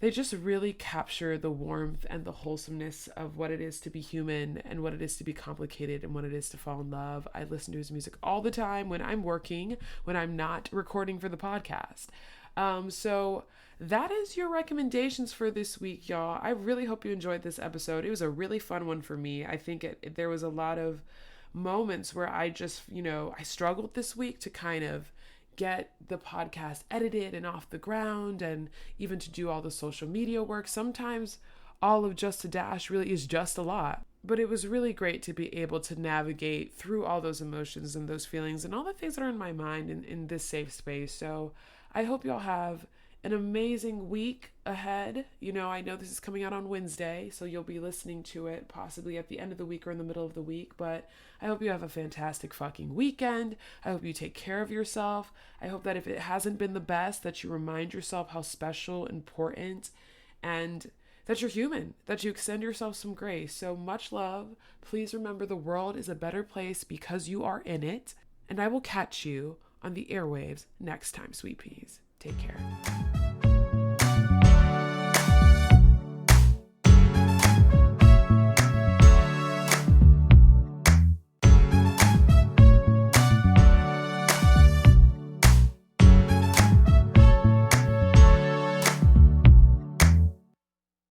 they just really capture the warmth and the wholesomeness of what it is to be human and what it is to be complicated and what it is to fall in love. I listen to his music all the time when I'm working, when I'm not recording for the podcast. So that is your recommendations for this week, y'all. I really hope you enjoyed this episode. It was a really fun one for me. I think there was a lot of moments where I just, I struggled this week to kind of get the podcast edited and off the ground, and even to do all the social media work. Sometimes all of Just a Dash really is just a lot, but it was really great to be able to navigate through all those emotions and those feelings and all the things that are in my mind in this safe space. So I hope y'all have an amazing week ahead. I know this is coming out on Wednesday, so you'll be listening to it possibly at the end of the week or in the middle of the week, but I hope you have a fantastic fucking weekend. I hope you take care of yourself. I hope that if it hasn't been the best, that you remind yourself how special, important, and that you're human, that you extend yourself some grace. So much love. Please remember the world is a better place because you are in it, and I will catch you on the airwaves next time, sweet peas. Take care.